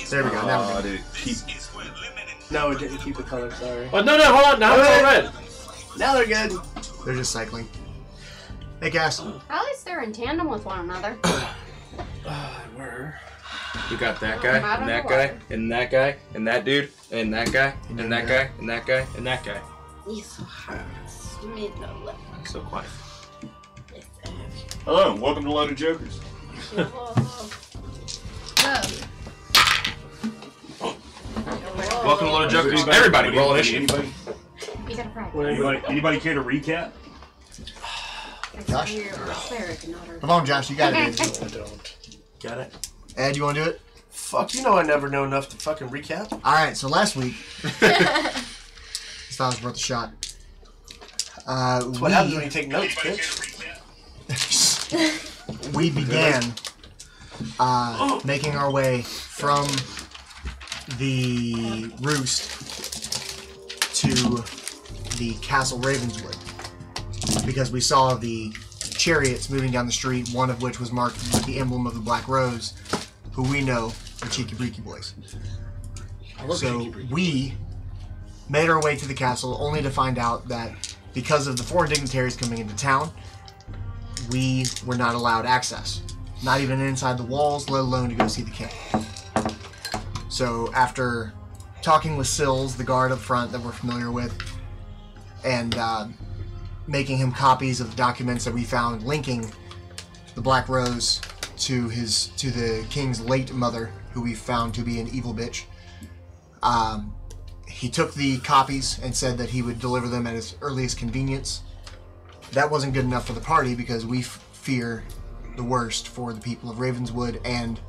There we go. Now we're dude. No, it didn't keep the color, sorry. Oh, no, hold on. Now it's all red. Now they're good. They're just cycling. Hey, Cass. At least they're in tandem with one another. Where? We got that guy, and that guy, and that guy, and that dude, and that guy, and that guy, and that guy, and that guy. So quiet. Hello, and welcome to Loaded Jokers. Welcome to Loaded Jokers. Everybody, roll initiative. Anybody care to recap? Josh? Come on, Josh, you got it. I don't. Got it. Ed, you want to do it? Fuck, you know I never know enough to fucking recap. Alright, so last week, this thought was worth a shot. That's what happens when you take notes, bitch. We began making our way from the roost to the Castle Ravenswood because we saw the chariots moving down the street, one of which was marked with the emblem of the Black Rose, who we know are Cheeky Breeky Boys. So we made our way to the castle only to find out that because of the foreign dignitaries coming into town, we were not allowed access. Not even inside the walls, let alone to go see the king. So after talking with Sills, the guard up front that we're familiar with, and making him copies of the documents that we found linking the Black Rose to the king's late mother, who we found to be an evil bitch, he took the copies and said that he would deliver them at his earliest convenience. That wasn't good enough for the party because we fear the worst for the people of Ravenswood, and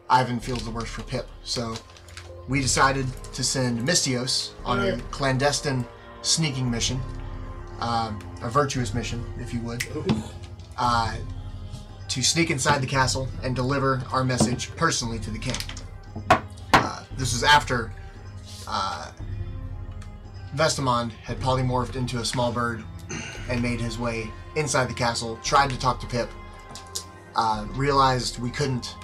Ivan feels the worst for Pip. So we decided to send Mystios on a clandestine sneaking mission, a virtuous mission, if you would, to sneak inside the castle and deliver our message personally to the king. This was after Vestamond had polymorphed into a small bird and made his way inside the castle, tried to talk to Pip, realized we couldn't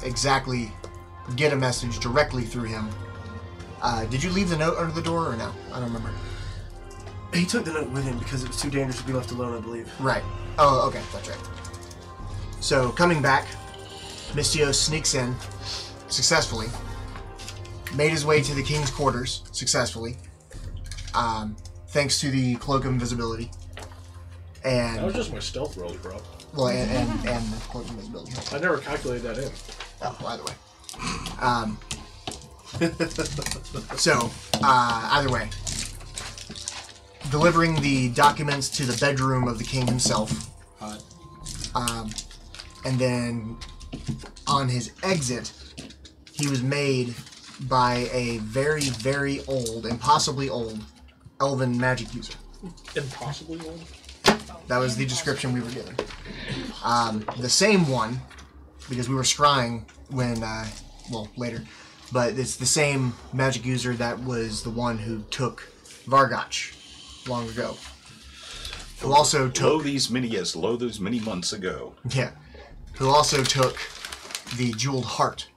exactly get a message directly through him. Did you leave the note under the door or no? I don't remember. He took the note with him because it was too dangerous to be left alone, I believe. Right. Oh, okay, that's right. So, coming back, Mystios sneaks in successfully, made his way to the king's quarters successfully, thanks to the cloak of invisibility. And That was just my stealth rolls, bro. well, and the cloak of invisibility. I never calculated that in. Oh, well, either way. So, either way, delivering the documents to the bedroom of the king himself, and then on his exit, he was made by a very, very old, impossibly old, elven magic user. Impossibly old? That was the description we were given. The same one, because we were scrying when, well, later, but it's the same magic user that was the one who took Vargach long ago. Who also took... Lo these many months ago. Yeah. Who also took the jeweled heart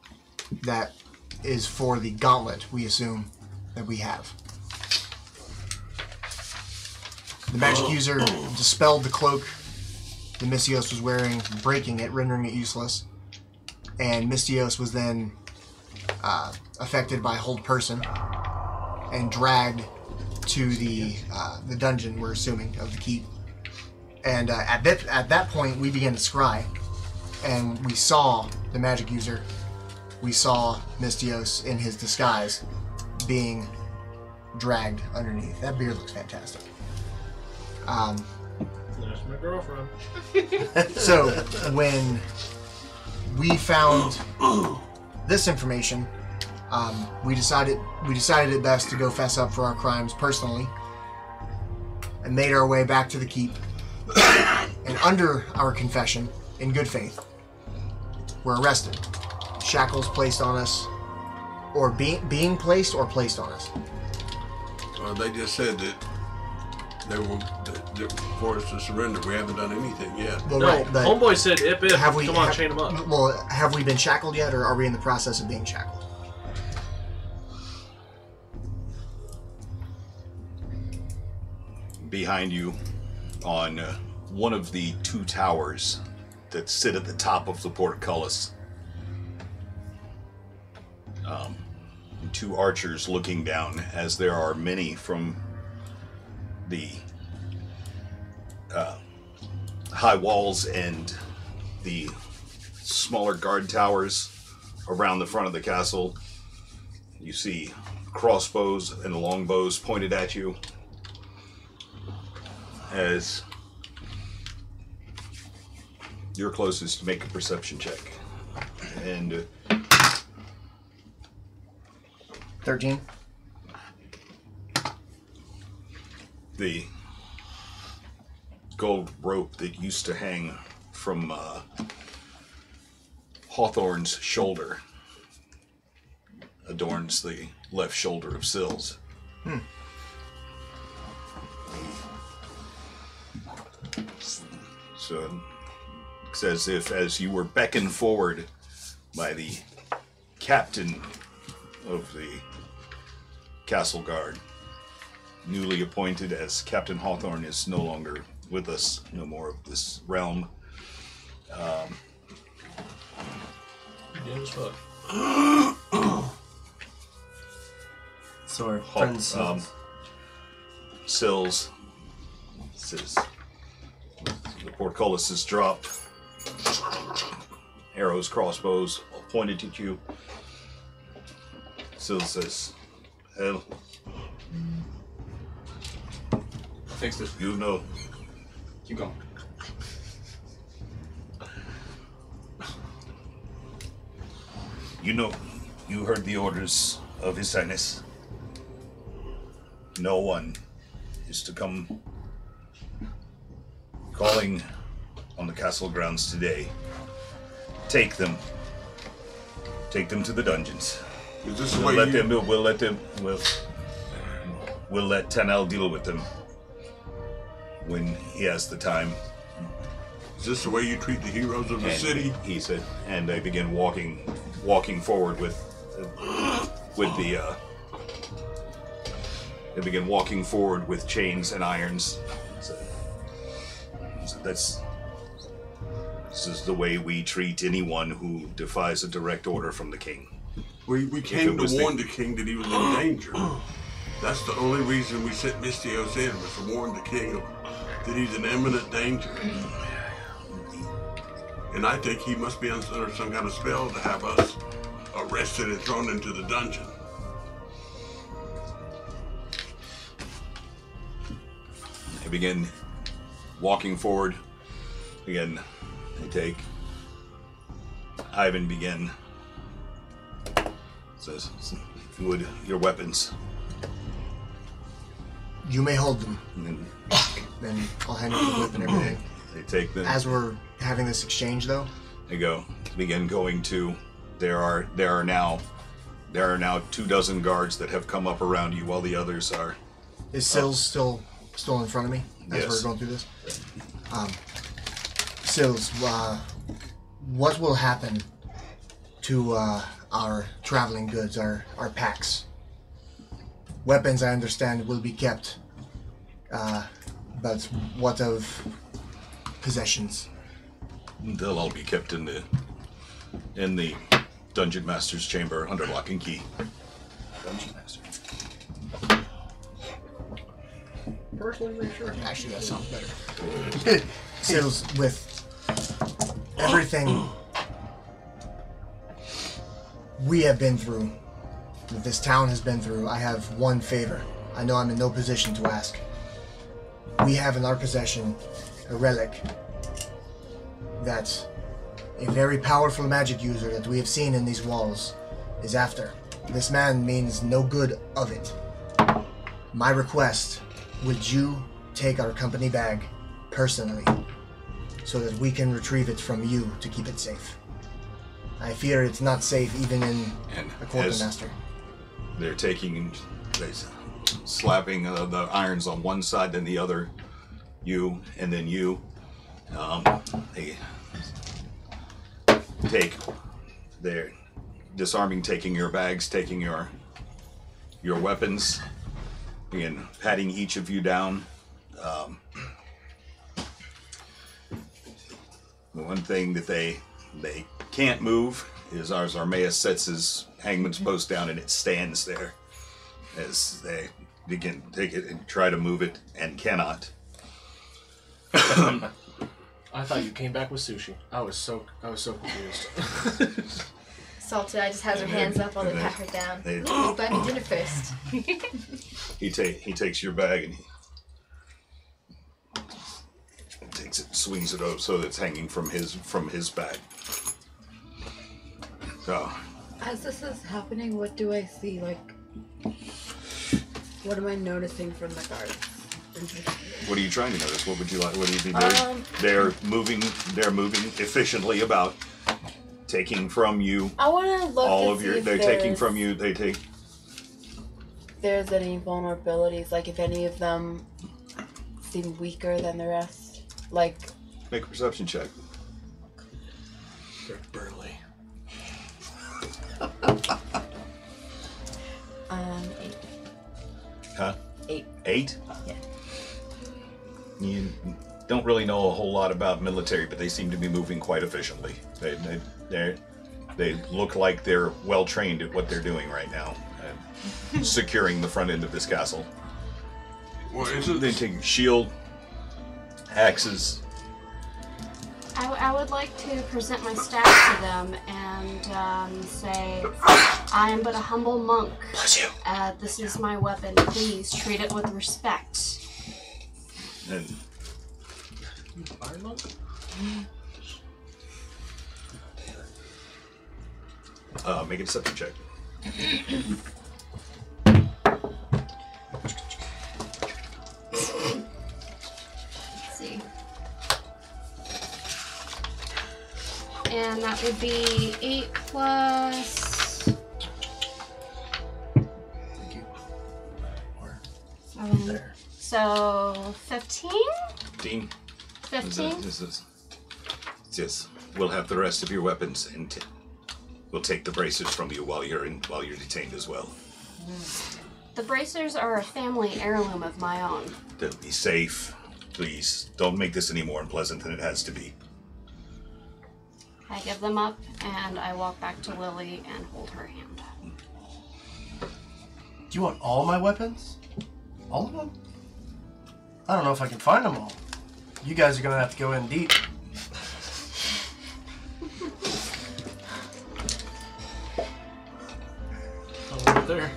that is for the gauntlet, we assume, that we have. The magic user dispelled the cloak that Mystios was wearing, breaking it, rendering it useless. And Mystios was then affected by hold person and dragged to the dungeon, we're assuming, of the keep. And at that point, we began to scry, and we saw the magic user. We saw Mystios in his disguise being dragged underneath. That beard looks fantastic. That's my girlfriend. So when we found this information, we decided it best to go fess up for our crimes personally, and made our way back to the keep. And under our confession, in good faith, we're arrested. Shackles placed on us, or being placed or placed on us. Well, they just said that They were for us to surrender. We haven't done anything yet. Well, No, right, but homeboy said, "Ip, have we? come on, chain him up." Well, have we been shackled yet, or are we in the process of being shackled? Behind you, on one of the two towers that sit at the top of the portcullis, two archers looking down, as there are many from the high walls and the smaller guard towers around the front of the castle. You see crossbows and longbows pointed at you as you're closest to make a perception check. And 13. the gold rope that used to hang from Hawthorne's shoulder adorns the left shoulder of Sills. So it's as if, as you were beckoned forward by the captain of the castle guard, newly appointed, as Captain Hawthorne is no longer with us, no more of this realm. Damn as fuck. So our friend Sills says, the portcullises drop, arrows, crossbows pointed at you. Sills says, hell, Fix this. you know, Keep going. you heard the orders of His Highness. No one is to come calling on the castle grounds today. Take them to the dungeons. Is this the We'll way let you... them. We'll let Tanel deal with them when he has the time. Is this the way you treat the heroes of the And city? he said, and I began walking forward with the. They began walking forward with chains and irons. So this is the way we treat anyone who defies a direct order from the king. We came to warn the king that he was in danger. That's the only reason we sent Mystios in, was to warn the king that he's in imminent danger. And I think he must be under some kind of spell to have us arrested and thrown into the dungeon. I begin walking forward. Again, I take. Ivan begin. Says, if you would, your weapons. You may hold them. And Then I'll hand you the whip and everything. they take them. As we're having this exchange, though, They go. Begin going to. There are now 24 guards that have come up around you, while the others are. is Sills still in front of me as Yes. we're going through this? Sills, what will happen to our traveling goods, our packs? Weapons, I understand, will be kept, but what of possessions? They'll all be kept in the dungeon master's chamber under lock and key. Dungeon master. Personally, make sure. Actually, that sounds better. Sills, with everything we have been through, that this town has been through, I have one favor. I know I'm in no position to ask. We have in our possession a relic that a very powerful magic user that we have seen in these walls is after. This man means no good of it. My request, would you take our company bag personally so that we can retrieve it from you to keep it safe? I fear it's not safe even in And a quartermaster. they're taking. slapping the irons on one side, then the other, you, and then you. They take their disarming, taking your bags, taking your weapons, and patting each of you down. The one thing that they can't move is ours. Armaeus sets his hangman's post down, and it stands there as they begin to take it and try to move it and cannot. I thought you came back with sushi. I was so confused. Salty just has her hands up while they pat her down. Ooh, buy me dinner first. He takes your bag and he takes it, swings it over so that it's hanging from his bag. So, as this is happening, what do I see? Like, what am I noticing from the guards? what are you trying to notice? What would you like? What do you think? They're moving efficiently about, taking from you. I want to look all and of see your. if They're taking from you. They take. There's any vulnerabilities? Like, if any of them seem weaker than the rest? Like, Make a perception check. They're burly. 8. Huh? 8. 8? Yeah. You don't really know a whole lot about military, but they seem to be moving quite efficiently. They look like they're well trained at what they're doing right now, securing the front end of this castle. Well, isn't They take shield, axes. I would like to present my staff to them and say, I am but a humble monk. Bless you. This is my weapon. Please treat it with respect. And Iron Monk? make a deception check. Let's see. And that would be 8 plus Thank you. Or 7. there. So 15? 15. 15? Yes. We'll have the rest of your weapons, and we'll take the bracers from you while you're detained as well. The bracers are a family heirloom of my own. To be safe, please don't make this any more unpleasant than it has to be. I give them up and I walk back to Lily and hold her hand. Do you want all my weapons? All of them? I don't know if I can find them all. You guys are gonna have to go in deep. Over there.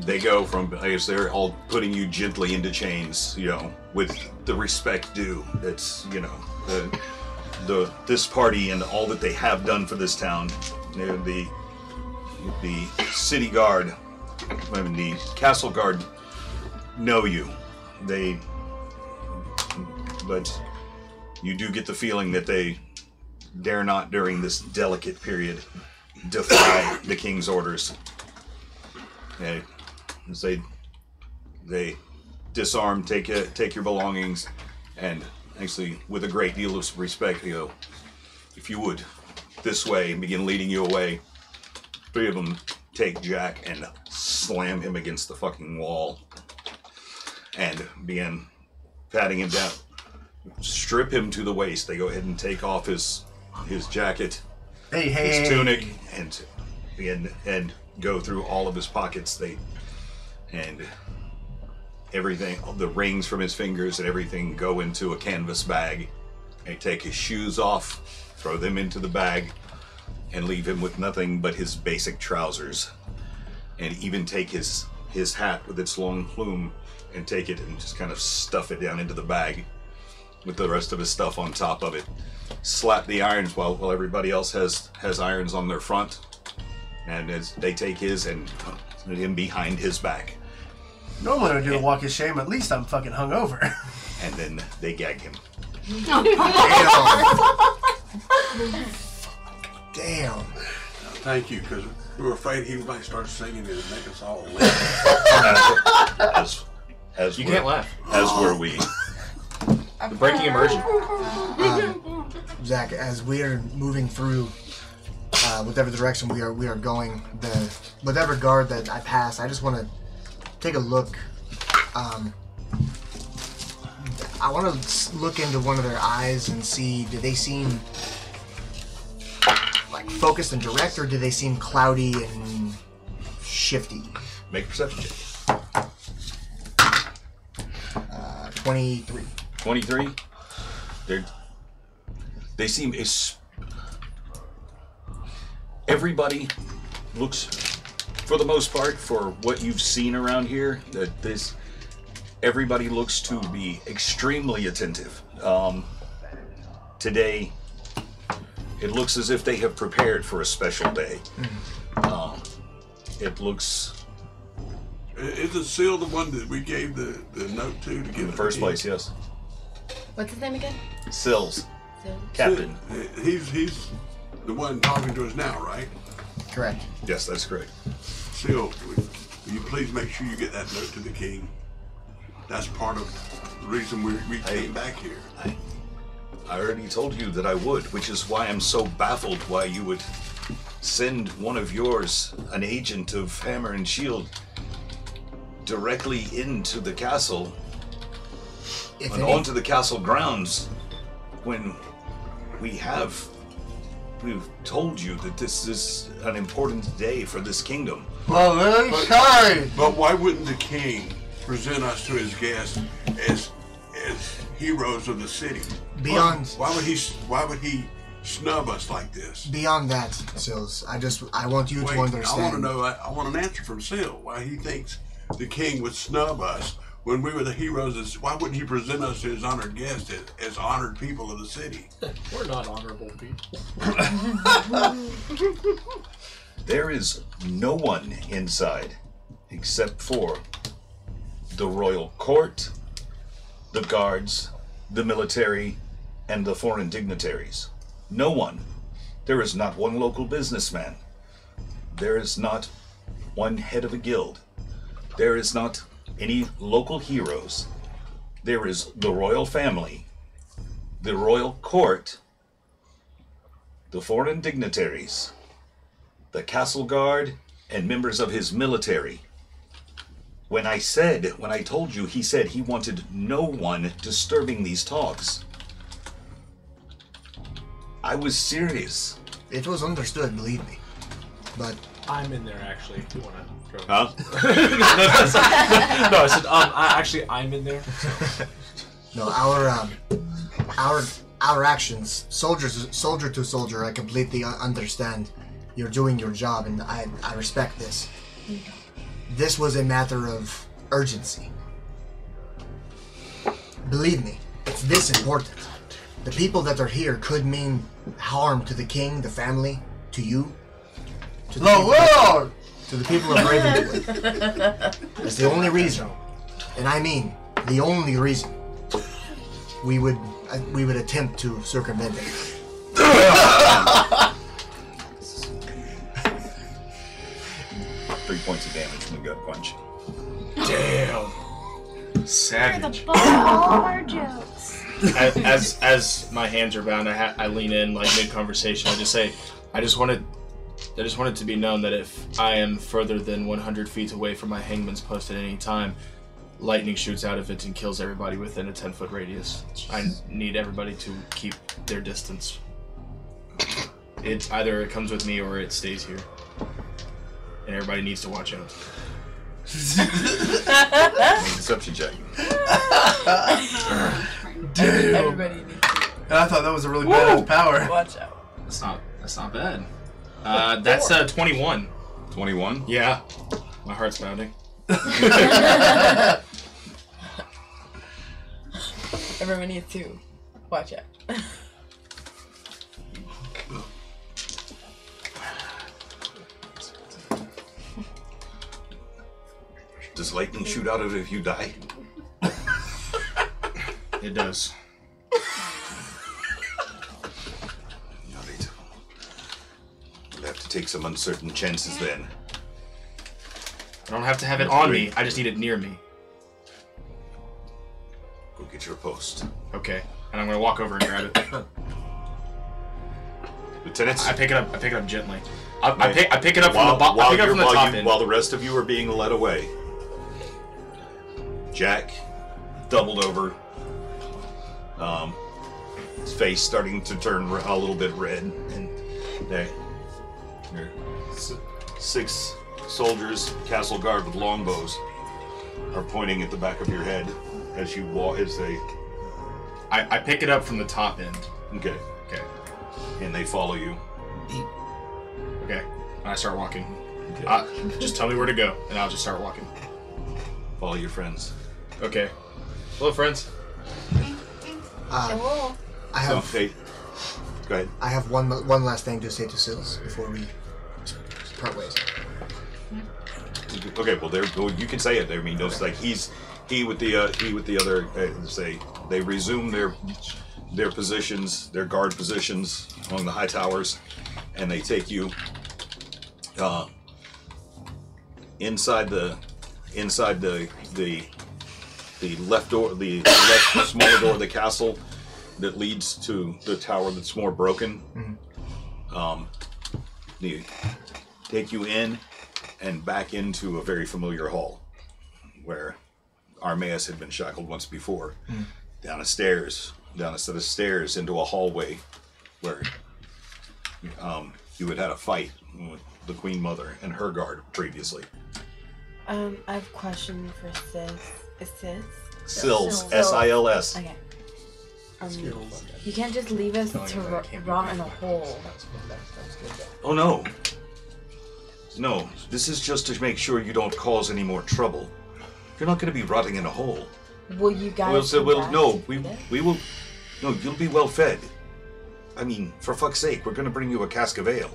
They go from, I guess they're all putting you gently into chains, with the respect due. That's, this party and all that they have done for this town. The city guard, the castle guard know you. But you do get the feeling that they dare not, during this delicate period, defy the king's orders. They disarm, take your belongings, and actually, with a great deal of respect, if you would, this way, and begin leading you away. 3 of them take Jack and slam him against the fucking wall, and begin patting him down, strip him to the waist. They go ahead and take off his jacket, his tunic, and go through all of his pockets. And everything, the rings from his fingers and everything go into a canvas bag. They take his shoes off, throw them into the bag, and leave him with nothing but his basic trousers. And even take his hat with its long plume and take it and just kind of stuff it down into the bag with the rest of his stuff on top of it. Slap the irons while everybody else has irons on their front. And as they take his and put him behind his back. Normally when I do a walk of shame, at least I'm fucking hungover. And then they gag him. Damn. Thank you, because we were afraid he might start singing it and make us all laugh. As You can't laugh. As were we. The breaking immersion. Zach, as we are moving through whatever direction we are going, whatever guard that I pass, I just want to take a look. I want to look into one of their eyes and see, do they seem like focused and direct, or do they seem cloudy and shifty? Make a perception check. 23. 23. They seem everybody looks, for the most part, for what you've seen around here, everybody looks to be extremely attentive. Today, it looks as if they have prepared for a special day. It looks... Isn't Seal the one that we gave the note to get in the first place? Yes. What's his name again? Sills. Captain. He's the one talking to us now, right? Correct. Yes, that's correct. Seal, will you please make sure you get that note to the king? That's part of the reason we came back here. I already told you that I would, which is why I'm so baffled why you would send one of yours, an agent of Hammer and Shield, directly into the castle and onto the castle grounds when we've told you that this is an important day for this kingdom. Well, very sorry. But why wouldn't the king present us to his guests as heroes of the city? Beyond... Why would he snub us like this? Beyond that, Sills, I want you to understand. I want to know. I want an answer from Sil. Why he thinks the king would snub us when we were the heroes? Why wouldn't he present us to his honored guests as honored people of the city? We're not honorable people. There is no one inside except for the royal court, the guards, the military, and the foreign dignitaries. No one. There is not one local businessman. There is not one head of a guild. There is not any local heroes. There is the royal family, the royal court, the foreign dignitaries, the castle guard, and members of his military. When I told you, he said he wanted no one disturbing these talks. I was serious. It was understood, believe me. But I'm in there actually. If you want to throw. Huh? No, I said actually I'm in there. So. No, our actions, soldier to soldier, I completely understand. You're doing your job, and I respect this. This was a matter of urgency. Believe me, it's this important. The people that are here could mean harm to the king, the family, to you, to the Lord, to the people of Ravenwood. That's the only reason, and I mean the only reason, we would attempt to circumvent it. 3 points of damage from the gut punch. Damn. You're Savage. the butt of all of our jokes. As my hands are bound, I lean in like mid-conversation. I just say, I just want it to be known that if I am further than 100 feet away from my hangman's post at any time, lightning shoots out of it and kills everybody within a 10-foot radius. I need everybody to keep their distance. It either it comes with me or it stays here. And everybody needs to watch out. Make a deception check. Damn. Everybody needs to And I thought that was a really badass power. watch out. That's not bad. That's 21. 21? Yeah. My heart's pounding. Everyone needs to watch out. Does lightning shoot out of it if you die? It does. take some uncertain chances then. I don't have to have it on me. I just need it near me. Go get your post. Okay. And I'm gonna walk over and grab it. Lieutenants? I pick it up. I pick it up gently. I pick it up from the top end. While the rest of you are being led away, Jack doubled over. His face starting to turn a little bit red, and there, 6 soldiers, castle guard with longbows, are pointing at the back of your head as you walk. As they, I pick it up from the top end. Okay. Okay. And they follow you. Okay. And I start walking. Okay. Just tell me where to go, and I'll just start walking. Follow your friends. Okay. Hello, friends. Hello. I have. Okay. Go ahead. I have one last thing to say to Sills before we part ways. Okay. Well, you can say it. I mean, it's like he with the other say they resume their positions, their guard positions along the high towers, and they take you inside the left door, the left smaller door of the castle that leads to the tower that's more broken. Mm-hmm. They take you in and back into a very familiar hall where Armaeus had been shackled once before. Mm. Down a set of stairs into a hallway where you had a fight with the Queen Mother and her guard previously. I have a question for Sis. Is Sis? Sils. S-I-L-S. Okay. You can't just leave us to rot in a hole. Oh no. No, this is just to make sure you don't cause any more trouble. You're not going to be rotting in a hole. Will you guys? We will. No, you'll be well fed. I mean, for fuck's sake, we're going to bring you a cask of ale.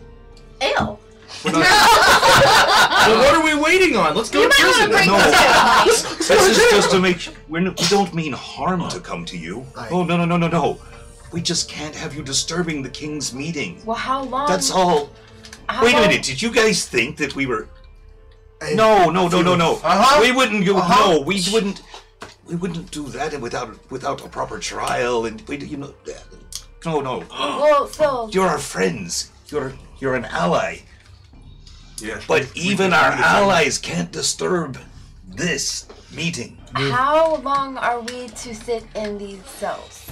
Ale? We're not. Well, what are we waiting on? Let's go to prison. No, this is just to make. We don't mean harm to come to you. Oh no. We just can't have you disturbing the king's meeting. Well, how long? That's all. Wait a minute. Did you guys think that we were? No. We wouldn't. No, we wouldn't. We wouldn't do that without a proper trial, and No. Well, so You're our friends. You're an ally. Yes. But even our allies can't disturb this meeting. how long are we to sit in these cells?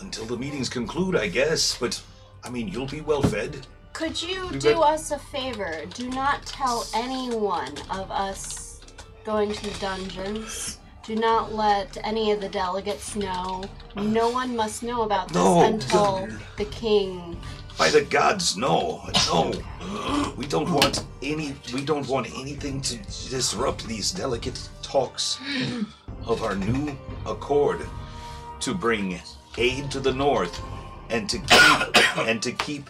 Until the meetings conclude, I guess. But I mean, you'll be well fed. Could you do us a favor? Do not tell anyone of us going to the dungeons. Do not let any of the delegates know. No one must know about this until the king. By the gods, no. We don't want anything to disrupt these delicate talks of our new accord to bring aid to the north and to keep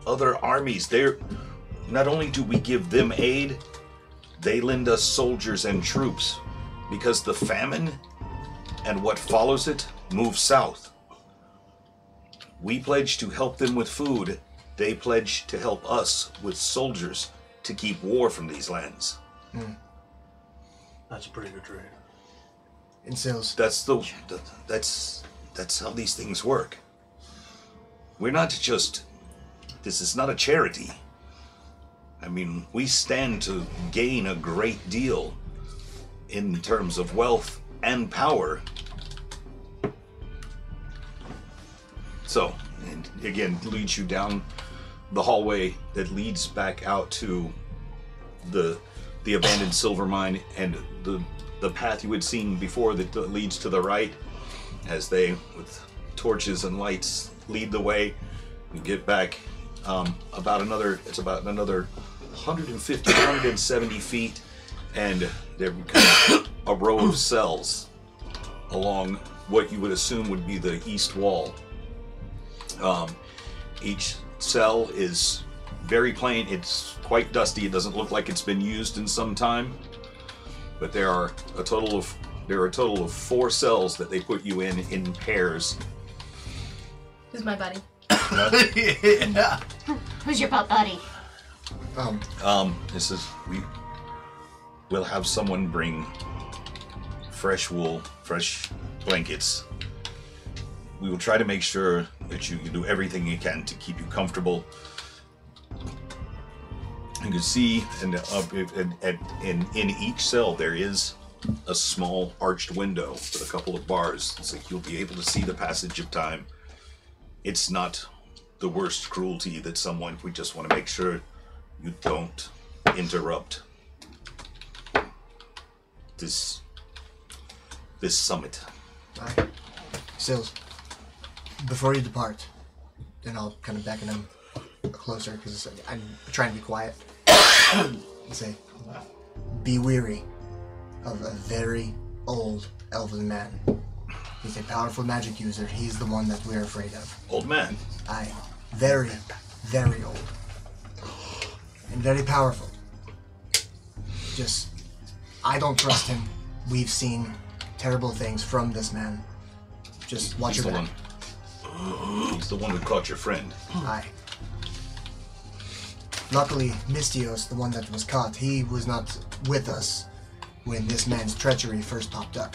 other armies there. Not only do we give them aid, they lend us soldiers and troops, because the famine and what follows it moves south. We pledge to help them with food. They pledge to help us with soldiers to keep war from these lands. That's a pretty good trade. In sales. That's how these things work. We're not just. This is not a charity. I mean, we stand to gain a great deal in terms of wealth and power. So, and again, leads you down the hallway that leads back out to the abandoned silver mine, and the path you had seen before that leads to the right, as they, with torches and lights, lead the way. You get back about another 150, 170 feet, and there becomes a row of cells along what you would assume would be the east wall. Each cell is very plain. It's quite dusty. It doesn't look like it's been used in some time. But there are a total of 4 cells that they put you in pairs. Who's my buddy? Yeah. Who's your butt buddy? This is we'll have someone bring fresh wool, fresh blankets. We will try to make sure that you do everything you can to keep you comfortable. You can see in each cell there is a small arched window with a couple of bars. It's like you'll be able to see the passage of time. It's not the worst cruelty that we just want to make sure you don't interrupt this summit. Alright. Sills, before you depart, then I'll kind of beckon him closer because I'm trying to be quiet. And say, be weary of a very old elven man. He's a powerful magic user. He's the one that we're afraid of. Old man? Aye. Very, very old. And very powerful. Just, I don't trust him. We've seen terrible things from this man. Just watch your back. He's the one who caught your friend. Aye. Luckily, Mystios, the one that was caught, he was not with us when this man's treachery first popped up.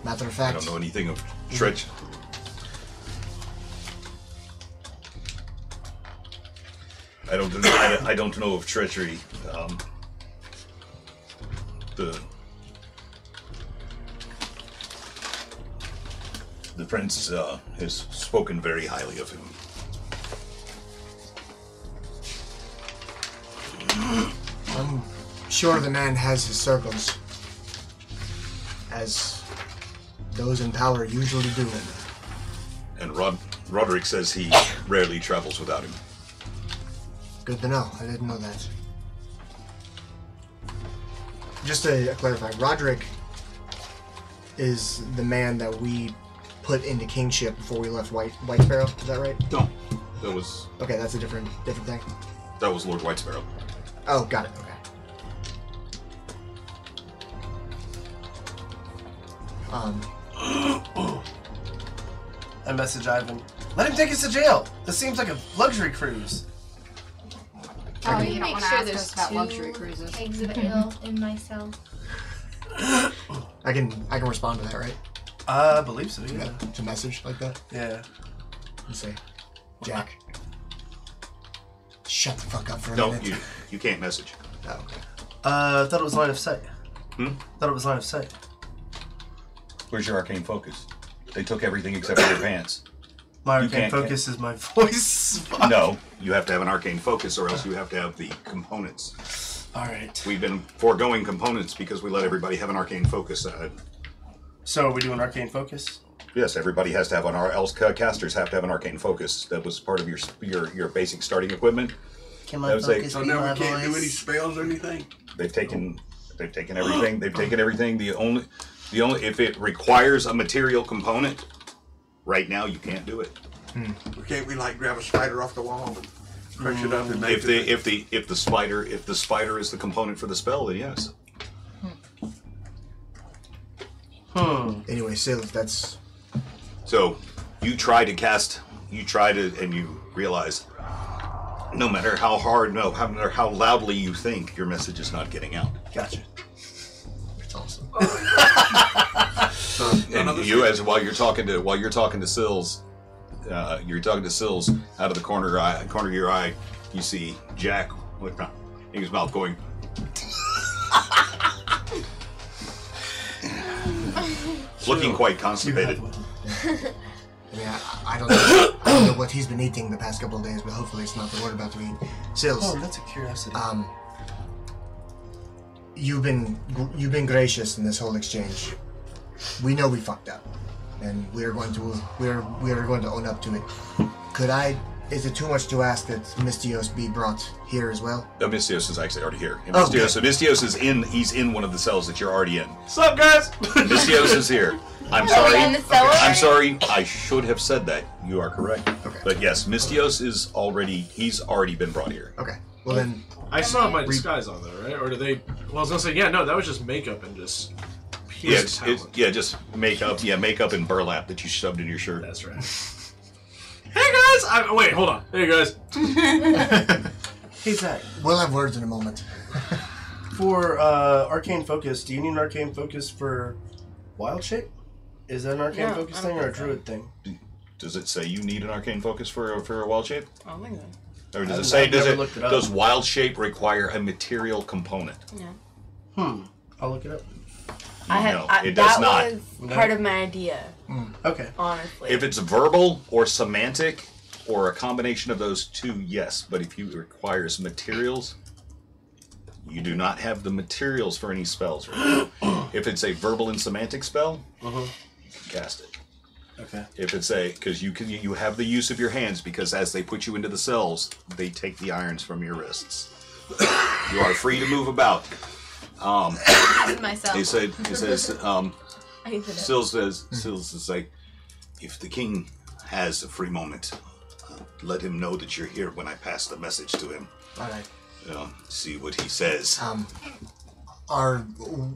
Matter of fact, I don't know anything of treachery. I don't know of treachery. The prince has spoken very highly of him. I'm sure the man has his circles, as those in power usually do. And Roderick says he rarely travels without him. Good to know. I didn't know that. Just to clarify, Roderick is the man that we put into kingship before we left White Sparrow. Is that right? No, that was okay. That's a different thing. That was Lord White Sparrow. Oh, got it. Okay. I message Ivan. Let him take us to jail. This seems like a luxury cruise. Oh, you you don't make wanna sure ask there's us about two luxury cruises. kegs of ale in my cell. I can respond to that, right? I believe so. Yeah. To message like that. Yeah. And say, Jack, shut the fuck up for a No, minute. you can't message. Oh, okay. I thought it was line of sight. Thought it was line of sight. Where's your arcane focus? They took everything except for your pants. My arcane focus is my voice. No, you have to have an arcane focus, or else you have to have the components. All right. We've been foregoing components because we let everybody have an arcane focus. So are we doing arcane focus? Yes, everybody has to have one. Else casters have to have an arcane focus. That was part of your basic starting equipment. Can my focus So be now my we can't do voice? any spells or anything? They've taken everything. They've taken everything. The only if it requires a material component, right now you can't do it. Can't we like grab a spider off the wall and crush it up and make it? If the spider is the component for the spell, then yes. Anyway, so that's. So you try to and you realize no matter how hard, no matter how loudly you think, your message is not getting out. Gotcha. It's awesome. And you, while you're talking to Sills, out of the corner of your eye, you see Jack with his mouth going. Looking quite constipated. I mean, I don't know what he's been eating the past couple of days, but hopefully it's not the word about to eat. Sills. Oh, that's a curiosity. You've been gracious in this whole exchange. We know we fucked up, and we are going to own up to it. Is it too much to ask that Mystios be brought here as well? No, Mystios is actually already here. And Mystios is in. He's in one of the cells that you're already in. What's up, guys? Mystios is here. I'm Are sorry. we in the cellar? I'm sorry. I should have said that. You are correct. Okay. But yes, Mystios is already. He's already been brought here. Okay. Well then, I saw my disguise on though, right? Or did they? Well, I was gonna say, yeah, no, that was just makeup and just pierce talent. Just makeup. Yeah, makeup and burlap that you shoved in your shirt. That's right. Hey guys! Wait, hold on. Hey guys. Hey Zach, We'll have words in a moment. for arcane focus, do you need an arcane focus for wild shape? Is that an arcane No, focus I don't thing or a think so. druid thing? Does it say you need an arcane focus for a wild shape? I don't think so. Or does it I've say never looked it up. does wild shape require a material component? Yeah. I'll look it up. No, it does that not. was part of my idea, Okay. honestly. If it's verbal or semantic or a combination of those two, yes. But if it requires materials, you do not have the materials for any spells. Right? If it's a verbal and semantic spell, you can cast it. Okay. If it's because you have the use of your hands, because as they put you into the cells, they take the irons from your wrists. You are free to move about. Myself. He says, I hated it. Sills is like, if the king has a free moment, let him know that you're here when I pass the message to him. All right. See what he says. Are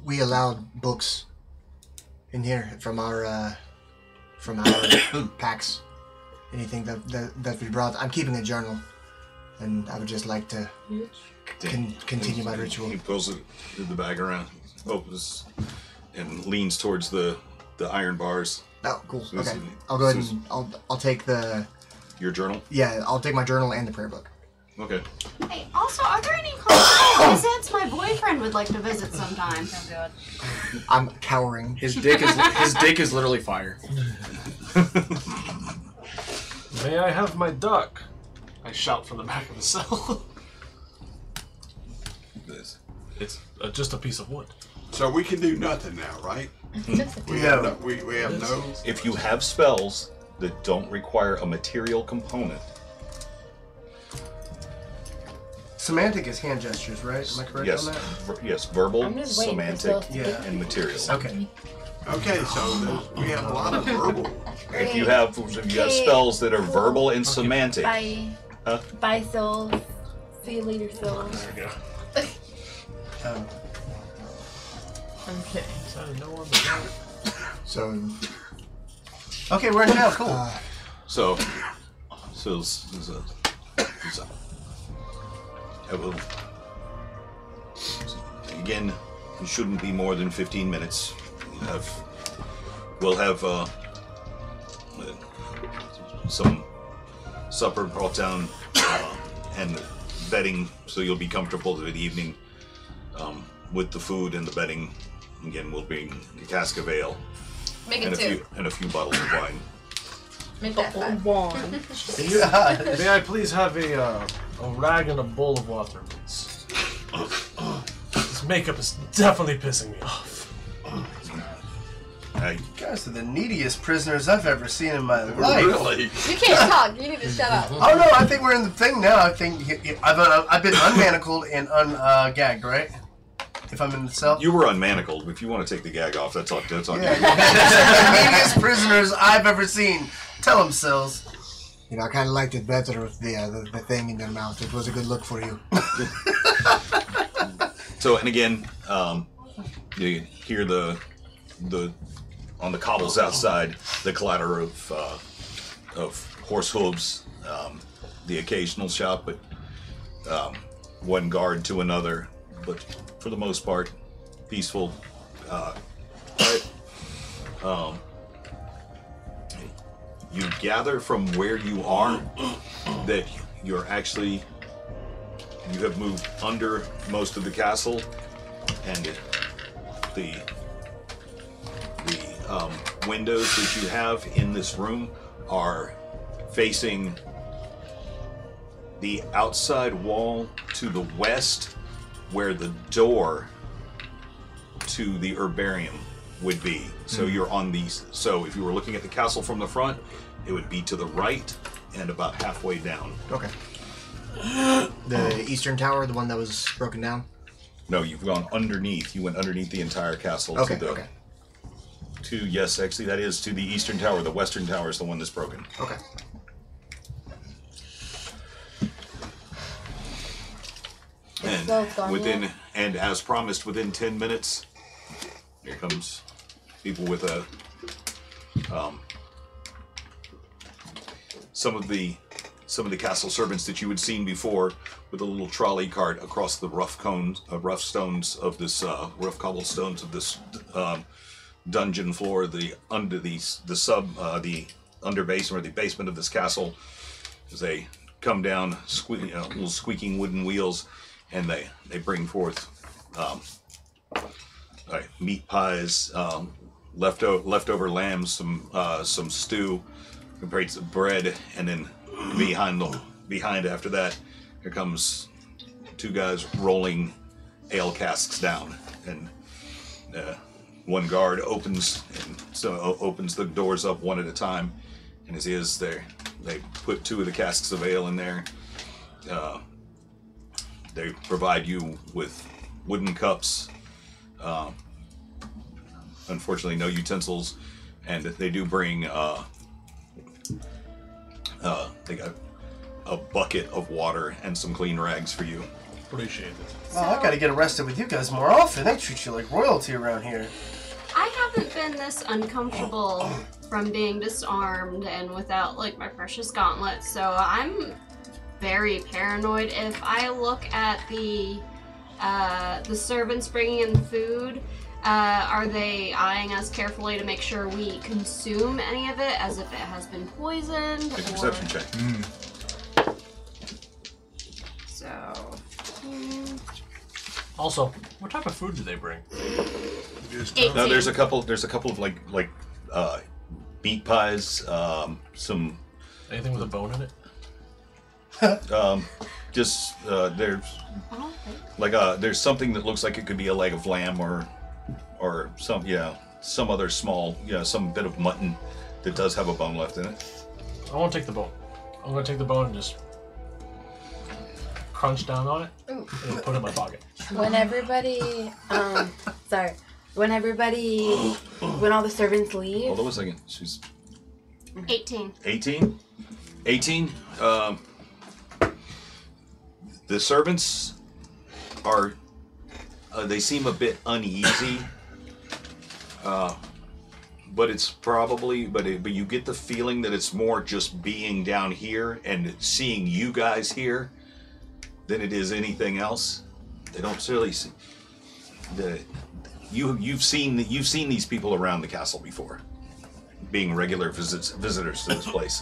we allowed books in here from our packs? Anything that we brought? I'm keeping a journal, and I would just like to continue my ritual. He pulls the bag around, opens, and leans towards the iron bars. Oh, cool. Okay, I'll go ahead and I'll take your journal. Yeah, I'll take my journal and the prayer book. Okay. Hey, also, are there any close visits? My boyfriend would like to visit sometime. Oh god. I'm cowering. His dick is literally fire. May I have my duck? I shout from the back of the cell. It's just a piece of wood. So we can do nothing now, right? We have no. If you have spells that don't require a material component, Semantic is hand gestures, right? Am I correct on that? Yes, verbal, I'm just waiting for semantic, Phil to get and material. Okay. Okay, so we have a lot of verbal. If you have spells that are verbal and semantic, Bye. Huh? Bye, souls. See you later, souls. There we go. Okay. So no one but So, Okay, we're in town. Cool. so I will. Again, it shouldn't be more than 15 minutes. We'll have some supper brought down and bedding, so you'll be comfortable for the evening. With the food and the bedding, again, we'll bring a cask of ale Make and it two. a few bottles of wine. Make that five. One. May I please have a rag and a bowl of water, please? This makeup is definitely pissing me off. You guys are the neediest prisoners I've ever seen in my life. Really? You can't talk. You need to shut up. Oh no, I think we're in the thing now. I think I've been unmanacled and ungagged, right? If I'm in the cell. You were unmanacled. If you want to take the gag off, that's on Yeah. you. The neediest prisoners I've ever seen. Tell them, Sills. you know, I kind of liked it better with the thing in your mouth. It was a good look for you. So, and again, you hear the on the cobbles outside the clatter of horse hooves, the occasional shot, but one guard to another. But for the most part, peaceful. Quiet. You gather from where you are that you have moved under most of the castle, and the windows that you have in this room are facing the outside wall to the west, where the door to the herbarium would be. So you're on these. So if you were looking at the castle from the front, it would be to the right and about halfway down. Okay. The eastern tower, the one that was broken down? No, you've gone underneath. You went underneath the entire castle. Okay, to the, okay. Yes, actually, that is to the eastern tower. The western tower is the one that's broken. Okay. And It's well done, within, yeah. and as promised, within 10 minutes, here comes people with a some of the castle servants that you had seen before with a little trolley cart across the rough stones of this rough cobblestones of this dungeon floor, the underbasement or the basement of this castle, as they come down, little squeaking wooden wheels, and they bring forth meat pies, leftover lamb, some stew, compared to bread, and then behind after that, here comes two guys rolling ale casks down, and one guard opens the doors up one at a time, and as he is there, they put two of the casks of ale in there. They provide you with wooden cups. Unfortunately, no utensils, and they do bring. They got a bucket of water and some clean rags for you. Appreciate it. Oh, I gotta get arrested with you guys more often. They treat you like royalty around here. I haven't been this uncomfortable from being disarmed and without like my precious gauntlet, so I'm very paranoid. If I look at the servants bringing in food, are they eyeing us carefully to make sure we consume any of it as if it has been poisoned? Make a perception check. So. Also, what type of food do they bring? No, there's a couple of like meat pies, some. Anything with a bone in it? There's something that looks like it could be a leg of lamb or some other small, some bit of mutton that does have a bone left in it. I won't take the bone. I'm gonna take the bone and just crunch down on it and put it in my pocket. When when all the servants leave. Hold on a second. She's 18. 18? 18? The servants are, they seem a bit uneasy, but it's probably, but you get the feeling that it's more just being down here and seeing you guys here than it is anything else. They don't really see, you've seen these people around the castle before, being regular visitors to this place.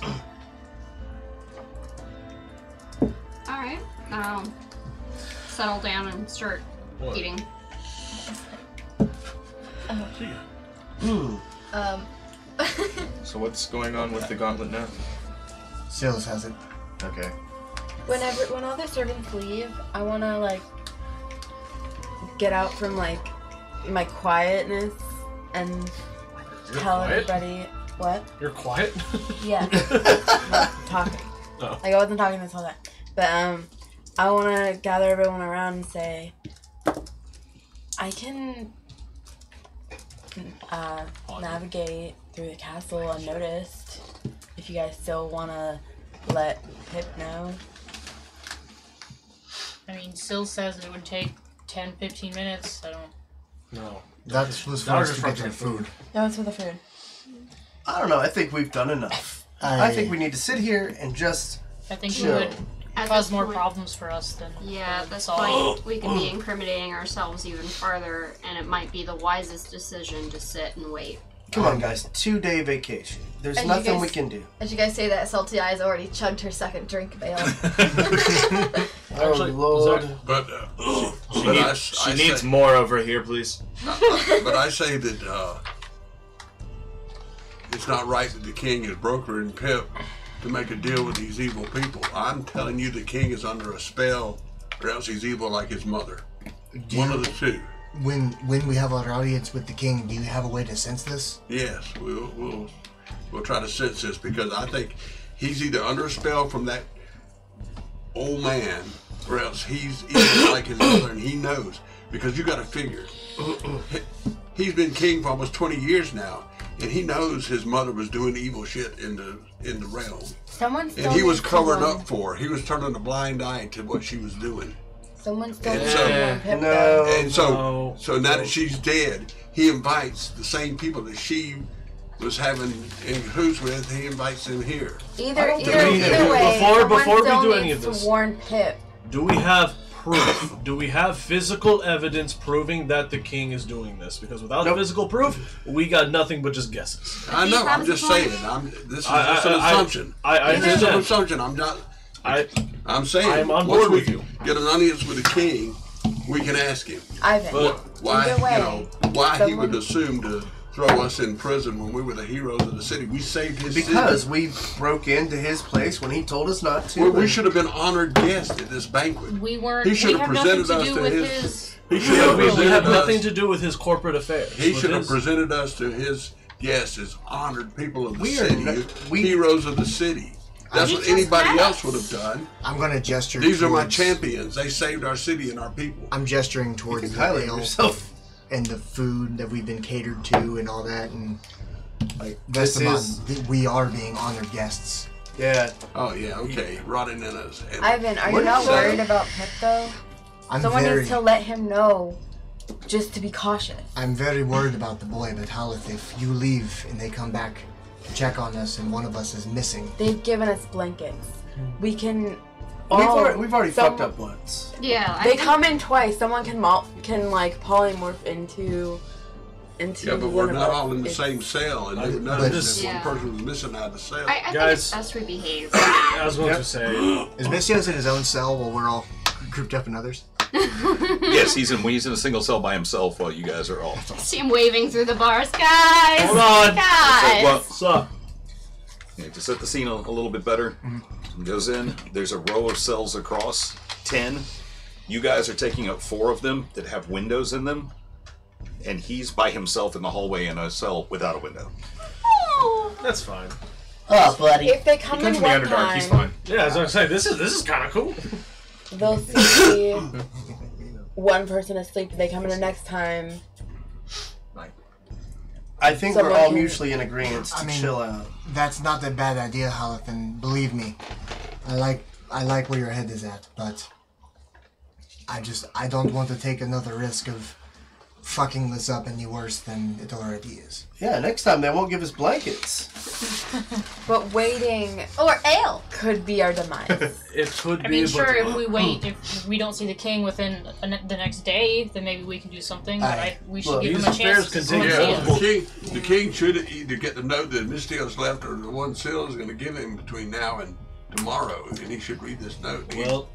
All right. Settle down and start eating. So what's going on with the gauntlet now? Silas has it. Okay. When all the servants leave, I want to get out from my quietness and tell everybody what. You're quiet? Yeah. Not talking. Oh. I wasn't talking this whole time. But I want to gather everyone around and say, I can navigate through the castle unnoticed. If you guys still want to let Pip know. I mean, Sil says it would take 10-15 minutes. I don't. No. That was for us to get the food. That was for the food. I don't know. I think we've done enough. I think we need to sit here and just I think chill. it would cause more problems for us than. Yeah, at this point, we could be incriminating ourselves even farther, and it might be the wisest decision to sit and wait. Come on, guys. 2-day vacation. There's And nothing you guys- we can do. As you guys say that, Salty Eyes already chugged her second drink of ale. Actually, Lord. Zach, But She needs more over here, please. But I say that it's not right that the king is brokering Pip to make a deal with these evil people. I'm telling you, the king is under a spell, or else he's evil like his mother. One of the two. When we have our audience with the king, do you have a way to sense this? Yes, we'll try to sense this, because I think he's either under a spell from that old man, or else he's evil like his mother, and he knows. Because you got to figure, he's been king for almost 20 years now, and he knows his mother was doing evil shit in the realm. Someone And he was covering up for her. He was turning a blind eye to what she was doing. Someone stole And from Pip, no. though. And so, No. now that she's dead, he invites the same people that she was having in cahoots with. He invites them here. Either way, Before we someone do still any of needs this. to warn Pip. Do we have proof? Do we have physical evidence proving that the king is doing this? Because without physical proof, we got nothing but just guesses. I know. I'm just saying. This is just an assumption. I This is an understand. assumption. I'm not. I'm saying. I am on once board we with you. get an audience with the king, we can ask him Ivan. why. Either way, You know why he would someone- assume to throw us in prison when we were the heroes of the city. We saved his Because city. we broke into his place when he told us not to. Well, we should have been honored guests at this banquet. We weren't. He should we have have nothing presented to us do to with his. his. He should have We presented have us. nothing to do with his corporate affairs. He With should have his- presented us to his guests as honored people of the We are city, not- we- heroes of the city. That's He what just anybody met else us. would have done. I'm going to gesture. These are my towards- champions. They saved our city and our people. I'm gesturing towards You can the highlight ale yourself. and the food that we've been catered to and all that, and Like, that's this the is. we are being honored guests. Yeah. Oh yeah, okay, rotting in us. And Ivan, are you What not is that? worried about Pip though? I'm Someone very, needs to let him know, just to be cautious. I'm very worried about the boy, but Haleth, if you leave and they come back to check on us and one of us is missing, They've given us blankets. We can. We've already some- fucked up once. Yeah. They come in twice. Someone can like polymorph into. yeah, but one we're of not us. all in the It's- same cell, and they would but notice if Yeah. one person was missing out of the cell. I think Guys. it's best we behave. I was going to say. is Mistios in his own cell while we're all grouped up in others? Yes, he's in a single cell by himself while you guys are all. See him waving through the bars, guys. Hold on. Guys. Well, What's up? to set the scene a little bit better, goes in. There's a row of cells across, 10. You guys are taking up 4 of them that have windows in them, and he's by himself in the hallway in a cell without a window. That's fine. Oh, buddy. If they come Comes in from the one Underdark, he's time, fine. Yeah, as I was saying, this is kind of cool. they'll see one person asleep. They come in the next time. I think Someone we're all can- mutually in agreement to I mean- chill out. That's not a bad idea, Haleth, and believe me, I like where your head is at, but I don't want to take another risk of fucking this up any worse than it already is. Yeah, next time they won't give us blankets. But waiting Or ale. could be our demise. It could I be. mean, sure, but if we wait, if we don't see the king within the next day, then maybe we can do something. But we should Look, give him these a chance affairs to can come take and see us. The king should either get the note that Mistios left, or the one Syl is going to give him between now and tomorrow, and he should read this note. Well,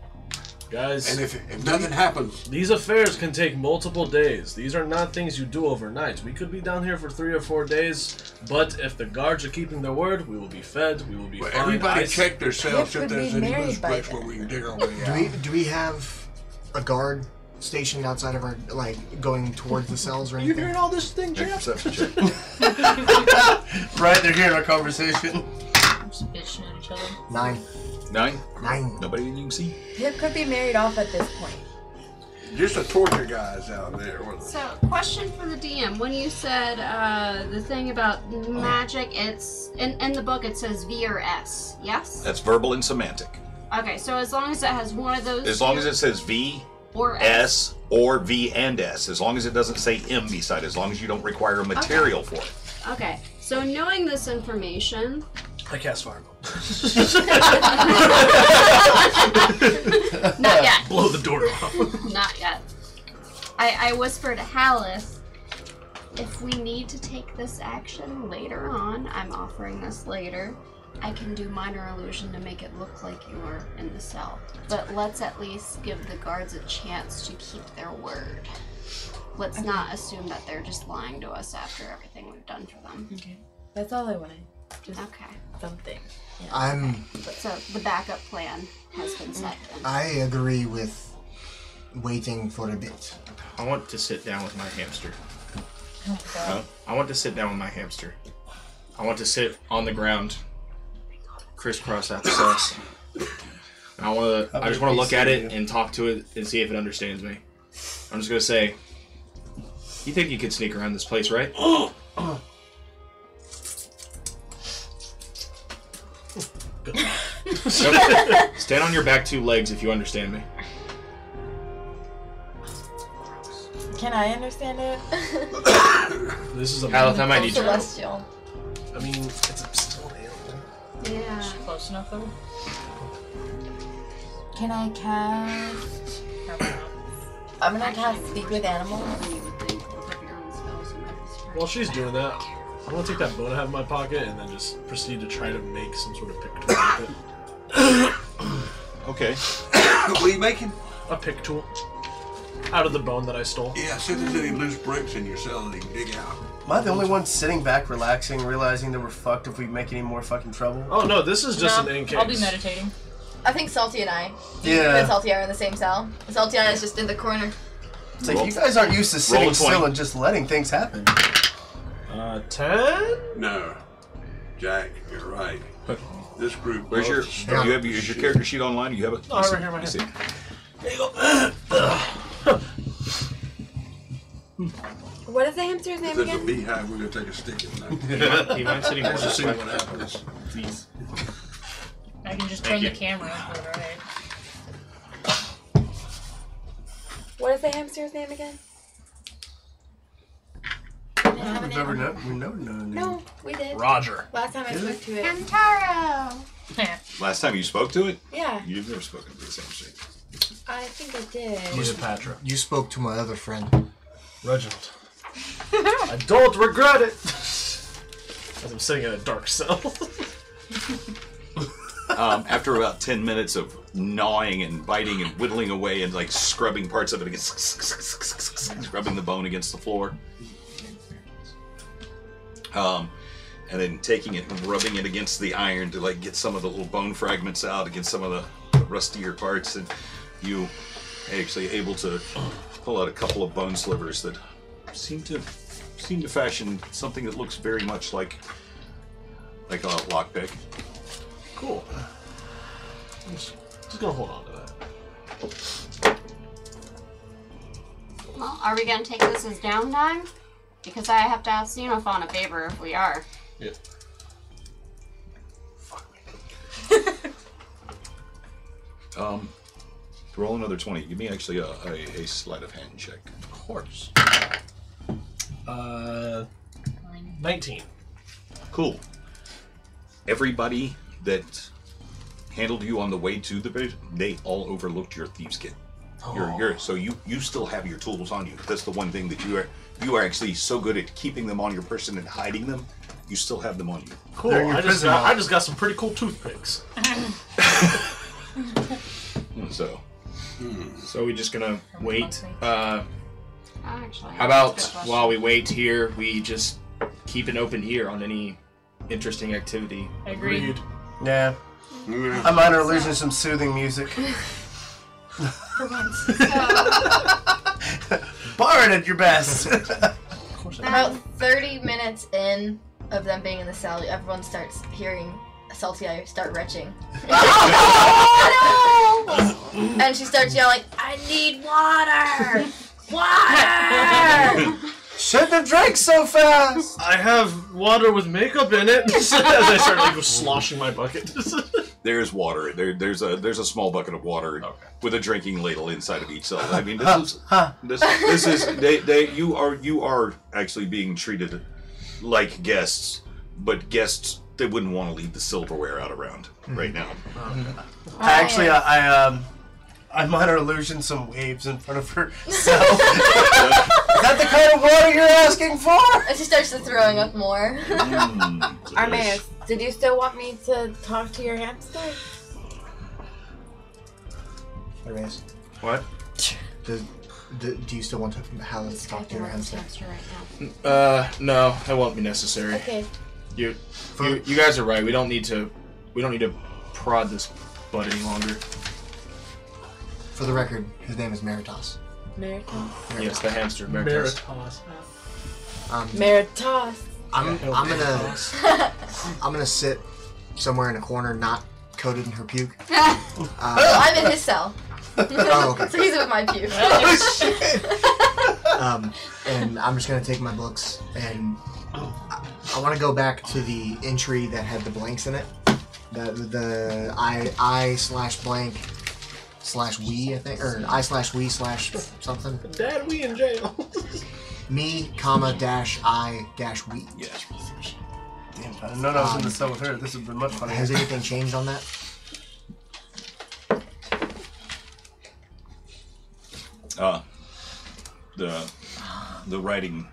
guys, and if nothing happens, these affairs can take multiple days. These are not things you do overnight. We could be down here for 3 or 4 days, but if the guards are keeping their word, we will be fed, we will be well, fine. everybody I- check their cells Pip if could there's be any married loose by bricks then. where we can dig our way out. Do we have a guard stationed outside of our, like, going towards the cells or You anything? hearing all this thing, Make a Jeff? perception check. Right, they're hearing our conversation. Just bitching at each other. 9. 9. Nobody you can see. Pip could be married off at this point. Just a torture guys out there. So, question for the DM. When you said the thing about magic, it's in the book it says V or S, yes? That's verbal and semantic. Okay, so as long as it has one of those As long two, as it says V, or S, or V and S, as long as it doesn't say M beside it, as long as you don't require a material for it. Okay, so knowing this information, I cast fireball. not yet. Blow the door off. Not yet. I whisper to Haleth, if we need to take this action later on, I'm offering this later, I can do minor illusion to make it look like you were in the cell. But let's at least give the guards a chance to keep their word. Let's not assume that they're just lying to us after everything we've done for them. Okay. That's all I wanted. Just Okay. something. So the backup plan has been set then. I agree with waiting for a bit. I want to sit down with my hamster. I want to sit down with my hamster. I want to sit on the ground, crisscross applesauce. And I just want to look at it and talk to it and see if it understands me. I'm just gonna say, you think you could sneak around this place, right? Stand on your back 2 legs if you understand me. Can I understand it? This is a. Aleph, I might need your help. Celestial. I mean, it's still an animal. Yeah. Close enough though. Can I cast? Probably not. I'm gonna cast Speak with Animals. While she's doing that, I'm gonna take that bone I have in my pocket and then just proceed to try to make some sort of pick tool with it. Okay. What are you making? A pick tool. Out of the bone that I stole. Yeah, see if there's any loose bricks in your cell that you can dig out. Am I the only one sitting back, relaxing, realizing that we're fucked if we make any more fucking trouble? Oh no, this is just an in case. I'll be meditating. I think Salty and I. Yeah. And Salty are in the same cell. Salty and I is just in the corner. It's like you guys aren't used to sitting Roll a 20. still and just letting things happen. 10? No. Jack, you're right. This group. Where's your? loves Do you have is your character sheet online? You have it? Oh, right here, right I see. here. There you go. What is the hamster's If name there's a again? beehive, we're gonna take a stick in that. He might sit Let's just see more. what happens. Please. I can just Thank turn the you. camera. Alright. What is the hamster's name again? We've never known. No, we did. Roger. Last time I spoke to it. Hamtaro! Last time you spoke to it, Yeah, you've never spoken to the same thing. I think I did. He's a Patra. You spoke to my other friend. Reginald. I don't regret it! As I'm sitting in a dark cell. After about 10 minutes of gnawing and biting and whittling away and like scrubbing parts of it against, scrubbing the bone against the floor, and then taking it and rubbing it against the iron to like get some of the little bone fragments out against some of the rustier parts, and you actually able to pull out a couple of bone slivers that seem to fashion something that looks very much like a lockpick. Cool. I'm just gonna hold on to that. Well, are we gonna take this as downtime? Because I have to ask Xenophon a favor if we are. Yeah. Roll another 20. Give me actually a sleight of hand check. Of course. 19. Cool. Everybody that handled you on the way to the base, they all overlooked your thieves' kit. So you still have your tools on you. That's the one thing that you are actually so good at keeping them on your person and hiding them. You still have them on you. Cool. They're in your I just prison got some pretty cool toothpicks. So we just gonna wait. Actually, How about while we wait here, we just keep an open ear on any interesting activity? Agreed. Yeah. Yeah. A minor illusion, some soothing music. For once. Bar it at your best. About 30 minutes in of them being in the cell, everyone starts hearing Salty Eye start retching. And she starts yelling, I need water! Water! Shouldn't have drank so fast. I have water with makeup in it. As I start like sloshing my bucket. There's water. There's a small bucket of water with a drinking ladle inside of each cell. I mean, this is you are actually being treated like guests, but guests they wouldn't want to leave the silverware out around right now. Actually, I minor illusion some waves in front of her cell. Is that the kind of water you're asking for? And she starts throwing up more. Armaeus, did you still want me to talk to your hamster? Anyways, What? do you still want to talk to your hamster? right now. No, that won't be necessary. Okay. You guys are right. We don't need to prod this butt any longer. For the record, his name is Meritas. Meritas. Yes, the hamster, Meritus. Meritas. I'm gonna sit somewhere in a corner, not coated in her puke. I'm in his cell. Oh, okay. So he's with my puke. And I'm just gonna take my books and I want to go back to the entry that had the blanks in it. The I/blank I/we, I think, or I/we/ something. Dad, we in jail. Me, comma, dash I, dash we. Yeah. Damn, if I didn't know I was in the cell with her. This would have been much funnier. Has anything changed on that? The writing.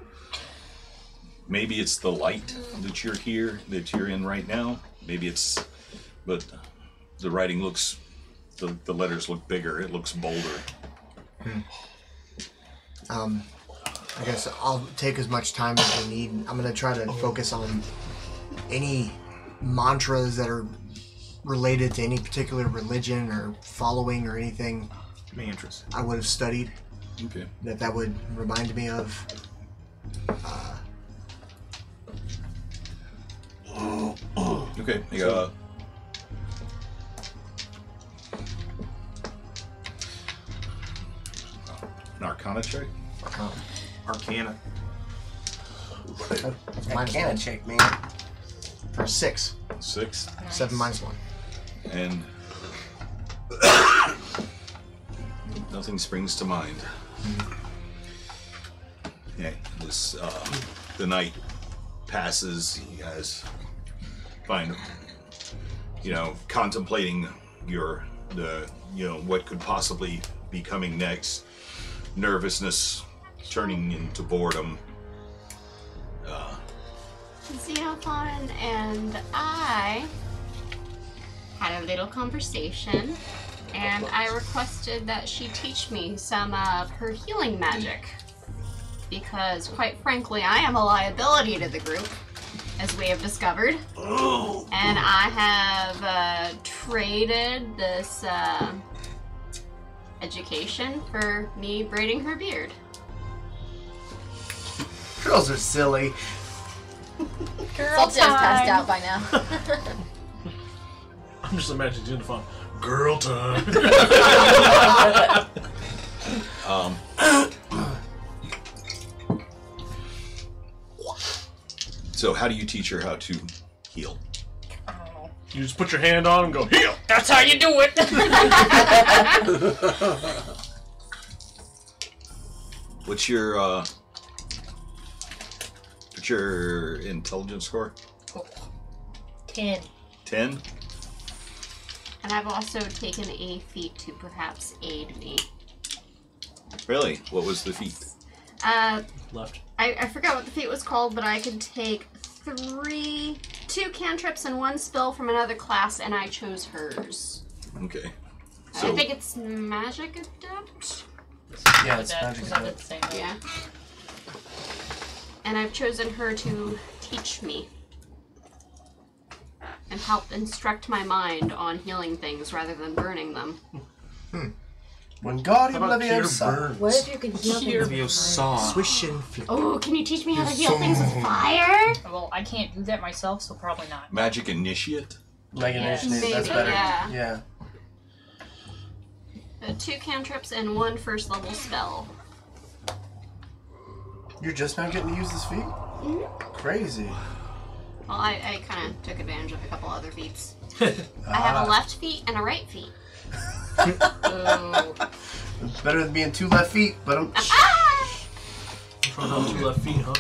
Maybe it's the light that you're in right now. Maybe it's, but the writing looks, the letters look bigger. It looks bolder. I guess I'll take as much time as we need. I'm gonna try to focus on any mantras that are related to any particular religion or following or anything Mantras. I would have studied. Okay. That would remind me of. Okay. An Arcana check. Arcana. I can't check, man. For 6. 6. 7 minus 1. And nothing springs to mind. Yeah, this the night passes. You guys find, contemplating what could possibly be coming next. Nervousness turning into boredom. Xenophon and I had a little conversation, and I requested that she teach me some of her healing magic. Because, quite frankly, I am a liability to the group, as we have discovered. And I have traded this education for me braiding her beard. Girls are silly. Salt's passed out by now. I'm just imagining Xenophon. Girl time. So how do you teach her how to heal? You just put your hand on and go, heal! That's how you do it! What's your intelligence score? 10. 10? And I've also taken a feat to perhaps aid me. Really? What was the feat? Left. I forgot what the feat was called, but I could take 2 cantrips and 1 spell from another class, and I chose hers. Okay. I think it's Magic Adept? Yeah, it's That- magic. was that the same way? Yeah. And I've chosen her to teach me. And help instruct my mind on healing things rather than burning them. When God How about cure Leviosa. burns? What if you could heal things with fire? Swish and flick. Oh, can you teach me how to heal things with fire? Well, I can't do that myself, so probably not. Magic initiate? Like an Yeah. initiative, that's Maybe, better. yeah. Yeah. 2 cantrips and 1 first level spell. You're just now getting to use this feat? Crazy. Well, I kind of took advantage of a couple other feats. I have a left feet and a right feet. Oh. It's better than being 2 left feet, but I'm. Front on 2 left feet, huh?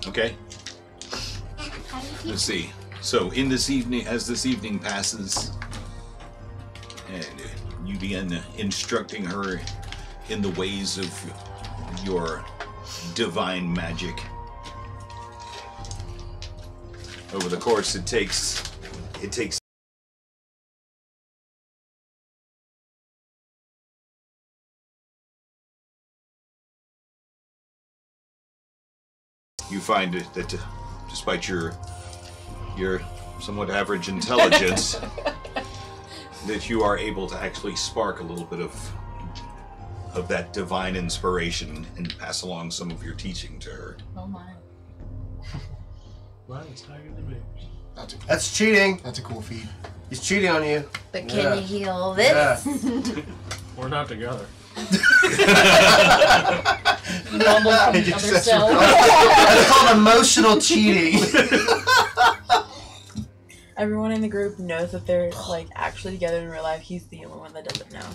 Okay. How do you teach? Let's see. So in this evening, as this evening passes, and you begin instructing her in the ways of your divine magic. Over the course, it takes. You find that despite your somewhat average intelligence, that you are able to actually spark a little bit of that divine inspiration and pass along some of your teaching to her. Oh my. Right, it's tagging to me. That's cheating. That's a cool feat. He's cheating on you. But Yeah. can you heal this? Yeah. We're not together. Rumble from the other That's cell. That's called emotional cheating. everyone in the group knows that they're like actually together in real life. He's the only one that doesn't know.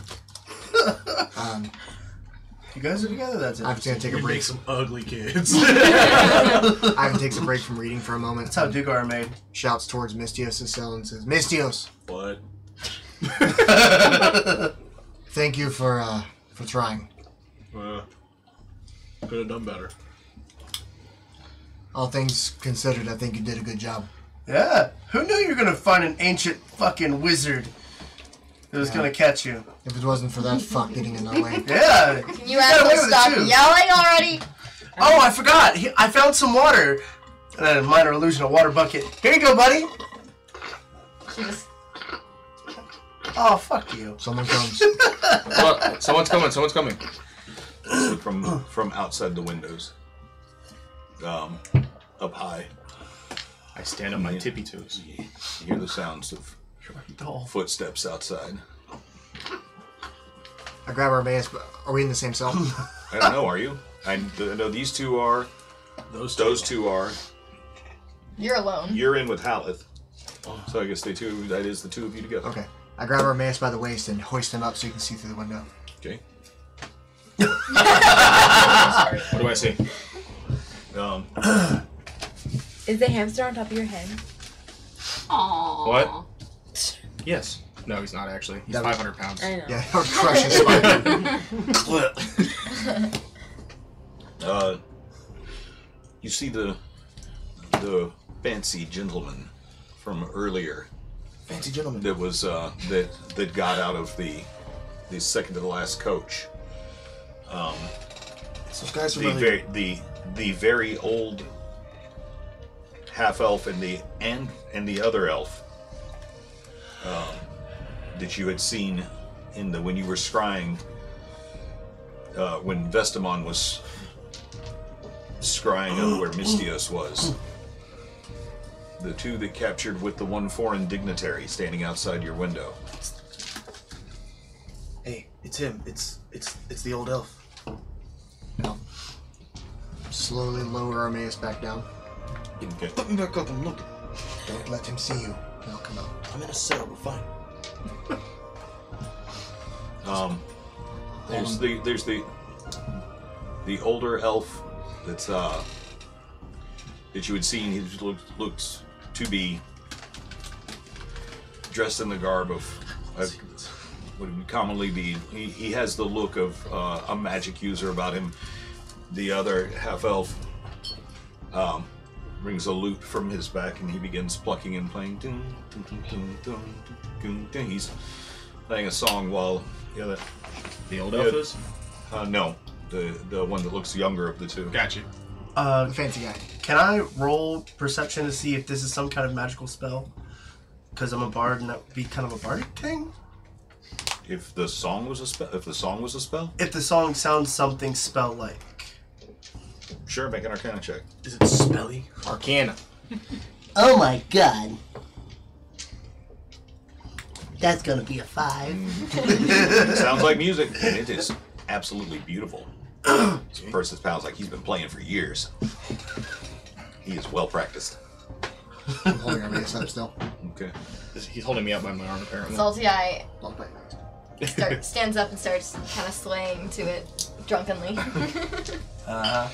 You guys are together? That's it. I'm just gonna take a We break. make some ugly kids. Ivan takes a break from reading for a moment. That's how Dugar are made. Shouts towards Mistios' cell and says, Mistios, What? thank you for trying. Could have done better. All things considered, I think you did a good job. Yeah. Who knew you were gonna find an ancient fucking wizard that was gonna catch you? If it wasn't for that fuck getting in our way. Yeah. Can you got away actually with it, stop too. yelling already? Oh, I forgot. I found some water. A minor illusion, a water bucket. Here you go, buddy. She just. Oh, fuck you. Someone comes. Look, someone's coming. Someone's coming. So from outside the windows, up high, I stand on my tippy toes. you hear the sounds of Doll. footsteps outside. I grab Armaeus, but are we in the same cell? I don't know. Are you? I know these two are. Those two are. You're alone. You're in with Haleth. So I guess that is the two of you together. Okay. I grab Armaeus by the waist and hoist him up so you can see through the window. Okay. What do I see? Is the hamster on top of your head? Aww. What? Yes. No, he's not actually. He's That was- 500 pounds. I know. Yeah, I would crush his spine. You see the fancy gentleman from earlier Fancy gentleman. that was that got out of the second to the last coach. Those guys are The really... the very old half elf and the other elf that you had seen when you were scrying when Vestamon was scrying up where Mistios was. The two that captured with the one foreign dignitary standing outside your window. Hey, it's him. It's the old elf. Slowly lower Armaeus back down. Okay. Put me back up and look. Don't let him see you. He'll come out. I'm in a cell. We're fine. There's the older elf that's that you had seen. He looked to be dressed in the garb of what would commonly be. He has the look of a magic user about him. The other half elf brings a lute from his back and he begins plucking and playing. He's playing a song while the other. The old elf is? No, the one that looks younger of the two. Gotcha. The fancy guy. Can I roll perception to see if this is some kind of magical spell? Because I'm a bard, and that would be kind of a bardic thing. If the song was a spell, If the song sounds something spell-like. sure, make an Arcana check. Is it spelly? Arcana. Oh my god. That's gonna be a 5. It sounds like music, and it is absolutely beautiful. This person sounds like he's been playing for years. He is well practiced. I'm holding Armaeus up still. Okay. He's holding me up by my arm, apparently. Salty Eye Don't play. stands up and starts kind of swaying to it drunkenly. Uh-huh.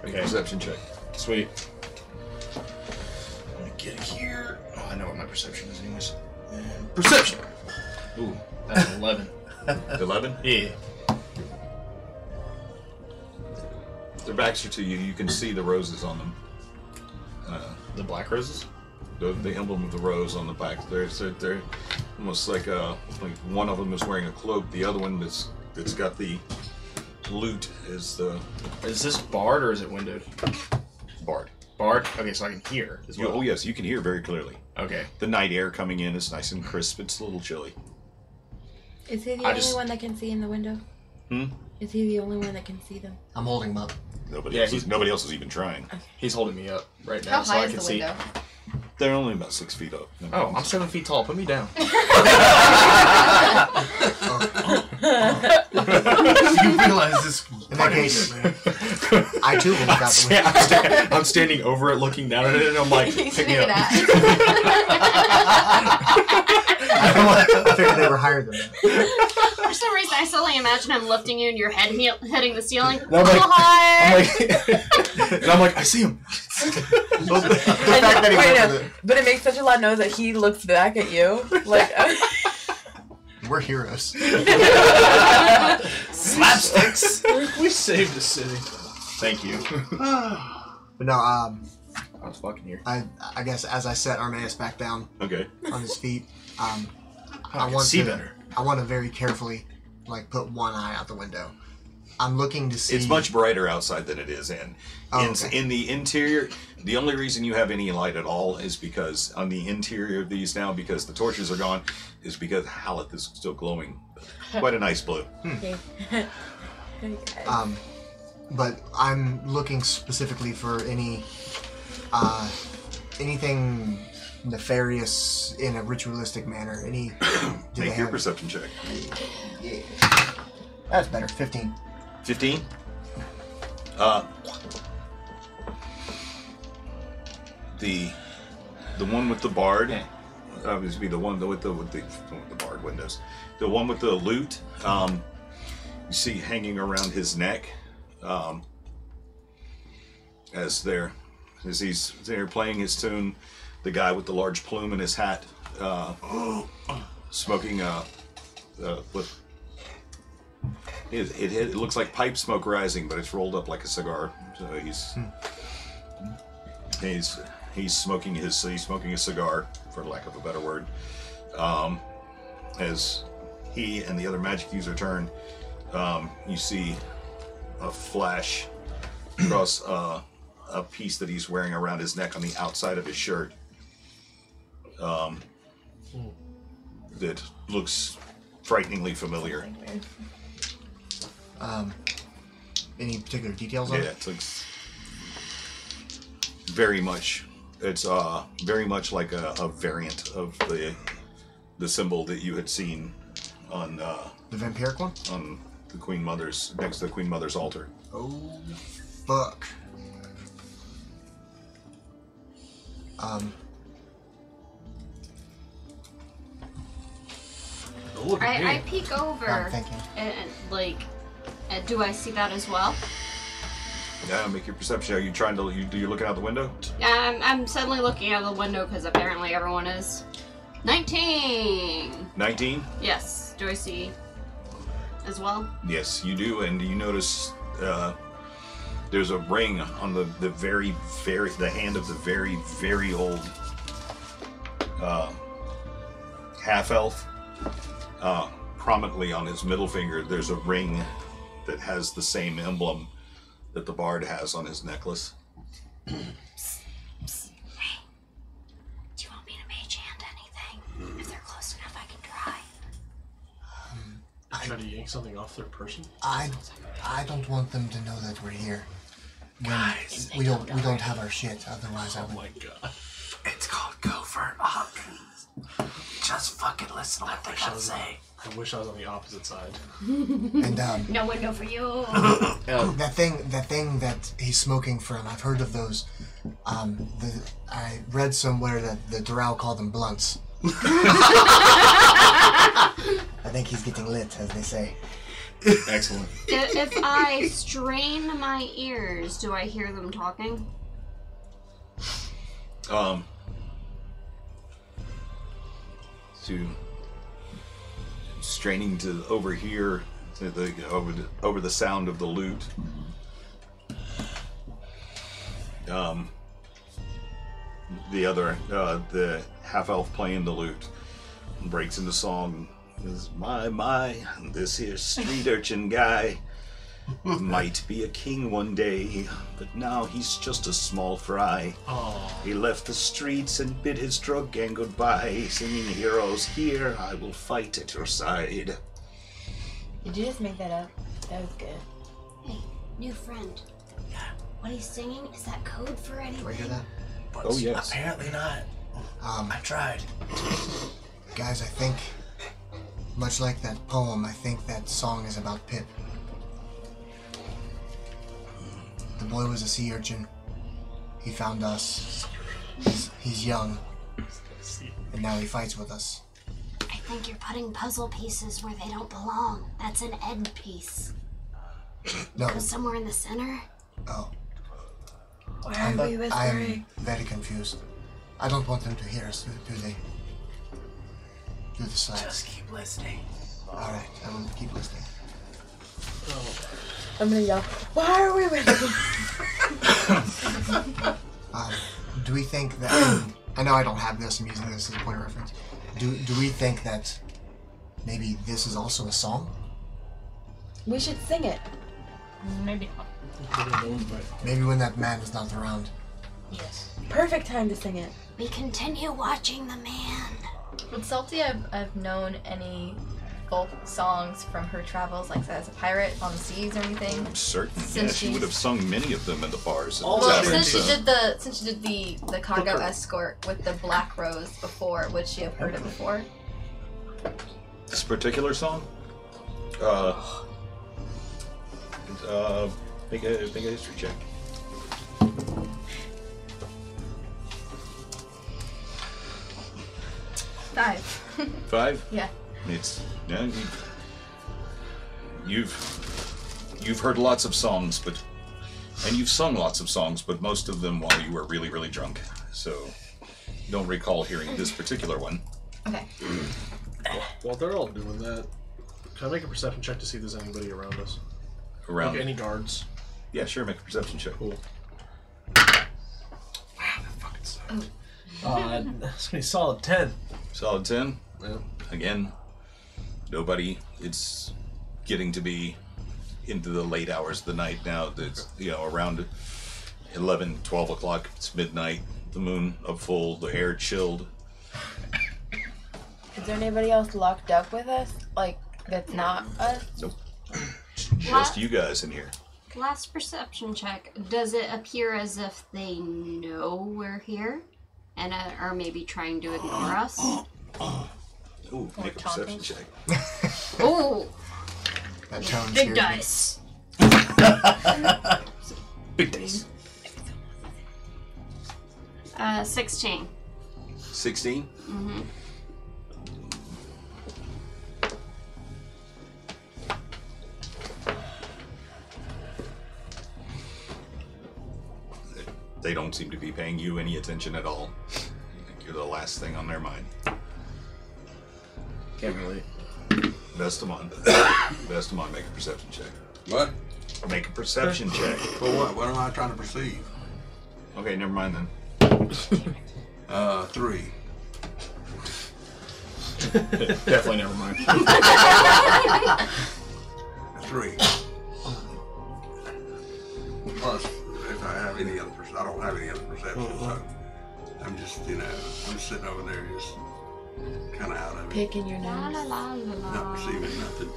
Make a perception check. Sweet. Let me get it here. Oh, I know what my perception is, anyways. Perception! Ooh, that's an 11. 11? Yeah. Their backs are to you. You can see the roses on them. The black roses? The emblem of the rose on the back. They're almost like one of them is wearing a cloak. The other one that's got the lute is the Is this barred or is it windowed? bard. Barred? Okay, so I can hear as well. Oh yes, you can hear very clearly. Okay. The night air coming in is nice and crisp. It's a little chilly. Is he the I only just- one that can see in the window? Hmm? Is he the only one that can see them? I'm holding him up. Nobody Yeah, else is even trying. He's holding me up right now How so high I is can the see. window? They're only about 6 feet up. Oh, I'm 7 feet tall. Put me down. You realize this. In that case, I too will look out the window. I'm standing over it, looking down at it, and I'm like, He's pick me sneaking up. at. I figured they were higher than that. For some reason, I suddenly imagine him lifting you and your head hitting the ceiling. And I'm like, Hi! and I'm like, I see him. The fact that he went with it. But it makes such a loud noise that he looks back at you. Like, We're heroes. Slapsticks. We saved the city. Thank you. But no, I was fucking here. I guess as I set Armaeus back down Okay. on his feet, I I can want see to better. I want to very carefully, like, put one eye out the window. I'm looking to see. It's much brighter outside than it is in. Oh, okay. In the interior, the only reason you have any light at all is because on the interior of these now, because the torches are gone, is because Haleth is still glowing. Quite a nice blue. But I'm looking specifically for anything nefarious in a ritualistic manner. Any? Do they Make your have? perception check. Yeah. That's better. 15. 15. The one with the bard, obviously the one with the barred windows, the one with the lute. You see hanging around his neck, as he's there playing his tune. The guy with the large plume in his hat, smoking with. It looks like pipe smoke rising, but it's rolled up like a cigar. So he's smoking a cigar, for lack of a better word. As he and the other magic user turn, you see a flash across a piece that he's wearing around his neck on the outside of his shirt. That looks frighteningly familiar. Any particular details on Yeah, it? it looks very much. It's very much like a variant of the symbol that you had seen on The vampiric one? on the Queen Mother's next to the Queen Mother's altar. Oh, fuck. I peek over I'm thinking. and do I see that as well? Yeah, make your perception. Are you trying to? You're looking out the window? I'm suddenly looking out the window because apparently everyone is. 19! 19. Yes. Do I see as well? Yes, you do, and you notice there's a ring on the hand of the very old half elf. Prominently on his middle finger, there's a ring that has the same emblem that the bard has on his necklace. Hey, do you want me to mage hand anything? If they're close enough, I can try. Try to yank something off their person? I don't want them to know that we're here. Guys, we don't have our shit. Otherwise, I Oh would. my god. It's called covert options. Just fucking listen to what they gotta say. I wish I was on the opposite side. And No window for you. that thing that he's smoking from. I've heard of those. I read somewhere that the Doral called them blunts. I think he's getting lit, as they say. Excellent. If I strain my ears, do I hear them talking? To straining to overhear over the sound of the lute. The half elf playing the lute breaks into song. Is my this here street urchin guy might be a king one day, but now he's just a small fry. Oh. He left the streets and bid his drug gang goodbye, singing heroes here, I will fight at your side. Did you just make that up? That was good. Hey, new friend. What he's singing, is that code for anything? Do I hear that? But Oh, yes. apparently not. I tried. Guys, I think Much like that poem, I think that song is about Pip. The boy was a sea urchin. He found us. He's young. And now he fights with us. I think you're putting puzzle pieces where they don't belong. That's an end piece. No. Go somewhere in the center. Oh. Why are we whispering? I'm very confused. I don't want them to hear us, do they? Do the slides. Just keep listening. Alright, I will keep listening. I'm gonna yell, why are we whispering? Do we think that... I know I don't have this, I'm using this as a point of reference. Do we think that maybe this is also a song? We should sing it. Maybe not. Maybe when that man is not around. Yes. Perfect time to sing it. We continue watching the man. Would Salty have known any folk songs from her travels, like as a pirate on the seas or anything? I'm certain. Since She would have sung many of them in the bars. and Well, taverns, since she so- did the cargo escort with the Black Rose before, would she have heard it before? This particular song? Make a history check. Five. 5? Yeah. It's you've heard lots of songs, and you've sung lots of songs, but most of them while you were really, really drunk. So you don't recall hearing this particular one. Okay. While they're all doing that, can I make a perception check to see if there's anybody around us? Around Like any guards? Yeah, sure. Make a perception check. Cool. That's gonna be solid 10. Solid 10. Yeah. Again, nobody. It's getting to be into the late hours of the night now. That's around 11, 12 o'clock. It's midnight. The moon up full. The air chilled. Is there anybody else locked up with us? Like, that's not us? Nope. Just you guys in here. Last perception check. Does it appear as if they know we're here? And are maybe trying to ignore us? Ooh, make a perception check. Oh! That tone Big scared me. dice. Big dice. 16. 16? Mm-hmm. They don't seem to be paying you any attention at all. I think you're the last thing on their mind. Can't relate. Vestamon, make a perception check. What? Make a perception check. For what? What am I trying to perceive? Okay, never mind then. 3. Definitely never mind. 3. Plus, if I have any other I don't have any other perception, so I'm just, I'm sitting over there just kind of out of it. Picking your La la nose. la la la. Not perceiving nothing.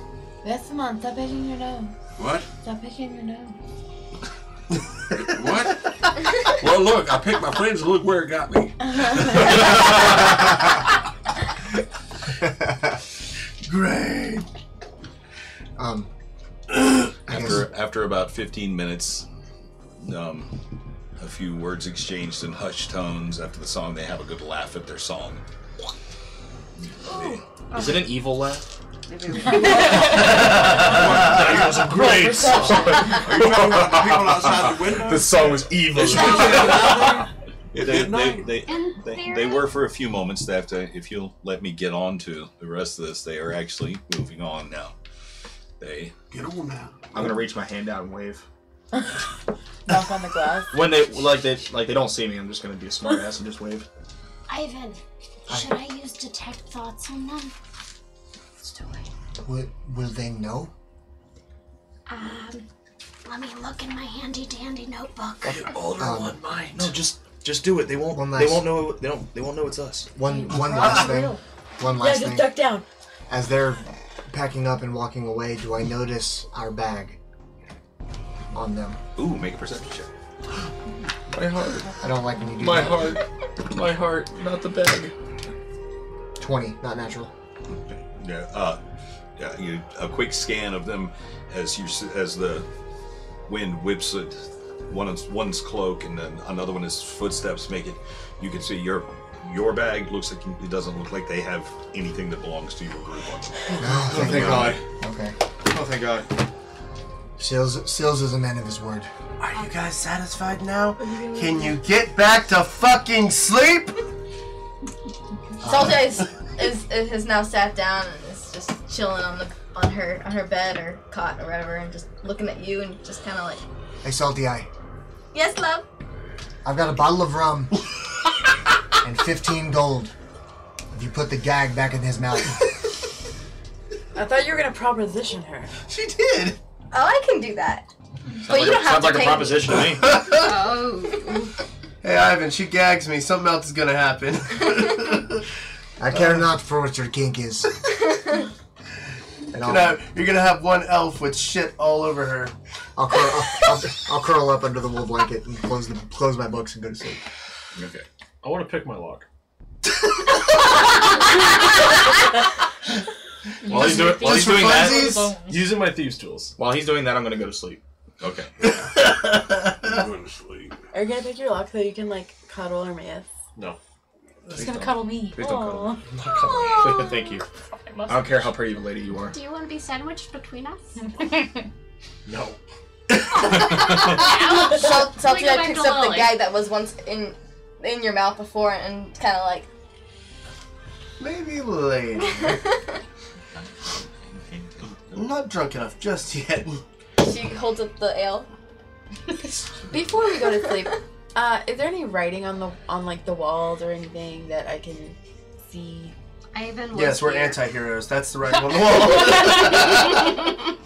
Vestamon, stop picking your nose. What? Stop picking your nose. What? Well, look, I picked my friends and look where it got me. Great. After about 15 minutes, a few words exchanged in hushed tones. After the song, they have a good laugh at their song. Is it an evil laugh? That was a great song. Are you talking about the people outside the window? This song was evil. They were for a few moments. If you'll let me get on to the rest of this, they are actually moving on now. They Get on now. I'm gonna reach my hand out and wave. Knock on the glass. When they don't see me, I'm just gonna be a smart ass and just wave. Ivan, should I use detect thoughts on them? Let's do it. Will they know? Let me look in my handy dandy notebook. All in one mind. No, just do it. They won't. One They last- won't know. They won't know it's us. One last thing. One Yeah, last just thing. duck down. As they're packing up and walking away, do I notice our bag on them? ooh, make a perception check. My heart. I don't like when you do My that. heart. My heart. Not the bag. 20, not natural. A quick scan of them as the wind whips it. One's cloak, and then another one is footsteps make it. You can see your bag looks like it doesn't look like they have anything that belongs to your group on them. Oh, thank God. Okay. Oh, thank God. Seals is a man of his word. Are you guys satisfied now? Can you get back to fucking sleep? Salty is now sat down and is just chilling on her bed or cot or whatever, and just looking at you and just kind of like. Hey, Salty Eye. Yes, love. I've got a bottle of rum and 15 gold. If you put the gag back in his mouth. I thought you were gonna proposition her. She did. Oh, I can do that. But you don't have sounds to like pay a proposition to me. Oh. Hey, Ivan, she gags me. Something else is gonna happen. I care not for what your kink is. And You're gonna have one elf with shit all over her. I'll curl up under the wool blanket and close my books and go to sleep. Okay. I want to pick my lock. While he's doing that, Using my thieves' tools. while he's doing that, I'm gonna go to sleep. Okay. I'm going to sleep. Are you gonna pick your lock so you can like cuddle or miss? No. He's gonna cuddle me. Please don't cuddle Aw. Thank you. I don't care how pretty of a lady you are. Do you want to be sandwiched between us? No. Salty Go back picks to up the Lolly. gag that was once in your mouth before and kind of like. Maybe later. I'm not drunk enough just yet. She holds up the ale. Before we go to sleep, is there any writing on the walls or anything that I can see? Ivan was Yes, we're here. anti-heroes. That's the right on the wall.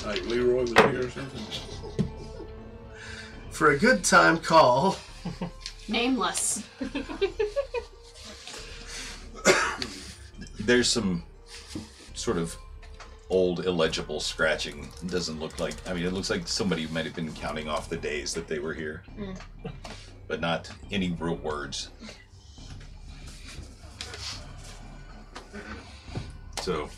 Like Leroy was here or something. For a good time, call. Nameless. There's some sort of old illegible scratching. It doesn't look like. I mean, it looks like somebody might have been counting off the days that they were here, but not any real words. So,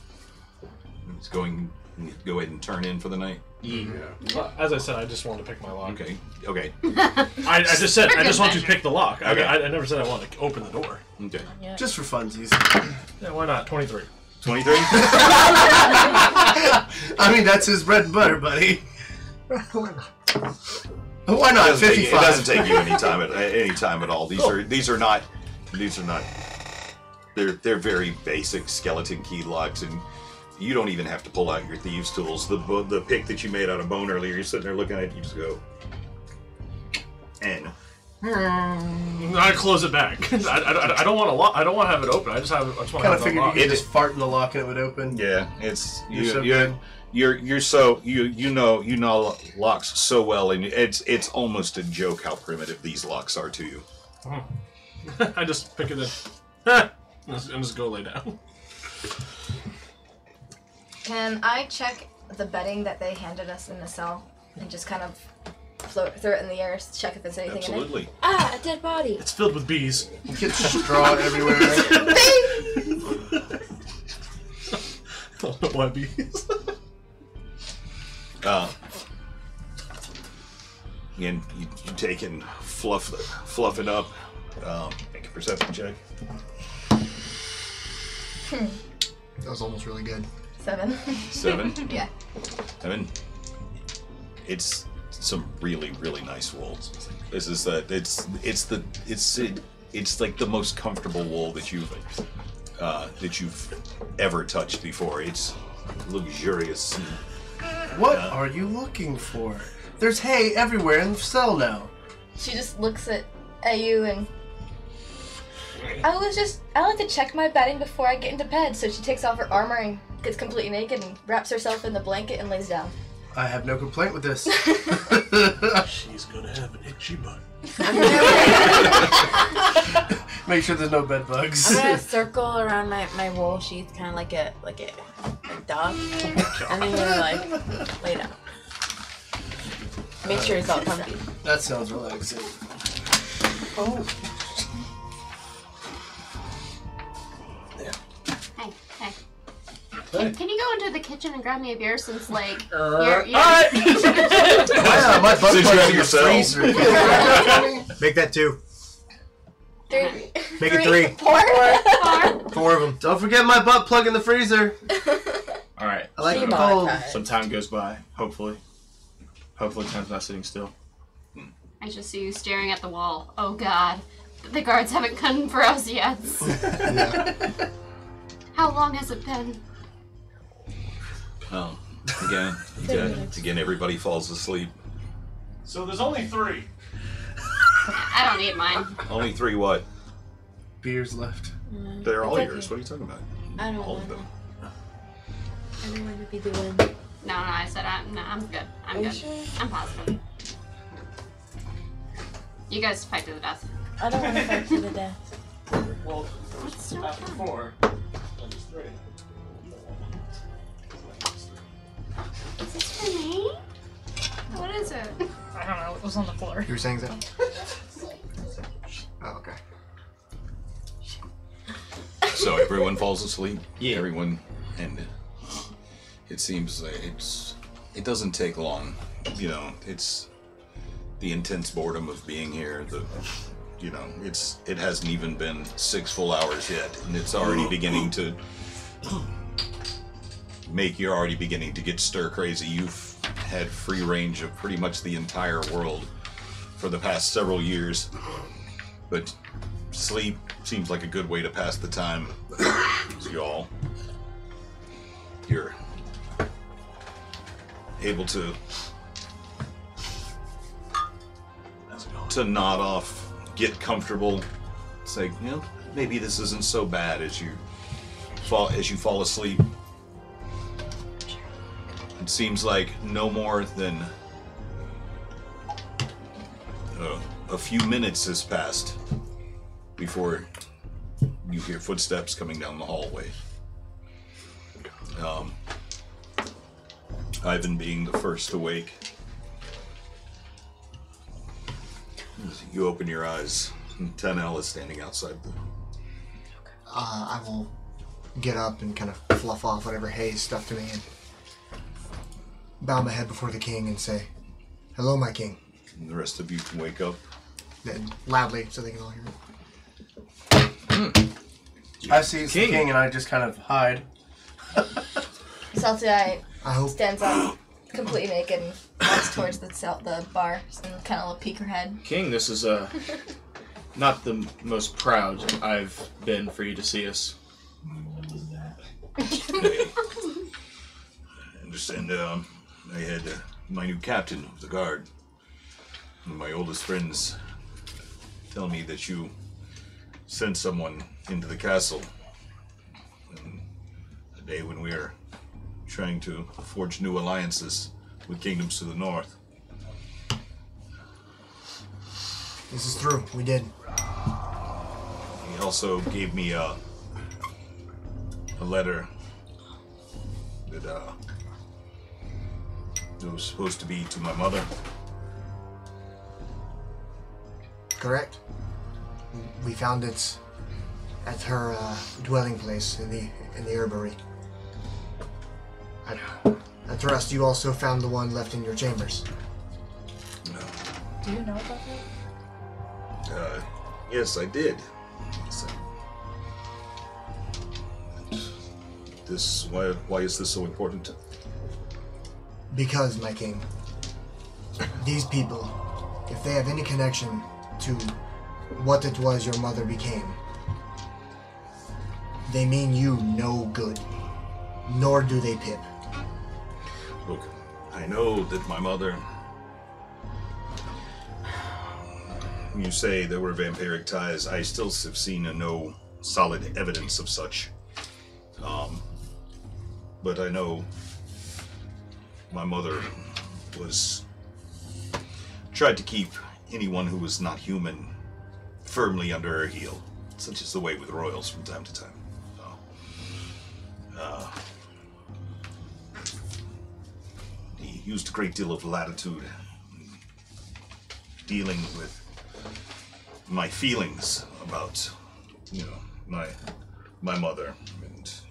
it's go ahead and turn in for the night. Yeah. Well, as I said, I just wanted to pick my lock. Okay. I just said I just want to measure. pick the lock. Okay. I never said I wanted to open the door. Okay. Just for funsies. Yeah, why not? 23. 23. I mean, that's his bread and butter, buddy. Why not? It 55. doesn't take you any time at all. These are not. They're very basic skeleton key locks, and you don't even have to pull out your thieves' tools. The pick that you made out of bone earlier, you're sitting there looking at it, you just go, and I close it back. I don't want to lock. I don't want to have it open. I just want to Kind have of it figured you unlocked. could just fart in the lock and it would open. yeah, it's You're you know locks so well, and it's almost a joke how primitive these locks are to you. I just pick it in. And just go lay down. Can I check the bedding that they handed us in the cell and just kind of throw it in the air, check if there's anything Absolutely. Ah, a dead body. It's filled with bees. Get straw everywhere. Why bees? And you take and fluff it up. Make a perception check. That was almost really good. 7. 7. Yeah. I mean, it's some really, really nice wool. This is it's like the most comfortable wool that you've ever touched before. It's luxurious. What are you looking for? There's hay everywhere in the cell now. She just looks at you and I like to check my bedding before I get into bed. So she takes off her armor and gets completely naked and wraps herself in the blanket and lays down. I have no complaint with this. She's gonna have an itchy butt. Make sure there's no bed bugs. I'm gonna circle around my wool sheath, kind of like a dog, and then gonna like lay down. Make sure it's all comfy. That sounds relaxing. Oh. Yeah. Can you go into the kitchen and grab me a beer since, like, Alright. you're Yeah, my butt Since plug's you have in your yourself. freezer. Make that 2. Three. Make it 3. 4. 4 of them. Don't forget my butt plug in the freezer. All right. I like so it cold. some time goes by. Hopefully time's not sitting still. I just see you staring at the wall. Oh god. The guards haven't come for us yet. How long has it been? Oh, again, everybody falls asleep. So there's only 3. I don't need mine. Only 3 what? Beers left. They're all It's yours. okay. What are you talking about? I don't All want of them. I don't want to be the one. No, I said I'm good. I'm Are you good. sure? I'm positive. You guys fight to the death. I don't want to fight to the death. Well, What's so after fun? 4, there's 3. Is this for me? What is it? I don't know. It was on the floor. You were saying that? Oh, okay. So everyone falls asleep. Yeah. Everyone, and it seems like it doesn't take long. You know, it's the intense boredom of being here. It hasn't even been 6 full hours yet, and it's already beginning to you're already beginning to get stir crazy. You've had free range of pretty much the entire world for the past several years, but sleep seems like a good way to pass the time. So you're able to nod off, get comfortable. It's like, maybe this isn't so bad as you fall asleep. It seems like no more than a few minutes has passed before you hear footsteps coming down the hallway. Ivan being the first awake. You open your eyes, and Tanel is standing outside the... I will get up and kind of fluff off whatever hay is stuck to me and bow my head before the king and say, "Hello, my king." And the rest of you can wake up. Then loudly so they can all hear it. I see it's the king and I just kind of hide. Salty-eyed I hope. stands up, completely naked, and walks towards the bar and kind of peek her head. King, this is not the most proud I've been for you to see us. I understand I had my new captain of the guard. One of my oldest friends tell me that you sent someone into the castle. And a day when we are trying to forge new alliances with kingdoms to the north. This is true. We did. He also gave me a letter that it was supposed to be to my mother. Correct. We found it at her dwelling place in the herbery. I trust you also found the one left in your chambers. Do you know about that? Yes, I did. So, why is this so important? Because, my king, these people, if they have any connection to what it was your mother became, they mean you no good, nor do they Pip. Look, I know that my mother... You say there were vampiric ties. I still have seen no solid evidence of such. But I know my mother tried to keep anyone who was not human firmly under her heel, such is the way with royals from time to time. He used a great deal of latitude in dealing with my feelings about, my mother, and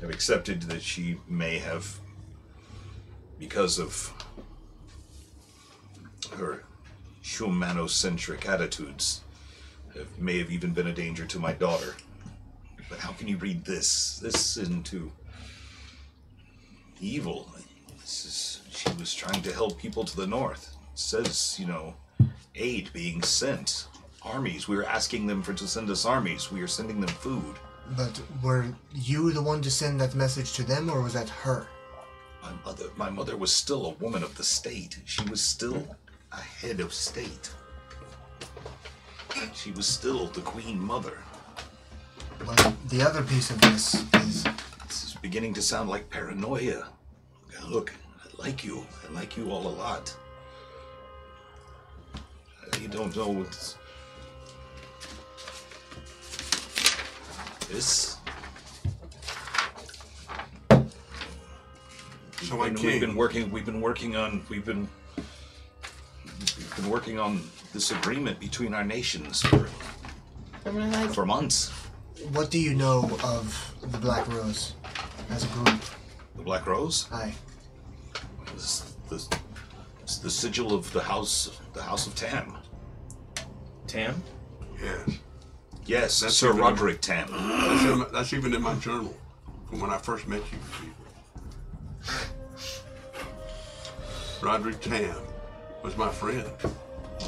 have accepted that she may have, because of her humanocentric attitudes, may have even been a danger to my daughter. But how can you read this into evil? She was trying to help people to the north. It says, aid being sent. Armies. We were asking them to send us armies. We are sending them food. But were you the one to send that message to them, or was that her? My mother was still a woman of the state. She was still a head of state. She was still the Queen Mother. Well, the other piece of this is... This is beginning to sound like paranoia. Look, I like you. I like you all a lot. You don't know what's... This... So we've been working on this agreement between our nations for months. What do you know of the Black Rose as a group? The Black Rose? Aye. It's the sigil of the House of Tam. Tam? Yes. Yes, That's Sir even Roderick Tam. That's even in my journal from when I first met you people. Roderick Tam was my friend.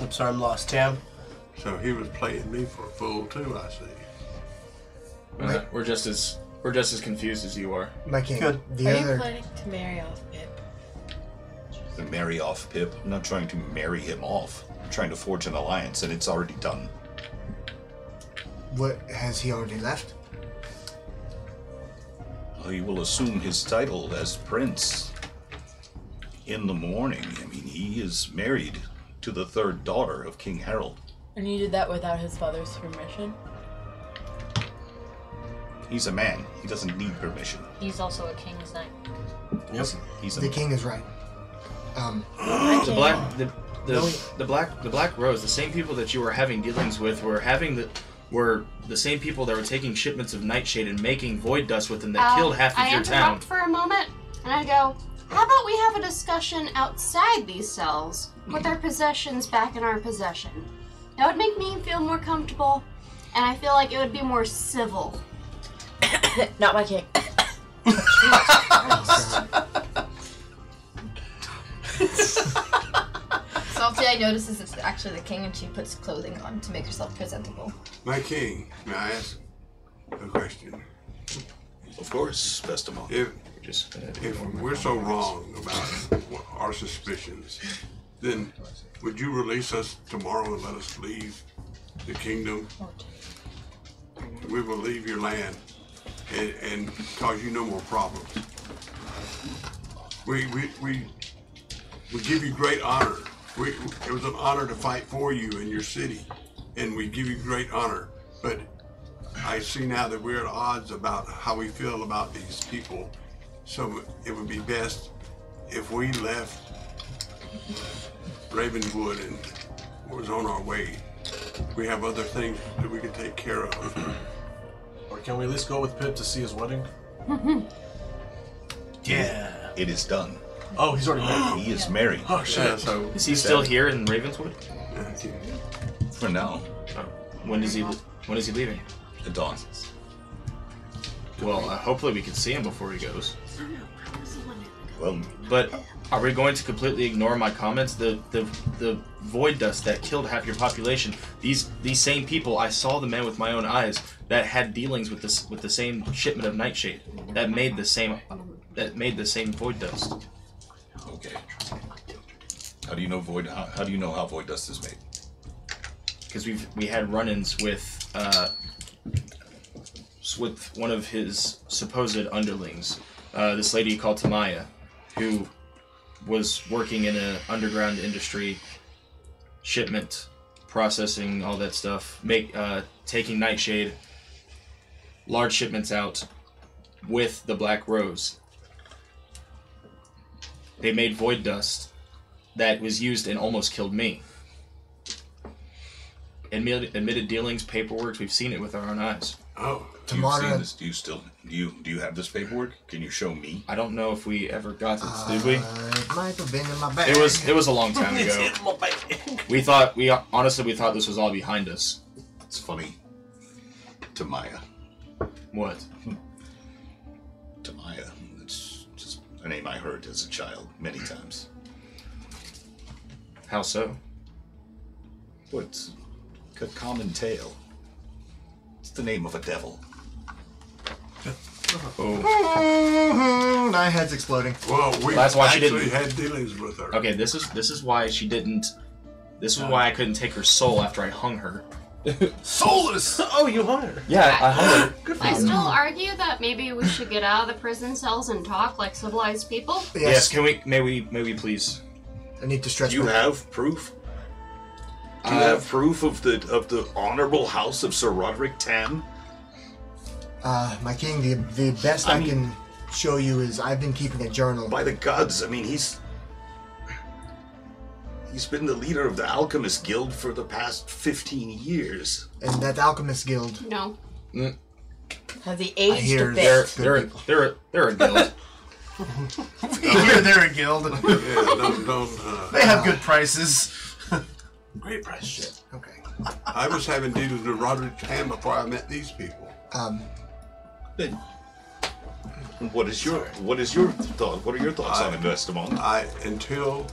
I'm sorry, I'm lost. Tam? So he was playing me for a fool too, I see. We're just as confused as you are. My king. Good. The Are other... you planning to marry off Pip? To marry off Pip? I'm not trying to marry him off. I'm trying to forge an alliance, and it's already done. What, has he already left? He will assume his title as prince in the morning. I mean, he is married to the third daughter of King Harold. And you did that without his father's permission? He's a man. He doesn't need permission. He's also a king's knight. Yep. He's a The king is right. The Black Rose, the same people that you were having dealings with were the same people that were taking shipments of nightshade and making void dust with them that killed half of your town. I interrupt for a moment, and I go, how about we have a discussion outside these cells with our possessions back in our possession? That would make me feel more comfortable, and I feel like it would be more civil. Not my king. Salty notices it's actually the king, and she puts clothing on to make herself presentable. My king, may I ask a question? Of course, Bestimo. If we're so wrong about our suspicions, then would you release us tomorrow and let us leave the kingdom? We will leave your land and cause you no more problems. We give you great honor. It was an honor to fight for you in your city, and we give you great honor. But I see now that we're at odds about how we feel about these people. So it would be best if we left Ravenwood and was on our way. We have other things that we can take care of. Or can we at least go with Pip to see his wedding? Yeah. It is done. Oh, he's already married. He is married. Oh shit. Yeah, so Is he still here in Ravenswood? For now. When is he leaving? At dawn. Well, hopefully we can see him before he goes. Well, But are we going to completely ignore my comments? The void dust that killed half your population. These same people, I saw the man with my own eyes that had dealings with the same shipment of nightshade that made the same void dust. okay. How do you know how do you know how void dust is made? Because we had run-ins with one of his supposed underlings, this lady called Tamaya, who was working in an underground industry, shipment, processing, all that stuff, taking nightshade, large shipments out with the Black Rose. They made void dust that was used and almost killed me. Admitted dealings, paperwork, we've seen it with our own eyes. Oh, Tamara. Do you have this paperwork? Can you show me? I don't know if we ever got this, did we? It might have been in my bag. It was a long time ago. We honestly thought this was all behind us. It's funny. Tamaya. What? Tamaya. It's just a name I heard as a child many times. How so? What's a common tale? It's the name of a devil. Oh. My head's exploding. Well, we That's why she actually didn't- had dealings with her. Okay, this is why she didn't. This is why I couldn't take her soul after I hung her. Soulless! Oh, you hung her. Yeah, I hung her. I still argue that maybe we should get out of the prison cells and talk like civilized people. Yes. Can we? May we please? I need to stretch. Do you my- have proof? Do you have proof of the honorable house of Sir Roderick Tam? My king, the best I can show you is I've been keeping a journal. By the gods, I mean he's been the leader of the Alchemist Guild for the past 15 years. And that Alchemist Guild. No. Has he I aged hear a bit? They're a guild. We hear they're a guild. Yeah, don't. They have good prices. Great price shit. Okay. I was having dealings with Roderick Tam before I met these people. Then, what is your thought? What are your thoughts on it, Vestamon? Until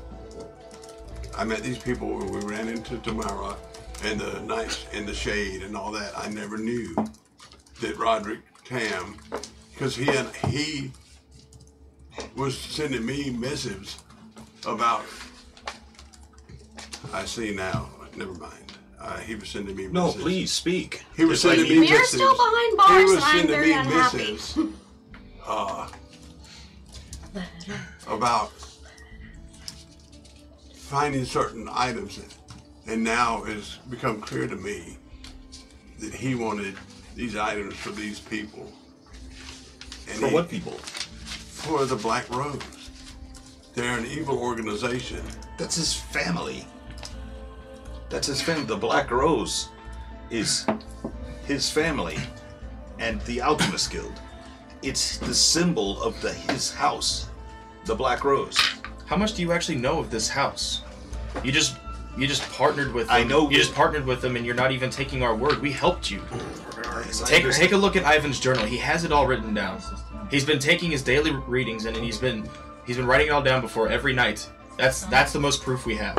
I met these people, we ran into Tamara and the nights in the shade and all that. I never knew that Roderick Tam, because he was sending me missives about. I see now. Never mind. He was sending me No, missives. please speak. He was Just like sending me We are missives. still behind He bars, was and I'm sending very me unhappy. missives about finding certain items, and now it's become clear to me that he wanted these items for these people. And For what people? For the Black Rose. They're an evil organization. That's his family. That's his family. The Black Rose is his family, and the Alchemist Guild. It's the symbol of his house, the Black Rose. How much do you actually know of this house? You just partnered with them. I know. You just partnered with them, and you're not even taking our word. We helped you. Yes, I Take understand. a look at Ivan's journal. He has it all written down. He's been taking his daily readings, and he's been writing it all down before every night. That's the most proof we have.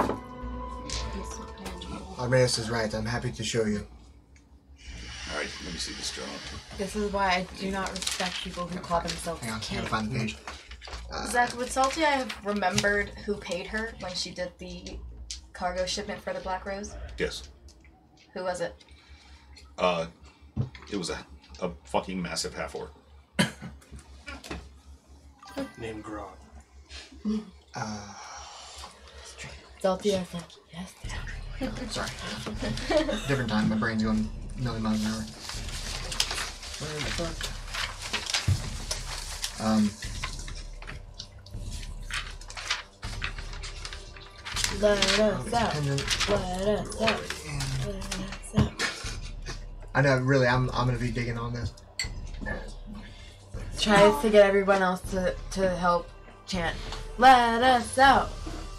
Armaeus is right. I'm happy to show you. All right, let me see this journal. This is why I do not respect people who call themselves Hang on, I king. gotta find the page. Zach, with Salty, I have remembered who paid her when she did the cargo shipment for the Black Rose. Yes. Who was it? It was a fucking massive half-orc. Name Grog. Salty, I was like, yes. Sorry. Different time. My brain's going a million miles an hour. Where the fuck? Let us out. Pendant. Let us out. Let us out. I know. Really, I'm gonna be digging on this. Tries to get everyone else to help chant. Let us out.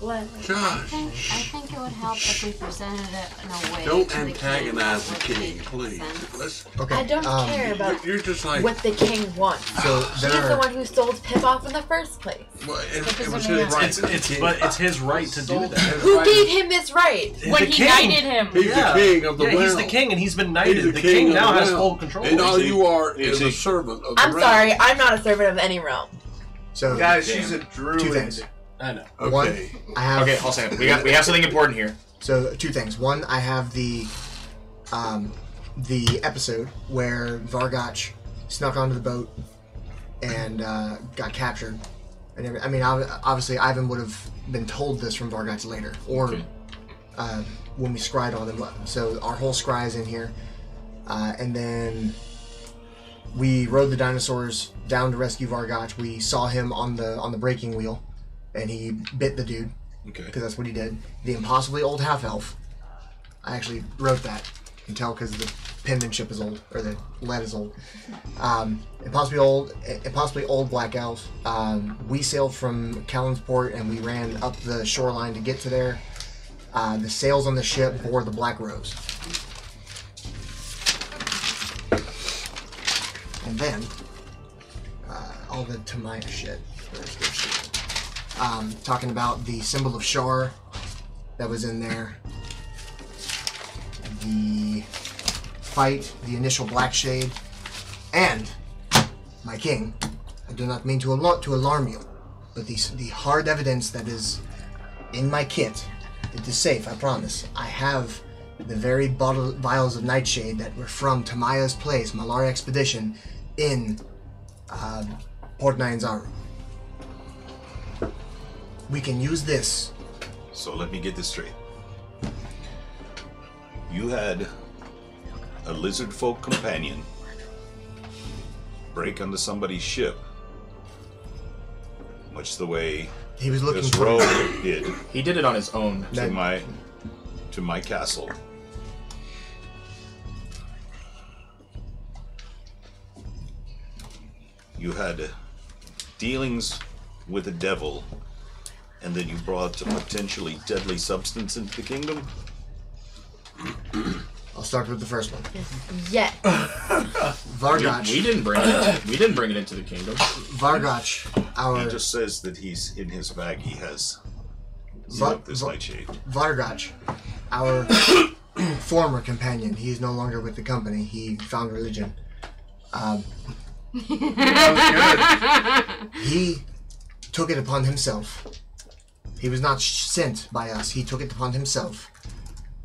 Let us Josh, I think it would help if we presented it in a way. don't to the antagonize the king king, that please. would make sense. Let's. Okay. I don't care about You're just like. what the king wants. So He's there the are. one who sold Pip off in the first place. Well, it Because was of his the- right. But it's his right to do that. Who gave him this right? When The he king. knighted him. He's the king of the realm. he's the king, and he's been knighted. He's The king of now the has realm. full control. And all Is he? you are Is is a he? servant of the I'm realm. sorry, I'm not a servant of any realm. So Guys, Damn. she's a druid. two things. I know. One, Okay. I have. Okay, hold on a second. We have something important here. So two things. One, I have the episode where Vargach snuck onto the boat and got captured. And I mean, obviously, Ivan would have been told this from Vargach later, or Okay. when we scryed on him. So our whole scry is in here, and then we rode the dinosaurs down to rescue Vargach. We saw him on the breaking wheel, and he bit the dude. Okay. Because that's what he did. The impossibly old half-elf. I actually wrote that. You can tell because the penmanship is old, or the lead is old. Impossibly old black elf. We sailed from Callansport and we ran up the shoreline to get to there. The sails on the ship bore the Black Rose. And then, all the Tamaya shit. Where's their shit? Talking about the symbol of Shar that was in there. The fight, the initial Black Shade, and, my king, I do not mean to alarm you, but the hard evidence that is in my kit, it is safe, I promise. I have the very vials of Nightshade that were from Tamaya's place, Malar Expedition, in Port Nyanzaru. We can use this. So let me get this straight. You had a lizard folk companion break onto somebody's ship, much the way he was looking this for rogue did. He did it on his own. To my castle. You had dealings with the devil, and then you brought a potentially deadly substance into the kingdom? I'll start with the first one. Yeah. Vargach. We didn't bring it. We didn't bring it into the kingdom. Vargach, He just says that he's in his bag. He has this Nightshade. Vargach, our former companion. He is no longer with the company. He found religion. He took it upon himself. He was not sent by us. He took it upon himself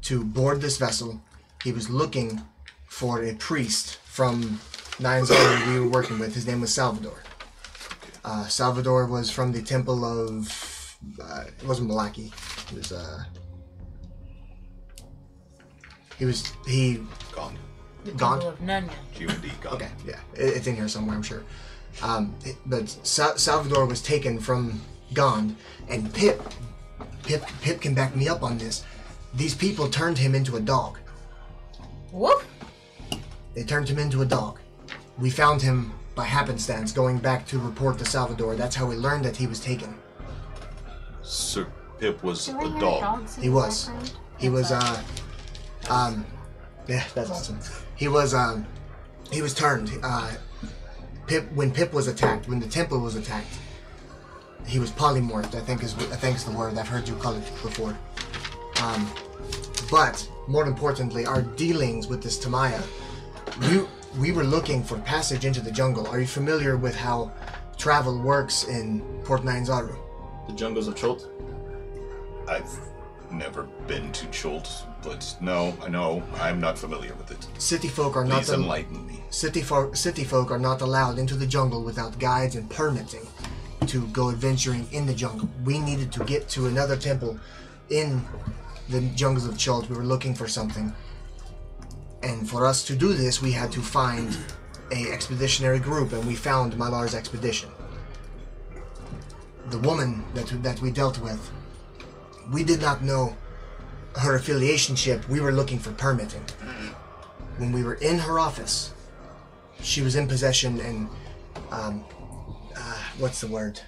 to board this vessel. He was looking for a priest from Nyanzaru we were working with. His name was Salvador. Salvador was from the temple of... it wasn't Malaki. He Gone. Gone? Temple of Nanya. G-U-D, gone. Okay, yeah. It's in here somewhere, I'm sure. But Salvador was taken from Gond, and Pip can back me up on this. These people turned him into a dog. Whoop. They turned him into a dog. We found him by happenstance going back to report to Salvador. That's how we learned that he was taken. Sir Pip was Do a I hear dog. dogs in He the was. background? He was, yeah, that's awesome. He was turned. When Pip was attacked, when the temple was attacked, he was polymorphed, I think is the word. I've heard you call it before. But more importantly, our dealings with this Tamaya, we were looking for passage into the jungle. Are you familiar with how travel works in Port Nyanzaru? The jungles of Cholt. I've never been to Cholt, but no, I know I'm not familiar with it. City folk are Please not enlighten me. City folk are not allowed into the jungle without guides and permitting to go adventuring in the jungle. We needed to get to another temple in the jungles of Cholt. We were looking for something. And for us to do this, we had to find a expeditionary group, and we found Malar's expedition. The woman that we dealt with, we did not know her affiliationship. We were looking for permitting. When we were in her office, she was in possession and, what's the word?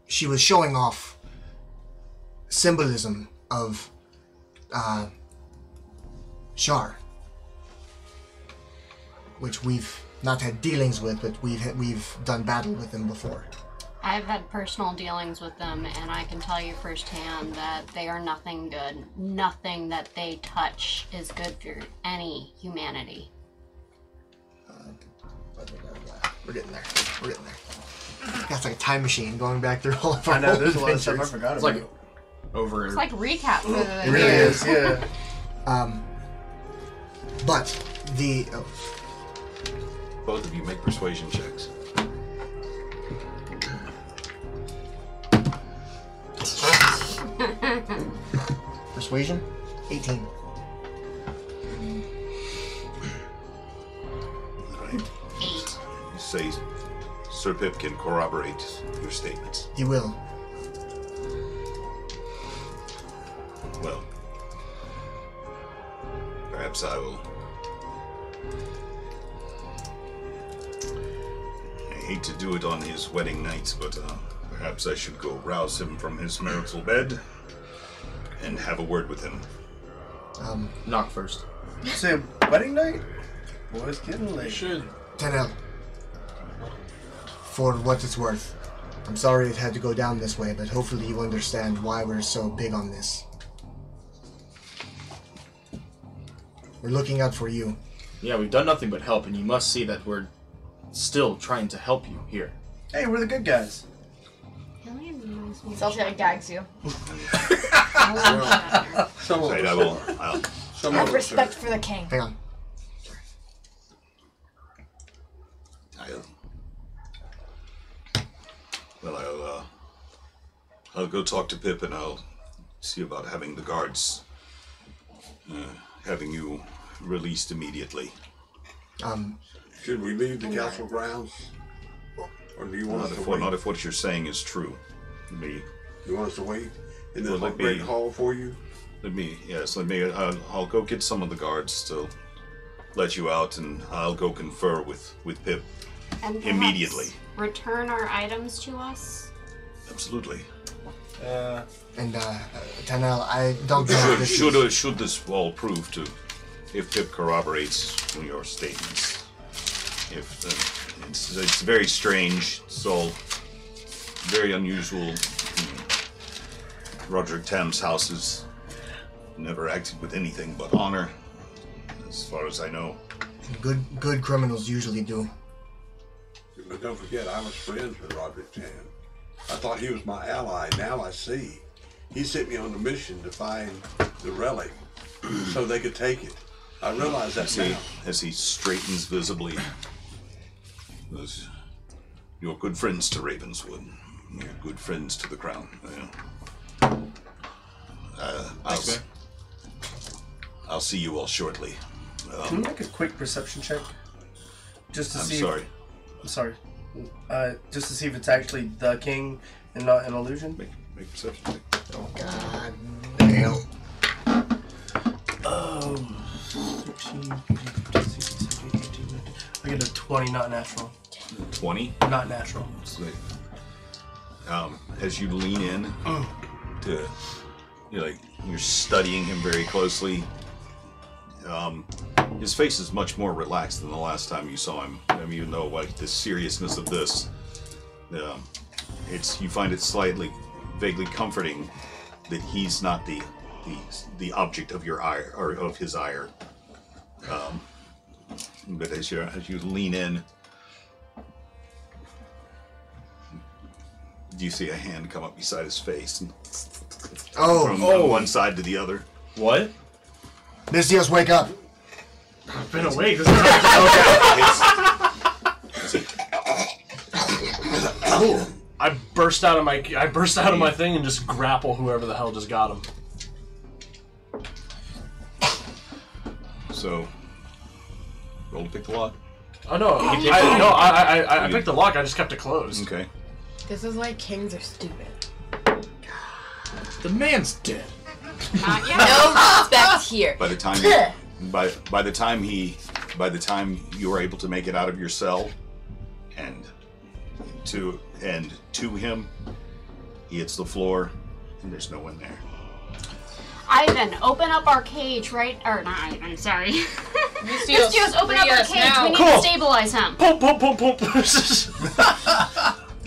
She was showing off symbolism of, Shar, which we've not had dealings with, but we've done battle with them before. I've had personal dealings with them, and I can tell you firsthand that they are nothing good. Nothing that they touch is good for any humanity. We're getting there. That's like a time machine going back through all of our I know, old there's a lot of stuff I adventures. forgot It's about. like over. It's like recap for the It really is, yeah. But the Both of you make persuasion checks. persuasion, 18. Right. 8. You say Sir Pip can corroborate your statements. He will. Well, Perhaps I will. I hate to do it on his wedding night, but perhaps I should go rouse him from his marital bed and have a word with him. Knock first. Say wedding night? Boys getting late. Should. Tanel, for what it's worth, I'm sorry it had to go down this way, but hopefully you understand why we're so big on this. We're looking out for you. Yeah, we've done nothing but help, and you must see that we're still trying to help you here. Hey, we're the good guys. Salty gags you. Right, I'll Have respect for the king. Hang on. I'll go talk to Pip and I'll see about having the guards, having you released immediately. Should we leave the castle grounds? Or do you want us to wait? Not if what you're saying is true. You want us to wait in the Well, great hall for you? I'll go get some of the guards to let you out, and I'll go confer with Pip And immediately. return our items to us. Absolutely. And Tanel, I don't know if this is... Should this all prove to, if Pip corroborates your statements, it's very strange. It's all very unusual. Roderick Tam's house has never acted with anything but honor, as far as I know. Good criminals usually do. But don't forget, I was friends with Roderick Tam. I thought he was my ally. Now I see. He sent me on a mission to find the relic so they could take it. I realize that now. As he straightens visibly, you're good friends to Ravenswood. You're good friends to the crown. I'll see you all shortly. Can we make a quick perception check? Just to see. Sorry. I'm sorry. Just to see if it's actually the king and not an illusion. Make perception check. Oh, God damn. 16, 15, I get a 20, not natural. 20? Not natural. As you lean in to, you're studying him very closely. His face is much more relaxed than the last time you saw him. I mean, even though the seriousness of this, you find it vaguely comforting that he's not the object of your ire or of his ire. But as you lean in, do you see a hand come up beside his face? From one side to the other. What? Mistios, wake up! I've been awake. I burst out of my thing and just grapple whoever the hell just got him. So, roll to pick the lock. Oh no! I picked the lock. I just kept it closed. Okay. This is why kings are stupid. The man's dead. No respect here. By the time you were able to make it out of your cell, and to him, he hits the floor, and there's no one there. Ivan, open up our cage, right? Or not Ivan, sorry. Mistios, open up our cage. now. We need to stabilize him. Pump.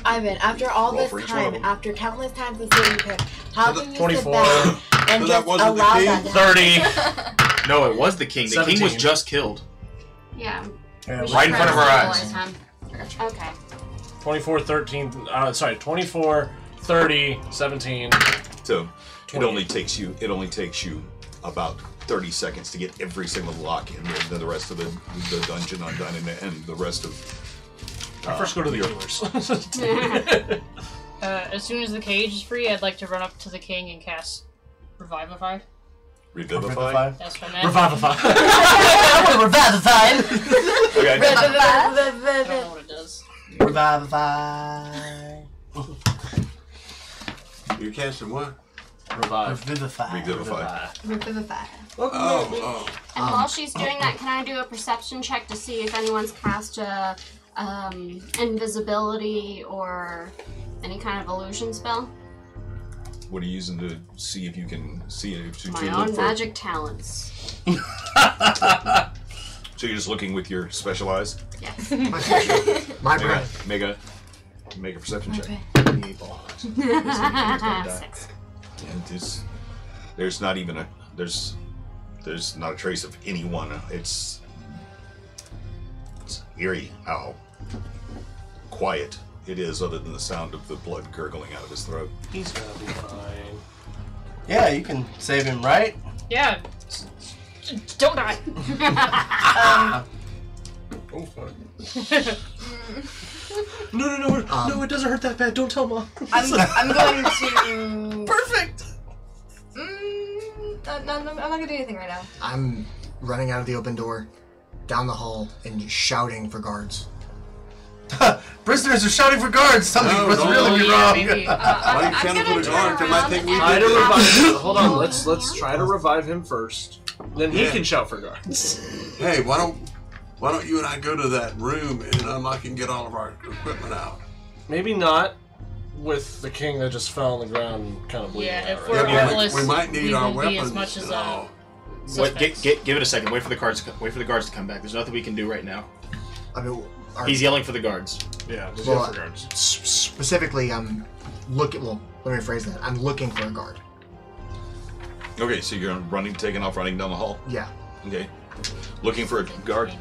Ivan, after all Roll this for each one of time, them. after countless times of saving Pip, how can you 24. sit back and So that just wasn't the allow king? that to happen? 30. No, it was the king. The king was 17. just killed. Yeah. Yeah, we should right in try front to of our eyes. stabilize him. Okay. 24, 13. 24, 30, 17. So 20. it only takes you about 30 seconds to get every single lock in the rest of the dungeon undone, and the rest of. I first go to the healers. As soon as the cage is free, I'd like to run up to the king and cast Revivify. Revivify. That's what I meant. Revivify. Revivify. Okay. I don't know what it does. Revivify. You casting what? Revive. Revivify. Revivify. Oh. And while she's doing that, can I do a perception check to see if anyone's cast a invisibility or any kind of illusion spell? What are you using to see if you can see it? My own magic talents. So you're just looking with your special eyes? Yes. My brain. Make a perception check. 6. And there's not even there's not a trace of anyone. It's eerie how quiet it is, other than the sound of the blood gurgling out of his throat. He's gonna be fine. Yeah, you can save him, right? Yeah. Don't die. Oh fuck. No, it doesn't hurt that bad. Don't tell Mom. I'm going to. Perfect! No, I'm not gonna do anything right now. I'm running out of the open door, down the hall, and just shouting for guards. Prisoners are shouting for guards! Something must really be wrong! I'm trying to put a guard? They might think we Try to did revive this. him. Hold on, let's try to revive him first. Then he can shout for guards. Hey, why don't you and I go to that room and unlock and get all of our equipment out? Maybe not with the king that just fell on the ground and kind of bleeding Yeah, if out, we're right? armless, we might need our won't be as weapons. much as No. suspects. Give it a second. Wait for the guards. Wait for the guards to come back. There's nothing we can do right now. I mean, He's yelling for the guards. Yeah, just Well, go for guards. specifically, I'm looking. Well, let me rephrase that. I'm looking for a guard. Okay, so you're taking off running down the hall? Yeah. Okay. Looking for a guard?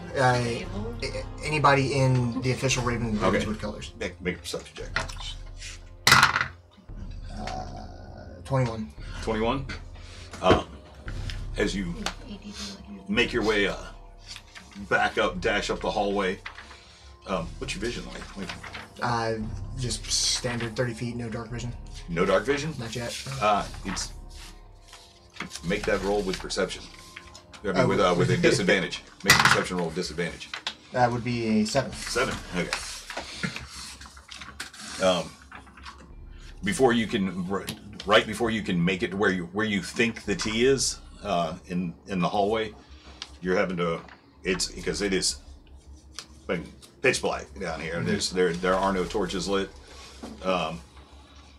Anybody in the official Ravenswood colors. Make a perception check. 21. 21. As you make your way dash up the hallway, what's your vision like? Just standard 30 feet, no dark vision. No dark vision? Not yet. It's make that roll with perception. I mean, with a disadvantage. Make a perception roll with disadvantage. That would be a 7. 7. Okay. Before you can, right before you can make it to where you think the T is, in the hallway, you're having to. It's because it is pitch black down here. Mm-hmm. There are no torches lit.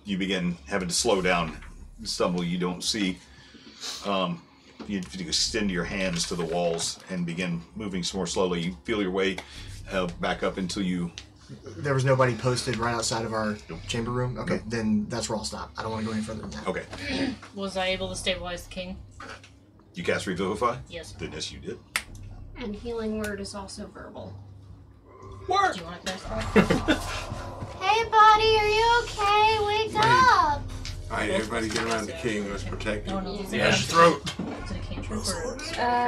You begin having to slow down, stumble. You don't see. You extend your hands to the walls and begin moving more slowly. You feel your way back up until you. There was nobody posted right outside of our chamber room? Okay, then that's where I'll stop. I don't want to go any further than that. Okay. Was I able to stabilize the king? You cast Revivify? Yes. Then yes, you did. And healing word is also verbal. Word! Do you want to cast that? Hey, buddy, are you okay? Wake up! Alright, everybody get around the king. Let's protect him. Yeah, his throat. Is it a cantrip or...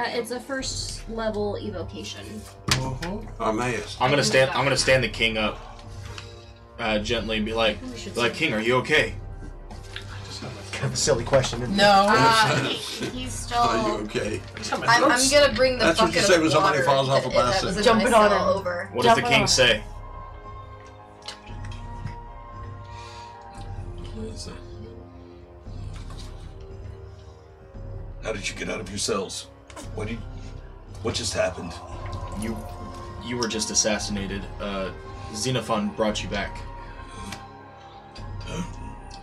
It's a first level evocation. Armaeus. I'm gonna stand the king up, gently, and be like, King, are you okay? Kind of a silly question, isn't it? No. He's still... Are you okay? I'm gonna bring the That's what bucket you say of when somebody water falls off a that bicycle. was in Jump my it on cell him. over. What does the Jump king on. say? How did you get out of your cells? What just happened? You were just assassinated. Xenophon brought you back.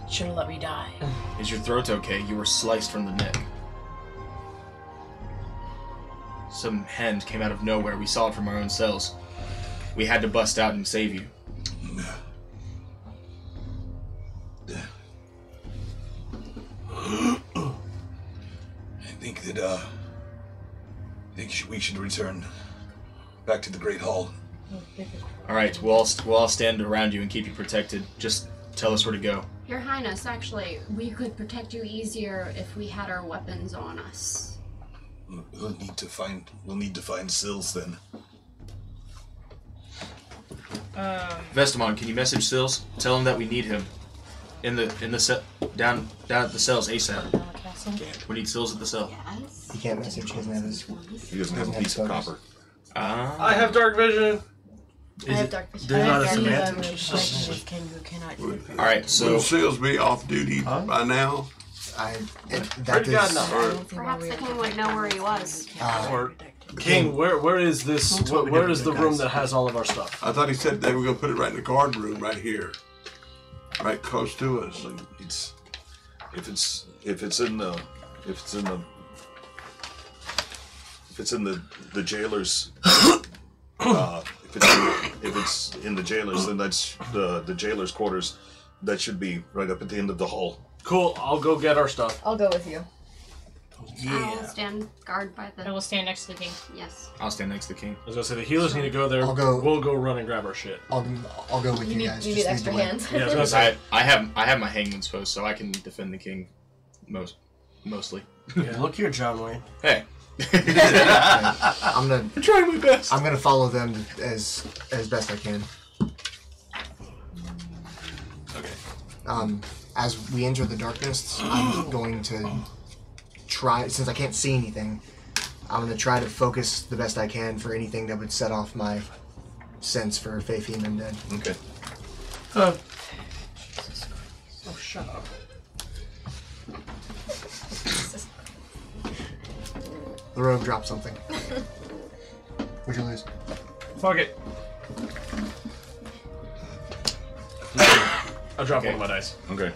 Should have let me die. Is your throat okay? You were sliced from the neck. Some hand came out of nowhere. We saw it from our own cells. We had to bust out and save you. I think we should return back to the Great Hall. Alright, we'll all stand around you and keep you protected. Just tell us where to go. Your Highness, actually, we could protect you easier if we had our weapons on us. We'll need to find Sills then. Vestamon, can you message Sills? Tell him that we need him. Down at the cells ASAP. We need Sills at the cell. Yes. He can't message. He doesn't have his... He doesn't have a piece of photos. copper. I have dark vision. I have dark vision. There's not a Semantic. semantic. King who cannot. Alright, so Will Seals be off duty by now? That God, is. no. Perhaps the king would know where he was. Or King, where is this? Where is the room that has all of our stuff? I thought he said they were going to put it right in the guard room right here. Right close to us. It's if it's in the jailers. If it's in the jailers, then that's the jailers' quarters. That should be right up at the end of the hall. Cool. I'll go get our stuff. I'll go with you. I will stand guard by I the. will stand next to the king. Yes. I'll stand next to the king. I was gonna say the healers need to go there. I'll go- We'll go run and grab our shit. I'll go with you, guys. You Just need lead extra the way. hands. Yeah, I was gonna Because say. I have my hangman's post, so I can defend the king mostly. Yeah, look here, John Wayne. Hey. I'm I'm trying my best. gonna follow them as best I can. Okay. As we enter the darkness, I'm going to try, since I can't see anything, I'm going to try to focus the best I can for anything that would set off my sense for Fae Fiend Undead. Okay. Oh, Shut up. The rogue dropped something. What'd you lose? Fuck it. I'll drop one of my dice. Okay.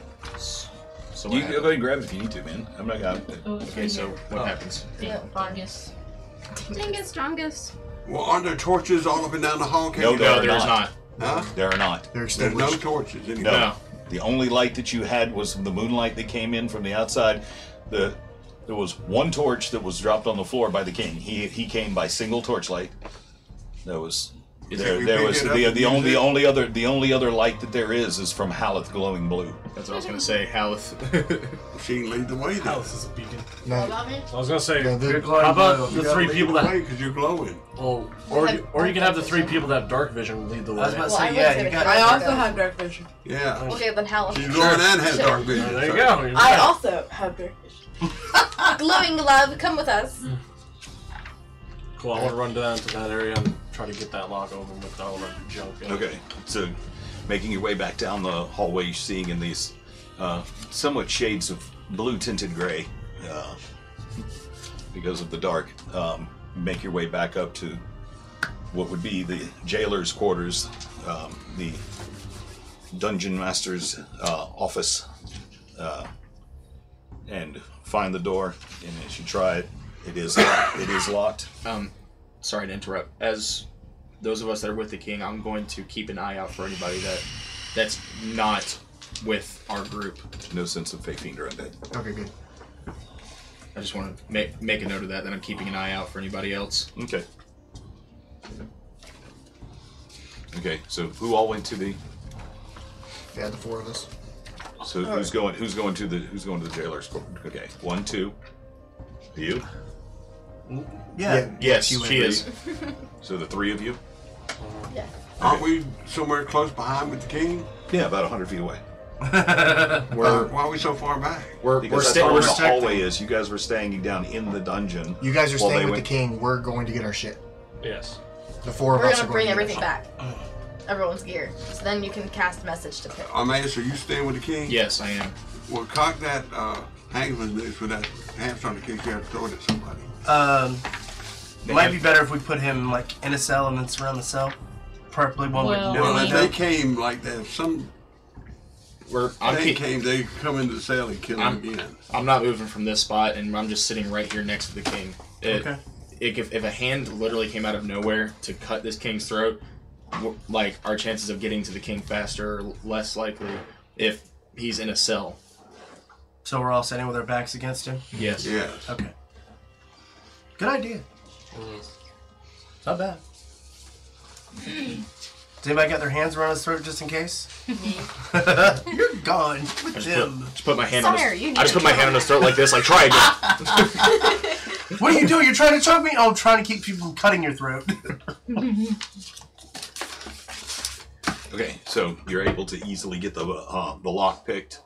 So You what go ahead and grab it if you need to, man. I'm not gonna. Oh, it's Okay, right so here. what happens? Yeah, Darkness. Dingus, strongest. Well, aren't there torches all up and down the hall? Can't No, you- there No, are there's not. not. Huh? There are not. They're There's no extinguished. torches anyway. No. The only light that you had was the moonlight that came in from the outside. There was one torch that was dropped on the floor by the king. He came by single torchlight. There was there was the only other light that there is from Haleth glowing blue. That's what I was gonna say. Haleth. She can lead the way then. House is a beacon. No, I was gonna say, Yeah, they're glowing how about blue. the three people that? Because you're glowing. Oh, or you can have the three people that have dark vision lead the way. I was about to Well, I say, was yeah, gonna you got. go. I also have dark vision. Yeah. Okay, then Hal. She's glowing and has dark vision. There you so- go. You're I right. also have dark vision. Glowing glove, come with us. Cool. I want to run down to that area and try to get that lock open with all the junk. In it. Okay, so making your way back down the hallway, you're seeing in these somewhat shades of blue tinted gray because of the dark. Make your way back up to what would be the jailer's quarters, the dungeon master's office, and find the door. And as you try it, it is locked. Sorry to interrupt. As those of us that are with the king, I'm going to keep an eye out for anybody that's not with our group. No sense of Fae Fiend or undead. okay, good. I just want to make a note of that I'm keeping an eye out for anybody else. Okay. Okay, so who all went to the? Yeah, the four of us. So who's going to the jailer's court? Okay, 1, 2. You. Yeah. Yes, she she went. is. So the three of you. Yeah. Aren't we somewhere close behind with the king? Yeah, about 100 feet away. Why are we so far back? We're Because that's staying. where the protecting. hallway is. You guys were staying down in the dungeon. You guys are while staying they with the went- king. We're going to get our shit. Yes. The four of We're us gonna are bring going to everything back. Everyone's gear. So then you can cast message to pick. Amadeus, are you staying with the king? Yes, I am. Well, cock that hangman noose with that hamster in case you have to throw it at somebody. It might be better if we put him like in a cell and then surround the cell. Preferably one Well, with Well, no if window. they came like that, if some I'm thing keep, came, they come into the cell and kill him again. I'm not moving from this spot, and I'm just sitting right here next to the king. Okay. If a hand literally came out of nowhere to cut this king's throat, like our chances of getting to the king faster are less likely if he's in a cell. So we're all standing with our backs against him. Yes. Yes. Okay. Good idea. Not bad. Does anybody got their hands around his throat just in case? You're gone with him. Just put my hand Sire, on you his, need I just to put my hand on his throat like this, like try again. What are you doing? You're trying to choke me? Oh, I'm trying to keep people from cutting your throat. Okay, so you're able to easily get the lock picked.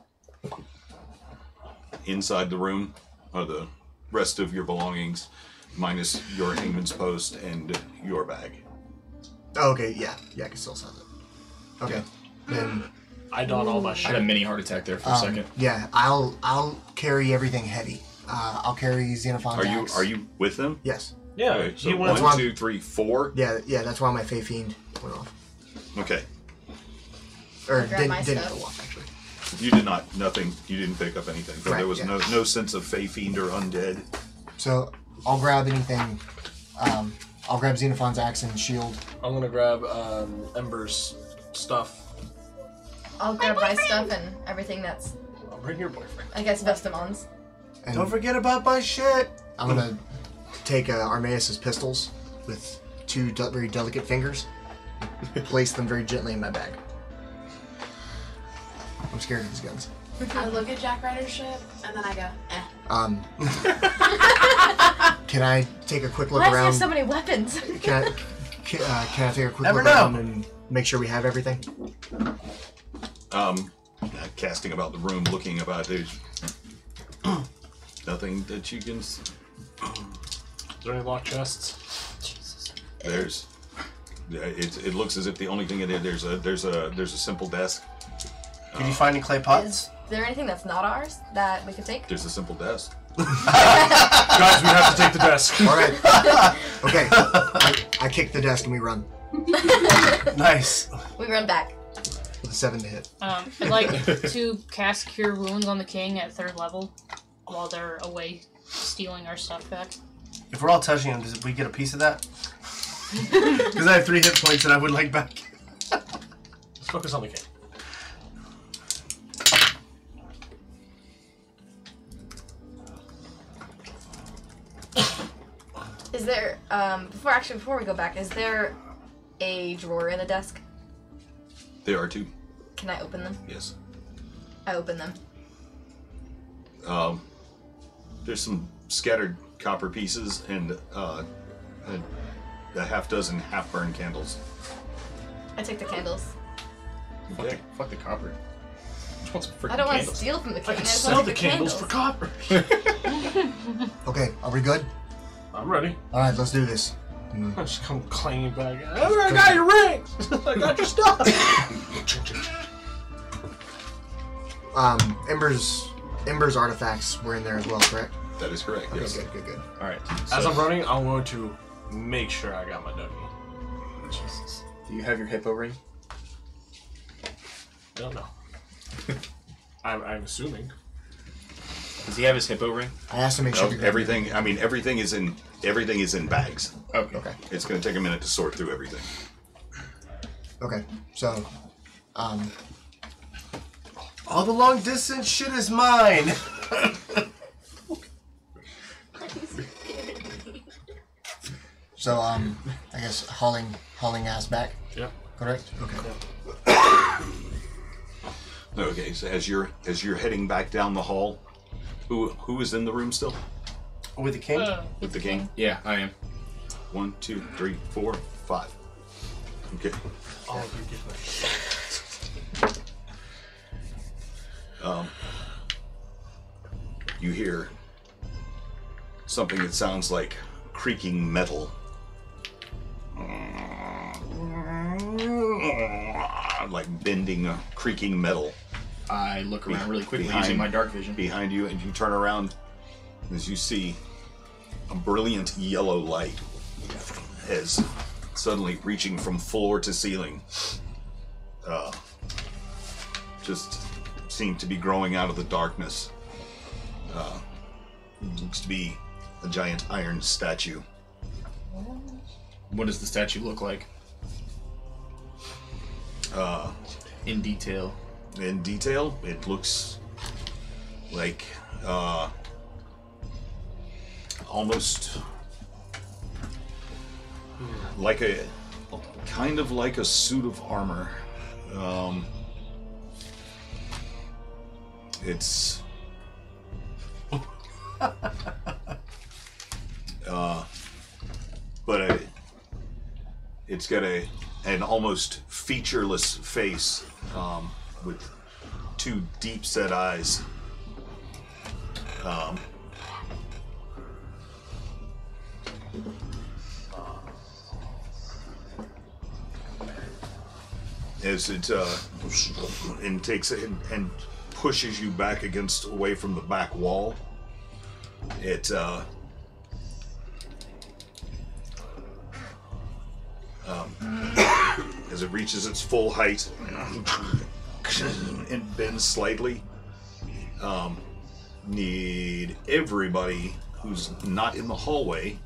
Inside the room are the rest of your belongings, minus your hangman's post and your bag. Oh, okay, yeah, I can still sign it. Okay, then I don all my I shit. had a mini heart attack there for a second. Yeah, I'll carry everything heavy. I'll carry Xenophon's axe. Are you with them? Yes. Yeah, Okay, so he went. 1, 2, 3, 4. Yeah, that's why my Fey Fiend went off. Okay. Or I'll grab my didn't stuff. go off, actually. You did not. Nothing. You didn't pick up anything. So Right, there was yeah. no sense of Fey Fiend or undead. So I'll grab anything. I'll grab Xenophon's axe and shield. I'm gonna grab Ember's stuff. I'll grab my stuff and everything that's, I'll bring your boyfriend. I guess, Vestamon's. And Don't forget about my shit. I'm gonna take Armaeus' pistols with two very delicate fingers, place them very gently in my bag. I'm scared of these guns. I look at Jack Ryder's ship and then I go, eh. Can I take a quick look Why does he around? have so many weapons? Can I take a quick Never look know. around and make sure we have everything? Casting about the room, looking about. There's nothing that you can. Is there any locked chests? There's. It looks as if the only thing in it there's a simple desk. Did you find any clay pots? Is there anything that's not ours that we could take? There's a simple desk. Guys, we have to take the desk. All right. Okay. I kick the desk and we run Nice. We run back. with a 7 to hit. I'd like to cast Cure Wounds on the king at 3rd level while they're away stealing our stuff back. If we're all touching him, does we get a piece of that? Because I have 3 hit points that I would like back. Let's focus on the king. Is there, before we go back, is there a drawer in the desk? There are 2. Can I open them? Yes. I open them. There's some scattered copper pieces and a half dozen half-burned candles. I take the candles. Okay. Fuck the copper. Just want some freaking I don't want to candles. steal from the king. I can just sell want the to candles for copper. Okay, are we good? I'm ready. All right, let's do this. I just come clanging back. I got your rings. I got your stuff. Ember's artifacts were in there as well, correct? That is correct. Okay, Yes. good. All right. As So, I'm running, I'm going to make sure I got my Dougie. Jesus. do you have your hippo ring? I don't know. I'm assuming. Does he have his hippo ring? I asked to make sure. No, everything. I mean, everything is in bags. Okay. Okay. It's going to take a minute to sort through everything. Okay. So, All the long distance shit is mine. I guess hauling ass back. Yep. Correct. Okay. Okay. So as you're heading back down the hall, who is in the room still? With the king? With the king? Yeah, I am. 1, 2, 3, 4, 5. Okay. All of you get You hear something that sounds like creaking metal. Like bending, creaking metal I look around really quickly behind- using my dark vision. behind you, and you turn around as you see a brilliant yellow light is suddenly reaching from floor to ceiling. Just seemed to be growing out of the darkness. Looks to be a giant iron statue. What does the statue look like? In detail. In detail, it looks like almost like a kind of like a suit of armor. It's but it's got an almost featureless face with 2 deep-set eyes. as it and takes it and pushes you back away from the back wall. It as it reaches its full height and bends slightly. Need everybody who's not in the hallway,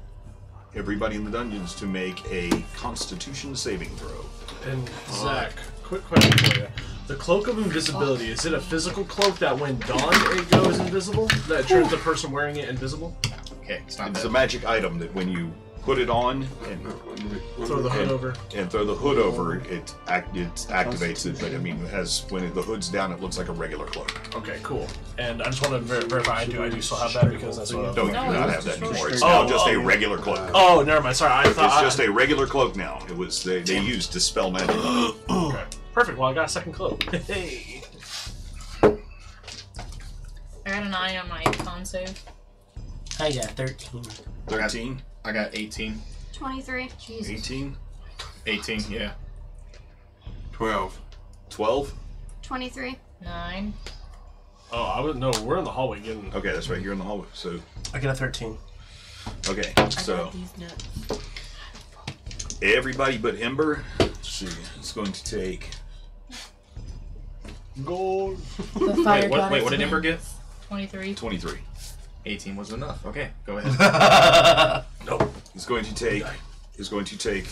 everybody in the dungeons, to make a Constitution saving throw. And Zach, quick question for you. The Cloak of Invisibility, is it a physical cloak that when donned it goes invisible? That turns the person wearing it invisible? Okay, it's not It's that. a magic item that when you put it on and Throw the hood over. and throw the hood over, it activates it. But I mean, when the hood's down, it looks like a regular cloak. Okay, cool. And I just want to verify I do still have that because that's what No, you do No, not it's have that just anymore. It's Oh, now just oh. a regular cloak. Oh, never mind. Sorry, I It's thought just a regular cloak now. It was they used Dispel Magic. Okay. Perfect. Well, I got a second cloak. Hey. I got an eye on my con save. I got 13. 13, I got 18. 23. Jesus. 18, 18, yeah. 12. 12. 23. 9. Oh, I would no. We're in the hallway getting. Okay, that's right. You're in the hallway. So I get a 13. okay, I so got these nuts. everybody but Ember. Let's see. It's going to take. Gold. The fire Wait, what did Ember get? 23. 23. 18 was enough. Okay, go ahead. Nope. It's going to take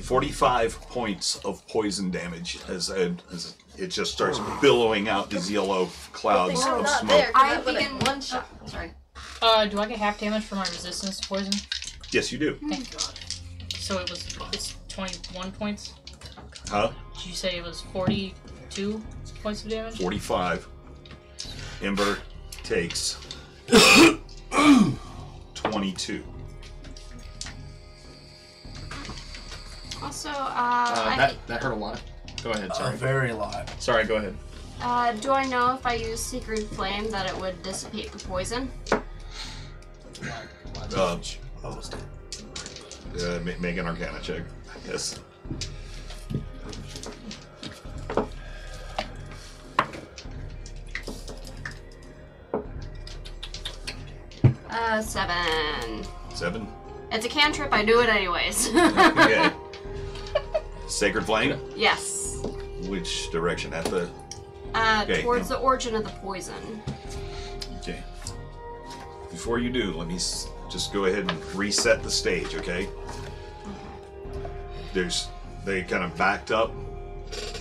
45 points of poison damage as it just starts billowing out these yellow clouds I'm of not smoke. there. 'cause I that would've begin one shot. Sorry. Do I get half damage for my resistance to poison? Yes, you do. Thank God. So it's 21 points? Huh? Did you say it was 42 points of damage? 45. Ember takes 22. Also, That hurt a lot. Go ahead, A sorry. very lot. Sorry, go ahead. do I know if I use Secret Flame that it would dissipate the poison? Almost. Make an Arcana check. Yes. Uh, 7. 7. It's a cantrip, I do it anyways. Okay. Sacred Flame? Yes. Which direction? At the... Okay, Towards the origin of the poison. Okay. Before you do, let me just go ahead and reset the stage, okay? They kind of backed up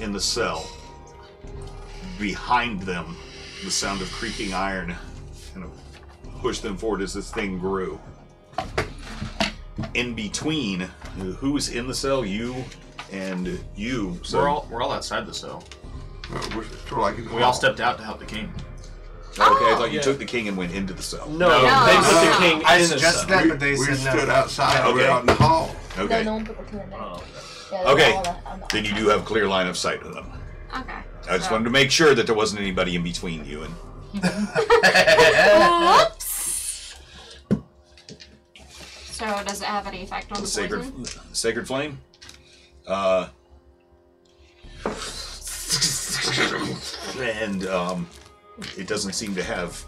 in the cell. Behind them, the sound of creaking iron kind of pushed them forward as this thing grew. In between, who's in the cell? You and you. So We're all outside the cell. We're sort of like in the We all stepped out to help the king. okay, I thought you Yeah. took the king and went into the cell. No, No. they put the king I in the suggested cell. that, We, but they we said no. stood outside. Okay. We're out in the hall. Okay. No one put the king in there. Oh, Yeah, Okay. all that- Then you do have clear line of sight of them. Okay. I just wanted to make sure that there wasn't anybody in between you and. Whoops! So, does it have any effect on the poison? Sacred Flame? And it doesn't seem to have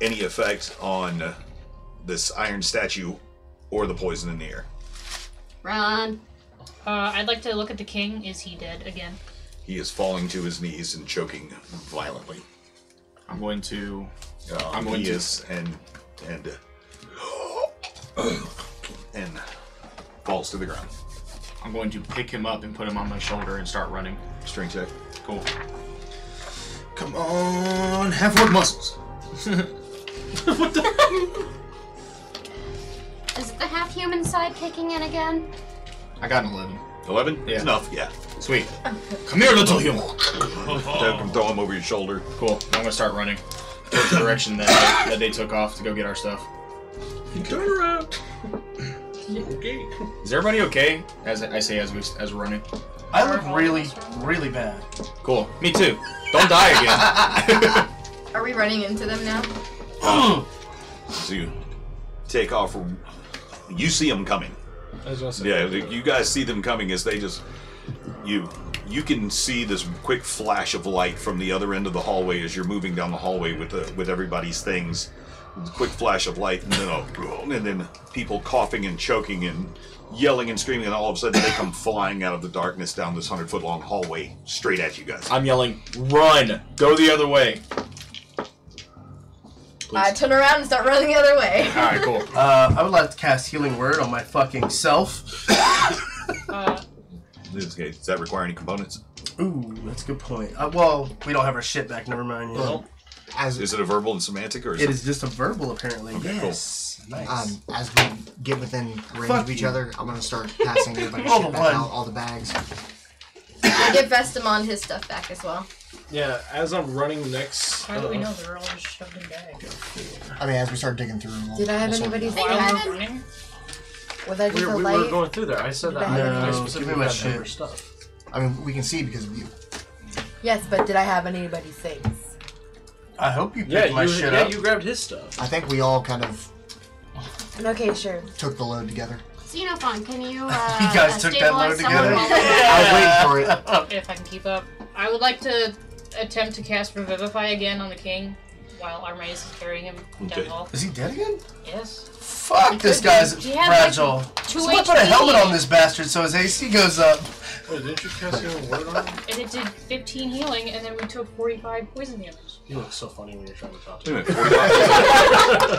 any effect on this iron statue or the poison in the air. Run. I'd like to look at the king. Is he dead again? He is falling to his knees and choking violently. I'm going to. He is and falls to the ground. I'm going to pick him up and put him on my shoulder and start running. Strength check. Cool. Come on, have work muscles. what the? Is the half-human side kicking in again? I got an 11. 11? Yeah. Enough, yeah. Sweet. Come here, little human. Throw him over your shoulder. Cool. I'm gonna start running towards the direction that they took off to go get our stuff. Turn around. Okay. Is everybody okay? As I say, as we're running. I look really, really bad. Cool. Me too. Don't die again. Are we running into them now? So you take off. You see them coming. I was gonna say. Yeah, you guys see them coming as they just. You you can see this quick flash of light from the other end of the hallway as you're moving down the hallway with everybody's things. Quick flash of light, and then people coughing and choking and yelling and screaming, and all of a sudden they come flying out of the darkness down this 100-foot long hallway straight at you guys. I'm yelling, run! Go the other way. Please. I turn around and start running the other way. Alright, cool. I would like to cast Healing Word on my fucking self. Does that require any components? Ooh, that's a good point. Well, we don't have our shit back, never mind. Well, Is it a verbal and semantic, or is it is just a verbal, apparently. Okay, yes. Cool. Nice. As we get within range of each other, I'm gonna start passing everybody Roll shit the back one. out, all the bags. I give Vestamon his stuff back as well. Yeah, as I'm running next. How do we know they're all just shoved in bags? I mean, as we start digging through them. Did I have anybody's While things? we're running? Was I just a We light? were going through there. I said that No, I give specifically me my had shit. Ember stuff. I mean, we can see because of you. Yes, but did I have anybody's things? I hope you picked my shit up. you grabbed his stuff. I think we all kind of Okay, sure. took the load together. Xenophon, can you You guys took that load stabilize someone together? while I was waiting for it. If I can keep up. I would like to attempt to cast Revivify again on the king while our mace is carrying him down Okay. the hall. Is he dead again? Yes. Fuck, this guy's He had, fragile. like, 2 Someone put a HP. helmet on this bastard so his AC goes up. Wait, didn't you cast Healing Word on him? And it did 15 healing, and then we took 45 poison damage. You look so funny when you're trying to talk Wait a to minute, me.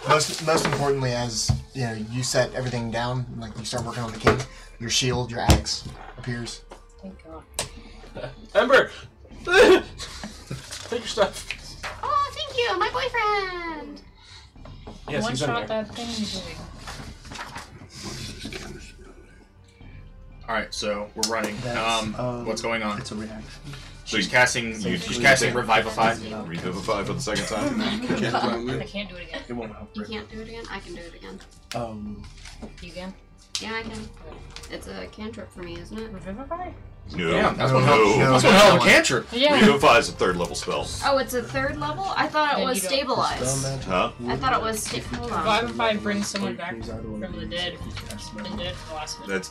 45? Most importantly, as you know, you set everything down, like you start working on the king, your shield, your axe appears. Thank God. Ember! Take your stuff. Oh, thank you, my boyfriend! Yes, One he's in shot there. that thing is moving. Alright, so we're running. What's going on? It's a reaction. She's casting Revivify. Revivify for the second time. I can't do it again. It won't help. You can't do it again? I can do it again. You can? Yeah, I can. It's a cantrip for me, isn't it? Revivify? No, Yeah, that's no, one hell no. that's one hell of a cantrip. Yeah. Revivify is a 3rd level spell. Oh, it's a 3rd level? I thought it Then was you don't- stabilized. Huh? I thought it was hold on. Revivify brings someone back from the dead. Been dead for the last minute. That's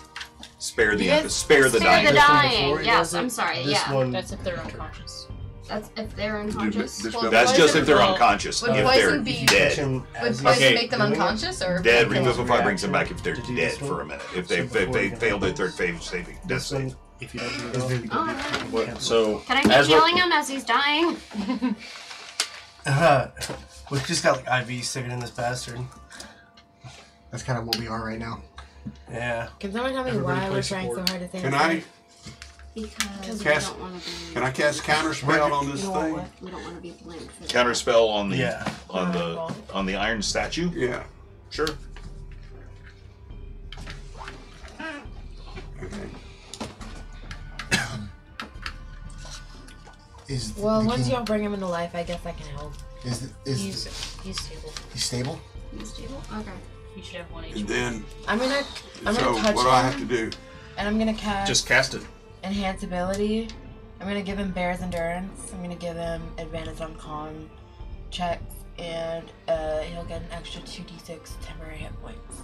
spare the Yes. spare the Spare the dying. dying. before he Yes, does it, I'm sorry. this Yeah, one, That's if they're unconscious. that's if they're unconscious. Well, That's just if they're Well, unconscious. would If poison they're be- dead. Would as poison Okay. make them unconscious or Dead, kill them? Revivify brings them back if they're To do dead this one. for a minute. If they failed their 3rd phase saving death this save. one, if you don't do it Is all, there- you Oh, can alright. What, so, Can I keep as we're- healing him as he's dying? We've just got like IV sticking in this bastard. That's kind of what we are right now. Yeah. Can someone tell me Everybody why play we're trying so support. hard to think? Can I Because we Cast- don't want to be. can I cast counter spell on this You know what? thing? We don't want to be blamed for that. Counter spell on the Yeah. on the iron statue. Yeah. Sure. Okay. Is Well, the once king, y'all bring him into life, I guess I can help. is He's stable. he stable? He's stable? Okay. He should have 1 And HP. then, I'm gonna so touch what do I have him, to do? and I'm gonna cast just cast it. enhance ability. I'm gonna give him Bear's Endurance. I'm gonna give him advantage on con checks, and he'll get an extra 2d6 temporary hit points.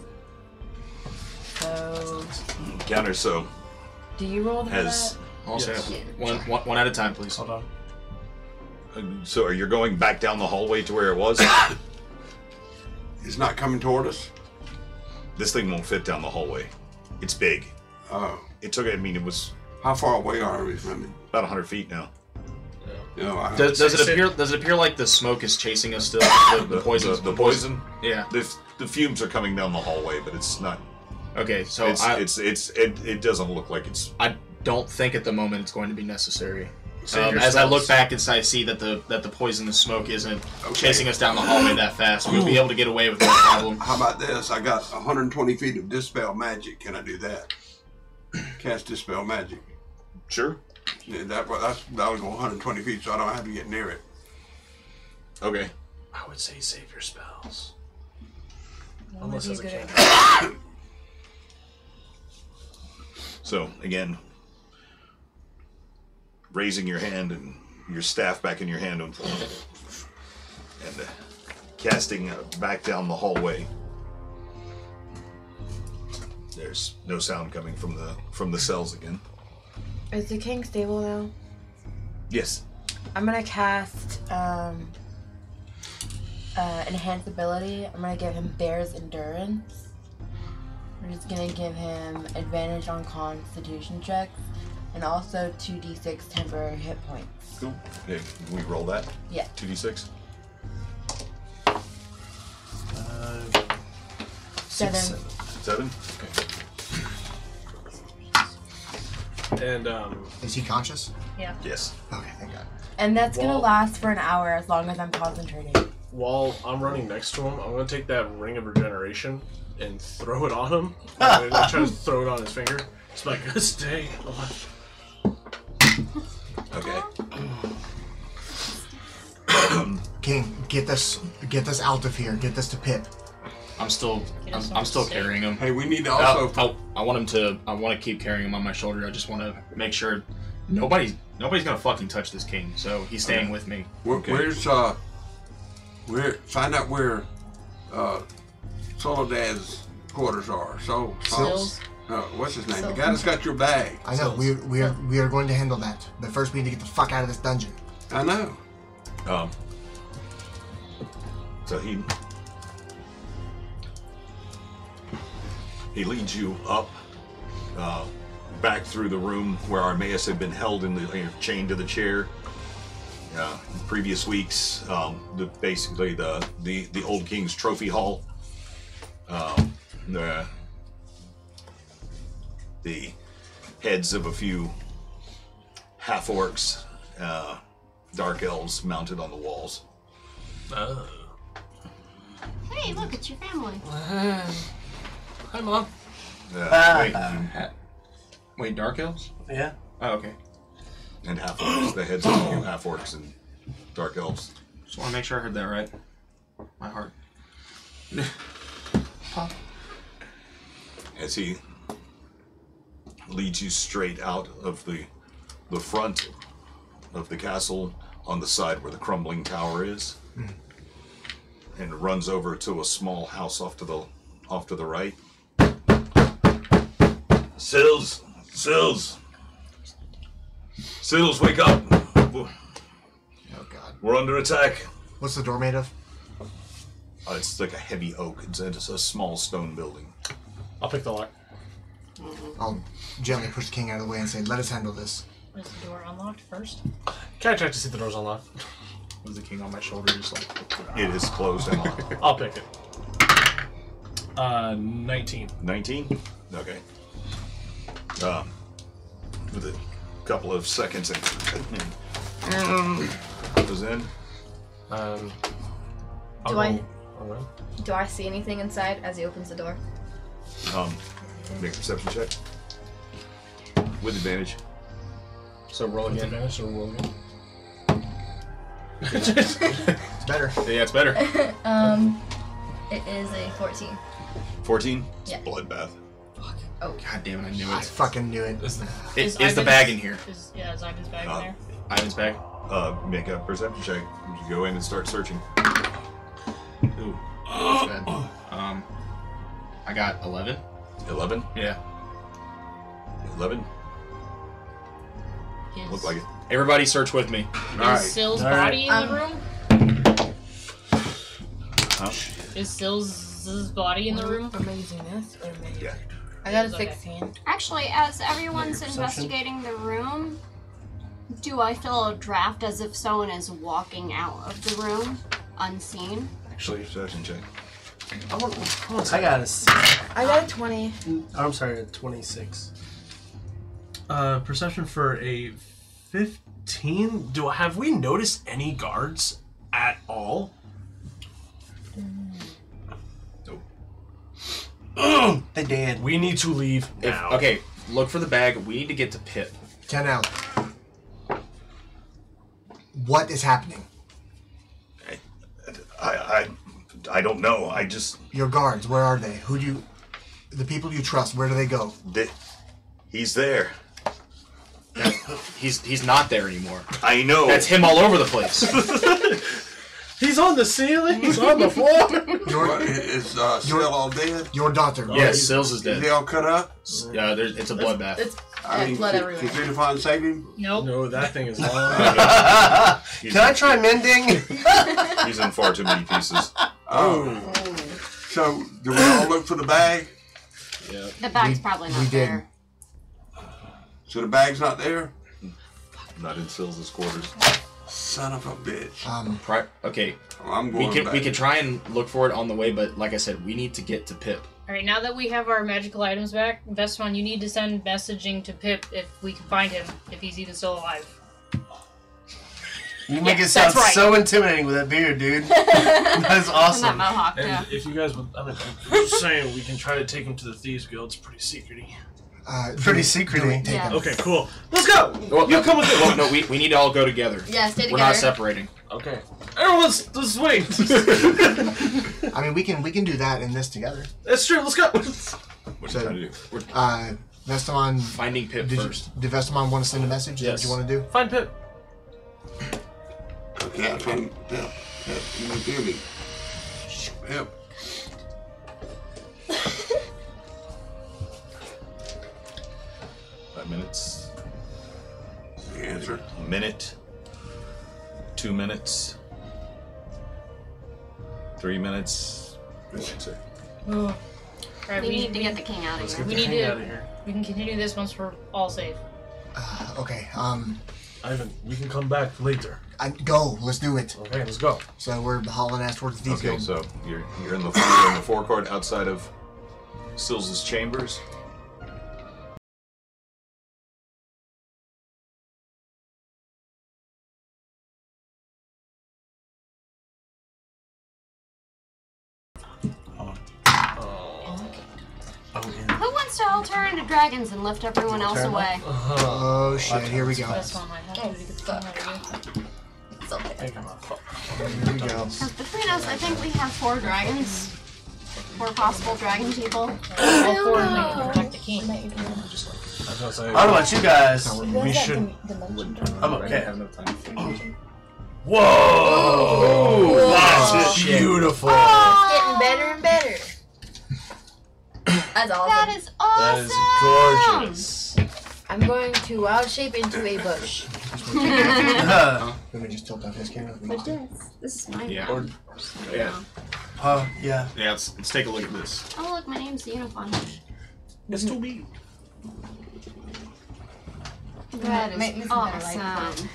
So, Counter so do you roll for has that? Also, Yes. one at a time, please. Hold on. so are you going back down the hallway to where it was? It's not coming toward us? This thing won't fit down the hallway. It's big. Oh. It took. I mean, it was How far away are we from it? about 100 feet now. No, I Does it appear? Does it appear like the smoke is chasing us still? The poison. The poison. Yeah. The fumes are coming down the hallway, but it's not. Okay, so It doesn't look like it's. I don't think at the moment it's going to be necessary. Save your As I look spells. back and I see that the poisonous smoke isn't Okay. chasing us down the hallway that fast, we'll be able to get away with no problem. How about this? I got 120 feet of Dispel Magic. Can I do that? Cast Dispel Magic. Sure. Yeah, that would go 120 feet, so I don't have to get near it. Okay. I would say save your spells. That Unless would be it's a a good cantrip. idea. So again, raising your hand and your staff back in your hand and casting back down the hallway. There's no sound coming from the cells again. Is the king stable now? Yes. I'm gonna cast enhance ability. I'm gonna give him Bear's Endurance. We're just gonna give him advantage on Constitution checks and also 2d6 temporary hit points. Cool. Okay, can we roll that? Yeah. 2d6. 7. 7? Okay. And Is he conscious? Yeah. Yes. Okay, thank God. And that's gonna Well- last for an hour as long as I'm concentrating. while I'm running next to him, I'm gonna take that ring of regeneration and throw it on him. And like, try to throw it on his finger. It's like, stay alive. Okay. King, get this out of here. Get this to Pip. I'm still carrying him. Hey, we need to also. I want to keep carrying him on my shoulder. I just want to make sure nobody's gonna fucking touch this king. So he's staying with me. Where's find out where Soledad's quarters are. Sills. What's his name? The guy that's got your bag. I know. We are going to handle that. But first, we need to get the fuck out of this dungeon. I know. So he leads you up, back through the room where Armaeus had been held chained to the chair. In previous weeks, basically the old king's trophy hall. The heads of a few half orcs, dark elves mounted on the walls. Oh. Hey, look, it's your family. Hi, Mom. Wait, dark elves? Yeah. Oh, okay. And half orcs, the heads of all half orcs and dark elves. Just want to make sure I heard that right. My heart. As he leads you straight out of the front of the castle on the side where the crumbling tower is, and runs over to a small house off to the right. Sills, wake up! Oh God. We're under attack. What's the door made of? It's like a heavy oak. It's a small stone building. I'll pick the lock. I'll gently push the king out of the way and say, "Let us handle this." Is the door unlocked first? Can I check to see if the door's unlocked? Was the king on my shoulder just like... It is closed and locked. I'll pick it. 19. 19? Okay. With a couple of seconds and goes in. Do I see anything inside as he opens the door? Make a perception check. With advantage. So roll again. Advantage or roll again? It's better. Yeah, it's better. It is a 14. 14? It's Yeah. a bloodbath. Oh. God damn it, I knew I it. fucking knew it. Is the Ivan's- bag in here? Is Ivan's bag in there? Ivan's bag? Make a perception check. You go in and start searching. Ooh, that's bad. I got 11. 11? Yeah. 11? Is, Look like it. Everybody search with me. is Sill's All right. body in the room? Huh? Is Sill's body in the room? Am I using this or am I Yeah. I got a Okay. 16. Actually, as everyone's Perception? investigating the room, do I feel a draft as if someone is walking out of the room unseen? Actually, perception check. I got a 6. I got a 20. I'm sorry, a 26. Perception for a 15. Have we noticed any guards at all? They did. We need to leave If, now. okay, look for the bag. We need to get to Pip. 10 out. What is happening? I don't know. I just... Your guards, where are they? The people you trust, where do they go? He's there. He's not there anymore. I know. That's him all over the place. He's on the ceiling. He's on the floor. Is Sil all dead? Your daughter. Yes, Sills is Is dead. he all cut up? Yeah, it's a bloodbath. It's I mean, blood can everywhere. Xenophon save him? Nope. No, that thing is long. Can I try mending? He's in far too many pieces. Oh. So, do we all look for the bag? Yeah. The bag's probably not we did. there. So the bag's not there? Not in Sills' quarters. Son of a bitch. Okay, I'm we going back. could try and look for it on the way, but like I said, we need to get to Pip. Alright, now that we have our magical items back, Vestron, you need to send messaging to Pip if we can find him, if he's even still alive. You make Yes, it sound that's right. so intimidating with that beard, dude. That's And awesome. that mohawk, And yeah. if you guys would, I'm just saying, we can try to take him to the Thieves Guild. It's pretty secrety. Pretty secrety. Yeah. Okay, cool. Let's go! Well, You come with me. Well, no, we need to all go together. Yeah, stay We're together. not separating. Okay. Everyone's just wait. I mean, we can do that and this together. That's true. Let's go. What are you trying to do? Vestamon, Finding Pip first. did Vestamon want to send a message? Is that what Yes. you want to do? Find Pip. Okay, I can't. Help. Can you hear me? Help. Five minutes. The answer. A minute. 2 minutes. 3 minutes. What do you say? Alright, We need to get the king out of here. We need Hang out to. of here. We can continue this once we're all safe. Okay. Ivan, we can come back later. Go. Let's do it. Okay, let's go. So we're hauling ass towards the Thieves Okay, Guild. so you're in the forecourt outside of Sills' chambers. Who wants to all turn into dragons and lift everyone else away? Oh shit! Here we go. That's one I have to do to get the king out of here. It's okay. Here we go. Because between us, I think we have 4 dragons. 4 possible dragon people. All 4 of them can protect the king. I was gonna say. I don't know about you guys. We should. I'm okay. have enough time to finish. Whoa! That's Shit. beautiful. Getting better and better. That's awesome. That is That awesome! is gorgeous. I'm going to wild shape into a bush. Let me just tilt off his camera. This is mine. Yeah. Yeah. Yeah. Yeah. Let's take a look at this. Oh look, my name's Xenophon. It's too big. That Make me is some better light. awesome.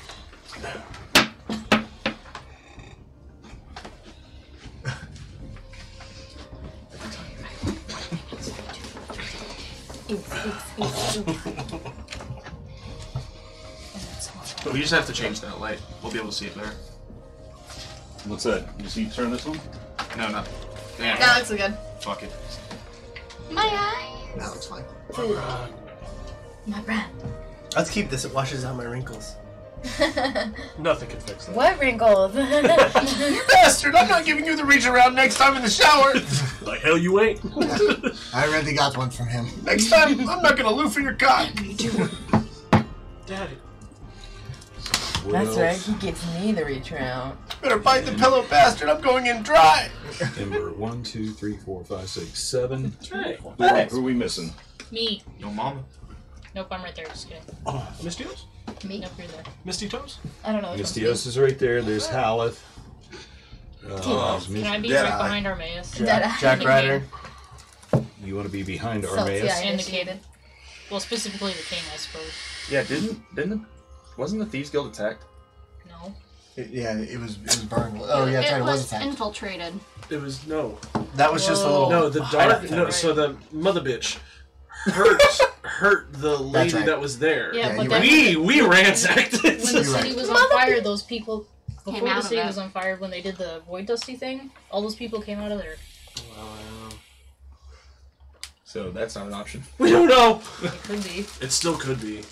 But we just have to change that light. We'll be able to see it better. What's that? You see, turn this on? No, no. Yeah. That looks good. Fuck it. My eyes! That looks fine. My brand. Let's keep this. It washes out my wrinkles. Nothing can fix that. What wrinkles? You bastard! I'm not giving you the reach around next time in the shower. Like hell, you ain't. I already got one from him. Next time, I'm not gonna loofah your cock. Daddy. That's right, he gives me the reach around. Better bite the pillow, bastard. I'm going in dry. Number 1, 2, 3, 4, 5, 6, 7. Hey. Who are we missing? Me. Yo, mama. Nope, I'm right there. Just kidding. Misty Toes? Me? Nope, you're there. Misty Toes? I don't know. which Misty one's is right there. There's Haleth. Can I be Deadeye. right behind Armaeus? Jack Ryder. You want to be behind me. Armaeus? Yeah, And the initiated. Well, specifically the king, I suppose. Yeah, wasn't the Thieves Guild attacked? No. It was burned. Oh yeah, that's right. It It was was attacked. infiltrated. It was no. That was just a little. No, the hideout dark. thing. No, so the mother bitch hurt the lady right. that was there. Yeah, Yeah, but you're then right. We ransacked it. when the You're city right. was on fire, those people Came before out the of city it. was on fire, when they did the void dusty thing, all those people came out of there. So that's not an option. We don't know. It could be. It still could be.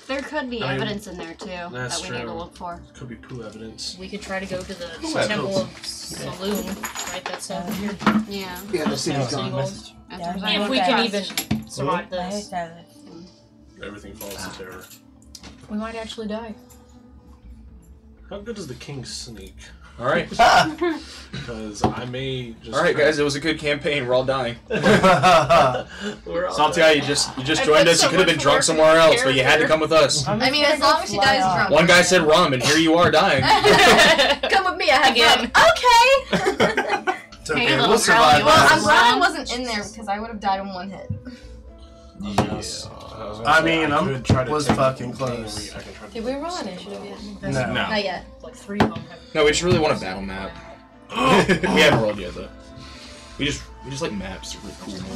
There could be I mean, evidence in there too that's that we need to true. look for. Could be poo evidence. We could try to go to the has Temple those? of Saloon, right? That's here. Yeah. Yeah, the city's City gone. walls. That's Yeah. what And if we can even survive My this, hairstylist. Everything falls to terror. we might actually die. How good is the king sneak? All right. Because I may just. All right, guys, it was a good campaign. We're all dying. We're all So I'll tell you, you just joined us. You could have been drunk somewhere else, but you had to come with us. I mean, as long as she dies drunk. One guy said rum, and here you are dying. Come with me, I have Again. rum. Okay! It's okay. Hey, little We'll girl, survive. you Well, want I'm this. glad I wasn't in there because I would have died in one hit. Yes. I mean, I could try to was take fucking the close. game. I can try to Did we roll initiative yet? No. No. Not yet. Like 3 of them have. No, we just really want a battle map. We haven't rolled yet, though. We just like maps. They're really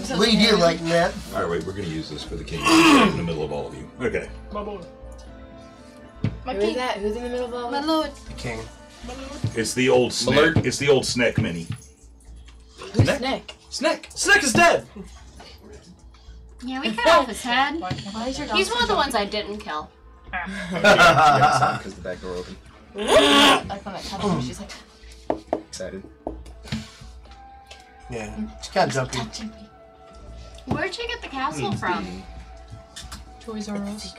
cool. We do like that. All right, wait, we're going to use this for the king in the middle of all of you. Okay. My boy. My Who is king. that? Who's in the middle of all My this? lord. The king. It's the old snack. Alert. It's the old snack mini. Who's Snick? Snack. Snick is dead. Yeah, we cut off his head. Why is your dog He's so one of the jumpy? ones I didn't kill. Because the back door open. I found that kind of she's like, Excited. Yeah. She's kind of jumpy. Where'd you get the castle from? Toys R Us.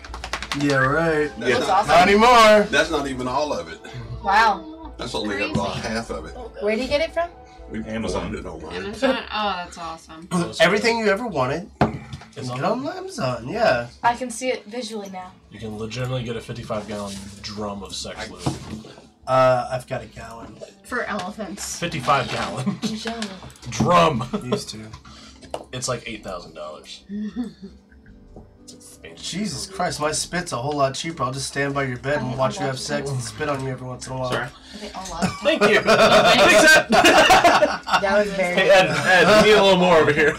Yeah, right. Yeah. looks awesome. Not anymore. That's not even all of it. Wow. That's only about half of it. Where'd you get it from? We Amazon. ordered it online. Amazon? Oh, that's awesome. Everything you ever wanted It's is on on Amazon. Yeah. I can see it visually now. You can legitimately get a 55-gallon drum of sex lube. I've got a gallon. For elephants. 55-gallon drum. Used to. It's like $8,000. Jesus Christ, my spit's a whole lot cheaper. I'll just stand by your bed and watch you have sex and spit on you every once in a while. Sorry. I think all love. Thank you. Thanks, Ed. That was very Hey, Ed, we need a little more over here.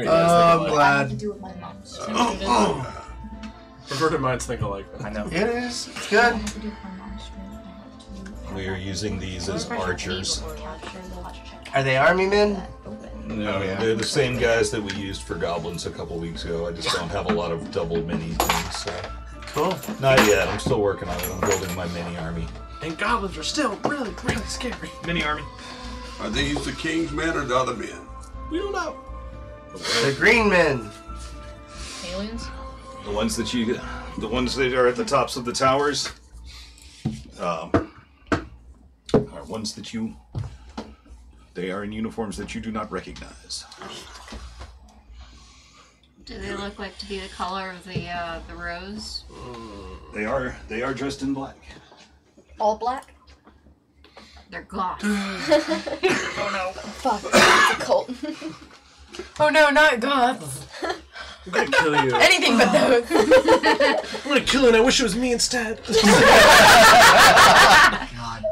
I'm glad. To do with my mom's. Perverted minds think alike. I know. It is. It's good. We are using these as archers. Are they army men? No, they're the same guys that we used for goblins a couple weeks ago. I just don't have a lot of double mini things. So. Cool. Not yet. I'm still working on it. I'm building my mini army. And goblins are still really, really scary. Mini army. Are these the king's men or the other men? We don't know. The green men. Aliens? The ones that are at the tops of the towers, are ones that they are in uniforms that you do not recognize. Do they look like to be the color of the rose? They are dressed in black. All black? They're goth. Fuck. It's a cult. Oh no, not goths. I'm gonna kill you. Anything but those. I'm gonna kill you and I wish it was me instead. God.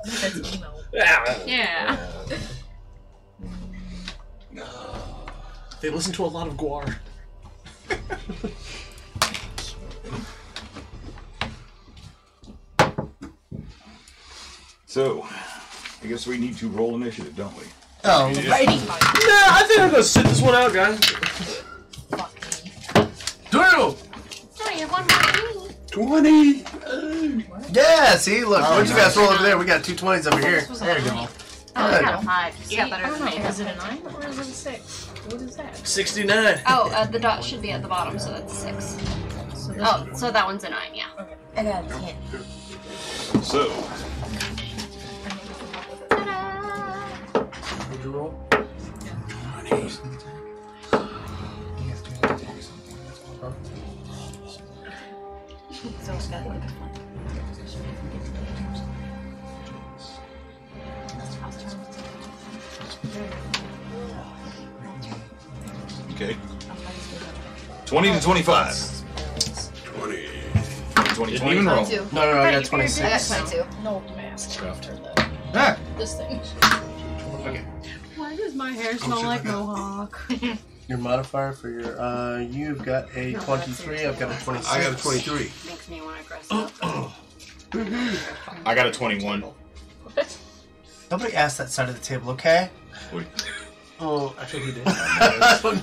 That's emo. Yeah. They listen to a lot of Guar. So, I guess we need to roll initiative, don't we? Oh, Righty. Nah, I think I'm gonna sit this one out, guys. Drew! Oh, you have one more than me. 20! Yeah, see, look, what'd you guys roll over there? We got two 20s over here. There you go. Oh, I got a 5. You got better I don't than know. me. Is it a 9 or is it a 6? What is that? 69. Oh, the dot should be at the bottom, so that's 6. So this Oh, so that one's a 9, yeah. I got a 10. So, What'd you roll? okay. 20 to 25. 20. 20, Didn't even roll. 22. No, I got I got 26. 22. no mask. Turn that. Ah, This thing. Why does my hair smell like Mohawk? your modifier for your, you've got a 23, I've got a 26. I got a 23. Makes me want to dress up. I got a 21. Nobody asked that side of the table, okay? Wait. Oh, I think he did.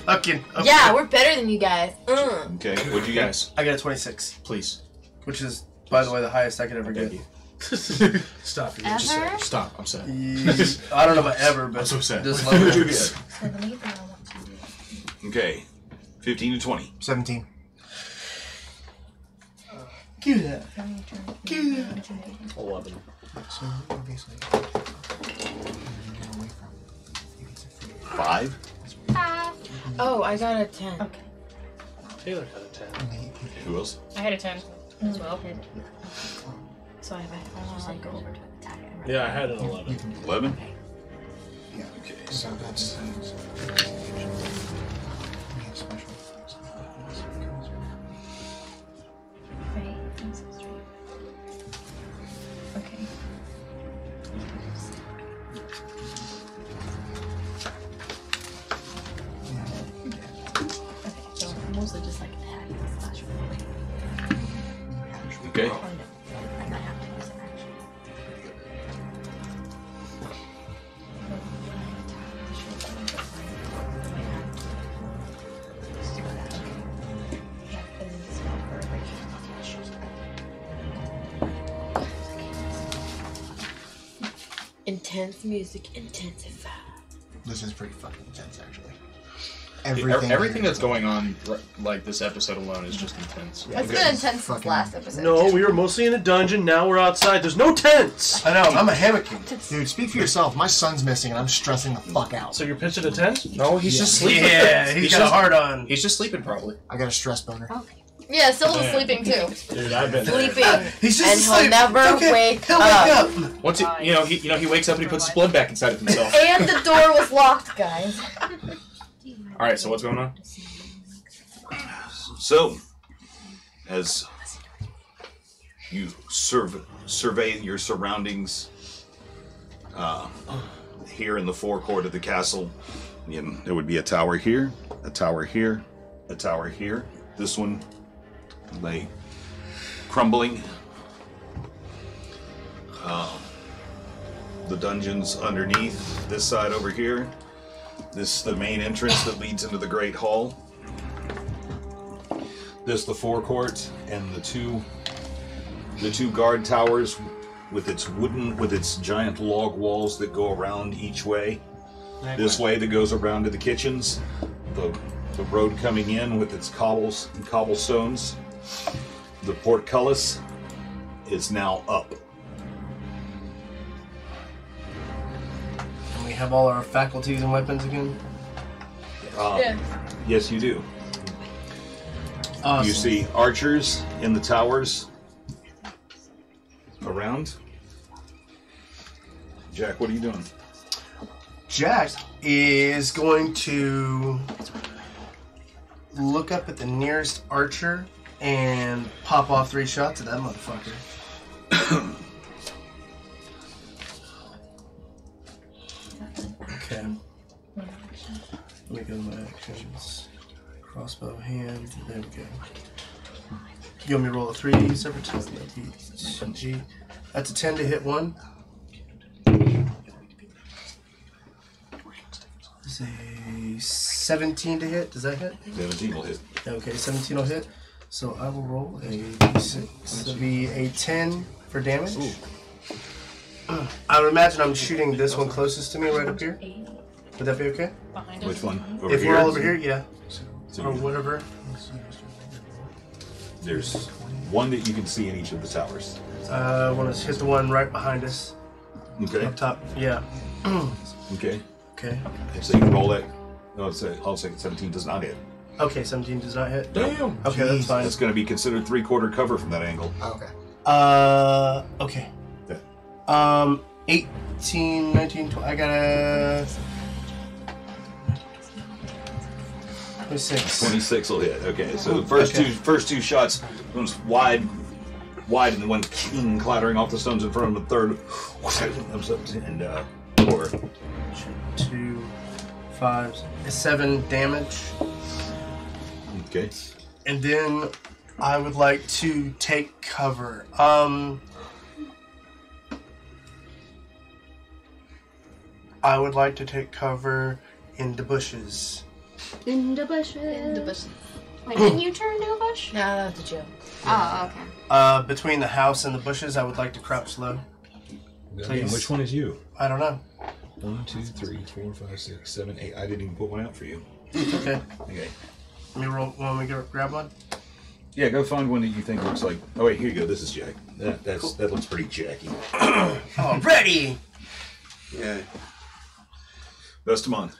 fucking. Yeah, we're better than you guys. Okay, what'd you get? Guys, I got a 26, please. which is, by the way, the highest I could ever get. Thank you. Stop. Ever? Just say, stop. I'm sad. I don't know about ever, but I'm so sad. this What'd you level. get? So let me get the one I want to do. Okay. 15 to 20. 17. Give that. Give that. 11. So basically, 5. Oh, I got a 10. Okay. Taylor got a 10. Who else? I had a 10 as well. So I have to go over to attack him. Yeah, I had an 11. 11. yeah. Okay. So that's. Right. Okay. Okay, so mostly just like attack and slash really. Okay. Oh no, I might have to use an action. Intense music, intensify. This is pretty fucking intense, actually. Everything that's going on, like this episode alone, is just intense. It's been intense since Fucking- last episode. No, we were mostly in a dungeon. Now we're outside. There's no tents. I know, I'm a hammocking. Dude, speak for yourself. My son's missing, and I'm stressing the fuck out. So you're pitching a tent? No, he's just sleeping. Yeah, he's got a hard on. He's just sleeping, probably. I got a stress boner. Yeah, Sylva's sleeping too. Dude, I've been there. Sleeping. He's And just he'll asleep. never It's okay. wake He'll wake up. Once he wakes up and he puts his blood back inside of himself. And the door was locked, guys. All right, so what's going on? So, as you survey your surroundings here in the forecourt of the castle, there would be a tower here, a tower here, a tower here. This one lay crumbling. The dungeons underneath, this side over here. This is the main entrance that leads into the Great Hall. This the forecourt and the two guard towers with its giant log walls that go around each way. This way that goes around to the kitchens. The road coming in with its cobbles and cobblestones. The portcullis is now up. And we have all our faculties and weapons again. Yeah. Yes, you do. Awesome. You see archers in the towers around. Jack, what are you doing? Jack is going to look up at the nearest archer and pop off 3 shots at that motherfucker. Okay. Let me go to my actions. Crossbow hand. There we go. You want me to roll a 3 separate times? G. That's a 10 to hit 1. Is a 17 to hit. Does that hit? 17 will hit. Okay, 17 will hit. So I will roll a d6. It'll be a 10 for damage. I would imagine I'm shooting this one closest to me right up here. Would that be okay? Behind us. Which one? Over If here? we're all over here, yeah. So Or whatever. there's one that you can see in each of the towers. I want to hit the one right behind us. Okay. Up top. Yeah. Okay. Okay. So you can roll that. No, I'll say 17 does not hit. Okay, 17 does not hit. Damn. Okay, that's fine. That's going to be considered 3/4 cover from that angle. Okay. Okay. Yeah. 18, 19, 20. I got a 26. 26 will hit. Okay, so the first two shots, one's wide, and then one clattering off the stones in front of the third. Comes up and 4. 2, 5, 7 damage. Okay. And then I would like to take cover. I would like to take cover in the bushes. In the bushes. In the bushes. Wait, didn't you turn into a bush? No, that's a joke. Oh, okay. Between the house and the bushes, I would like to crouch low. Please. Which one is you? I don't know. 1, 2, 3, 4, 5, 6, 7, 8. I didn't even put one out for you. Okay. Okay. Let me roll. Want me to grab one? Yeah, go find one that you think looks like. Oh wait, here you go. This is Jack. That looks pretty Jacky. Already. Yeah. Best of mine.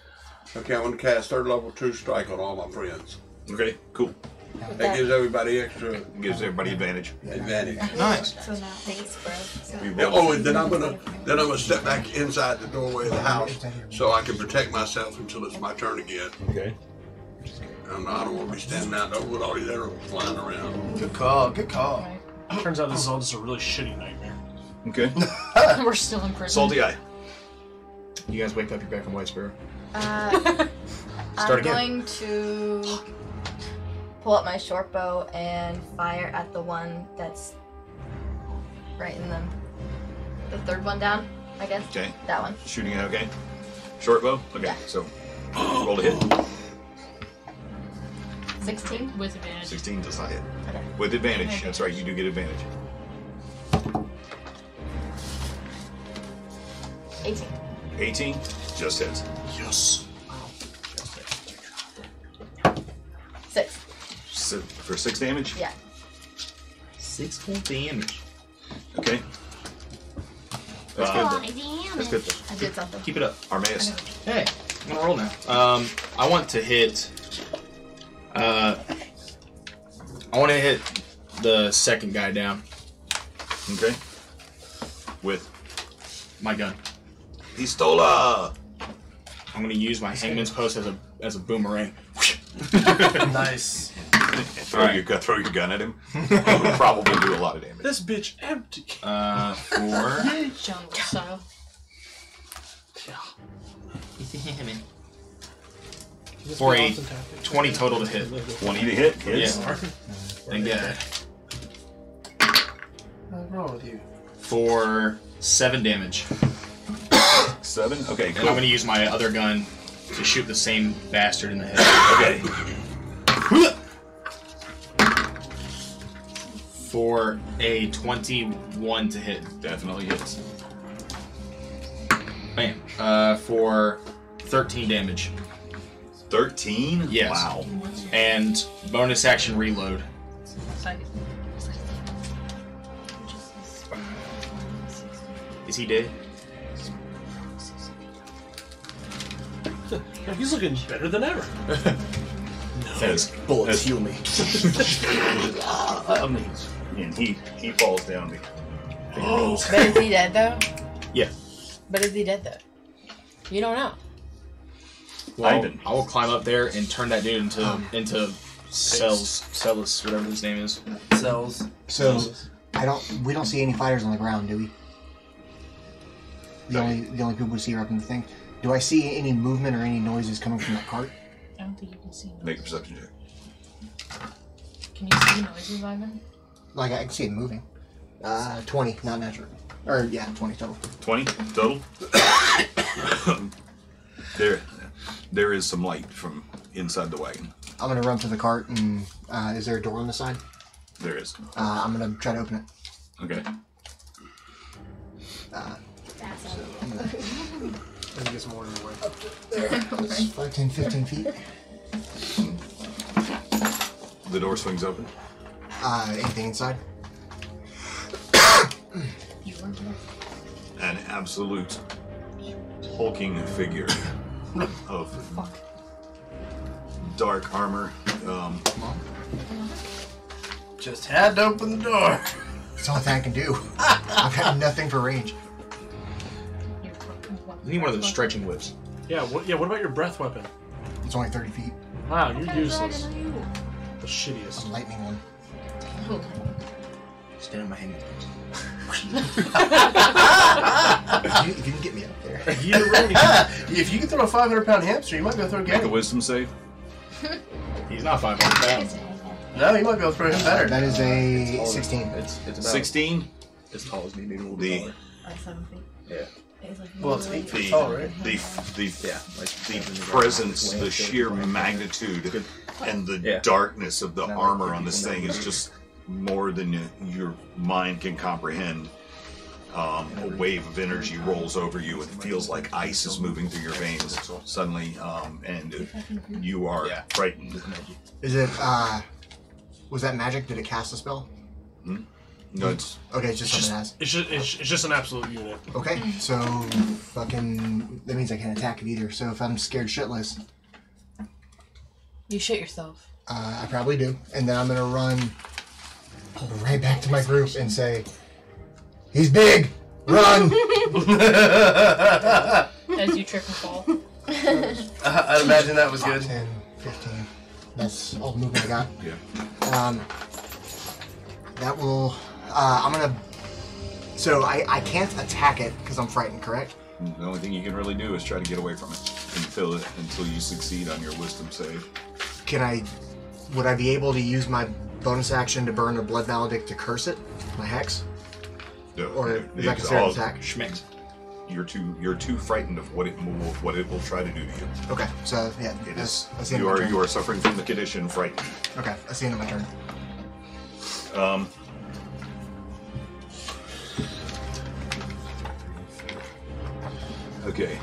Okay, I want to cast 3rd level 2 strike on all my friends. Okay, cool. That gives everybody extra Gives everybody advantage. advantage. Nice. Thanks, bro. Yeah, oh, and then I'm gonna step back inside the doorway of the house so I can protect myself until it's my turn again. Okay. And I don't want to be standing out there with all these arrows flying around. Good call. Good call. Turns out this is all just a really shitty nightmare. Okay. We're still in prison. Salty eye. You guys wake up, you're back in White Sparrow. I'm Start again. going to pull up my short bow and fire at the one that's right in the 3rd one down, I guess. Okay. That one. Shooting it. Okay. Short bow. Okay. Yeah. So roll to hit. 16. With advantage. 16 does not hit. Okay. With advantage. That's right. You do get advantage. 18. 18 just hits. Yes. 6. So, for 6 damage. Yeah. 6 full damage. Okay. That's good. Though. That's good. Though. I did something. Keep it up. Armaeus. Hey, I'm gonna roll now. I want to hit. I want to hit the 2nd guy down. Okay. With My gun. pistola. I'm gonna use my hangman's post as a boomerang. Nice. Throw your gun at him. It'll probably do a lot of damage. This bitch empty. For Jungle style. for a 20 total to hit. 20 to hit. Hits. Yeah. And get What's wrong with you? for 7 damage. 7. Okay. And Cool. I'm gonna use my other gun to shoot the same bastard in the head. Okay. For a 21 to hit. Definitely hits. Bam. For 13 damage. 13. Yes. Wow. And bonus action reload. Is he dead? Yeah, he's looking better than ever. As Bullets heal me. and he falls down. But is he dead though? Yeah. But is he dead though? You don't know. Well, Ivan. I will climb up there and turn that dude into Cellus, whatever his name is. Cells. So we don't see any fighters on the ground, do we? The only people we see are up in the thing. Do I see any movement or any noises coming from that cart? I don't think you can see Make a noises. perception check. Can you see noises, Ivan? Like I can see it moving. 20, not natural. Or yeah, 20 total. 20 total. There is some light from inside the wagon. I'm gonna run to the cart and is there a door on the side? There is. I'm gonna try to open it. Okay. Let me get some more in the way. 5, 10, 15 feet. The door swings open. Anything inside? An absolute hulking figure of dark armor. Just had to open the door. That's the only thing I can do. I've got nothing for range. I need one of those stretching whips. Yeah, what about your breath weapon? It's only 30 feet. Wow, you're useless. The shittiest. A lightning one. Stand on my hanging. If you can get me up there. You're ready. If you can throw a 500-pound hamster, you might be able to throw Make a Gary. wisdom save. He's not 500 pounds. No, you might be able to throw him better. That is a 16. It's about 16. as tall as me, maybe a little The- taller. Like 7 feet. Yeah. Well, it's 8 The feet tall, right? the presence, the sheer magnitude, and the darkness of the armor on this thing is just more than your mind can comprehend. A wave of energy rolls over you. It feels like ice is moving through your veins suddenly, and you are frightened. Is it, Was that magic? Did it cast a spell? No, it's Okay, it's just something it has. It's just an absolute unit. Okay, so fucking... That means I can't attack it either. So if I'm scared shitless, You shit yourself. I probably do. And then I'm going to run right back to my group and say, he's big! Run! As you trip and fall. I'd imagine that was good. 10, 15. That's all the movement I got. yeah. That will... I'm going to... So I can't attack it because I'm frightened, correct? The only thing you can really do is try to get away from it until you succeed on your wisdom save. Can I... Would I be able to use my bonus action to burn a blood maledict to curse it? My hex? No, Or it's is that considered all an attack? Schmick. You're too frightened of what it will try to do to you. Okay, so yeah, It that's is. the end You of my are turn. you are suffering from the condition frightened. Okay, that's the end of my turn. Okay.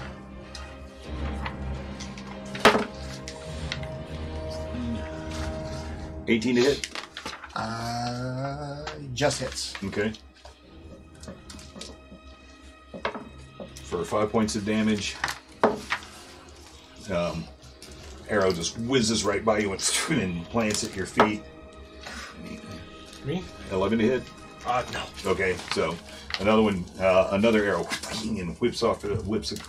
$18 to hit. Just hits. Okay. For 5 points of damage, arrow just whizzes right by you and plants at your feet. Me? 11 to hit. No. Okay, so another one, another arrow, and whips it.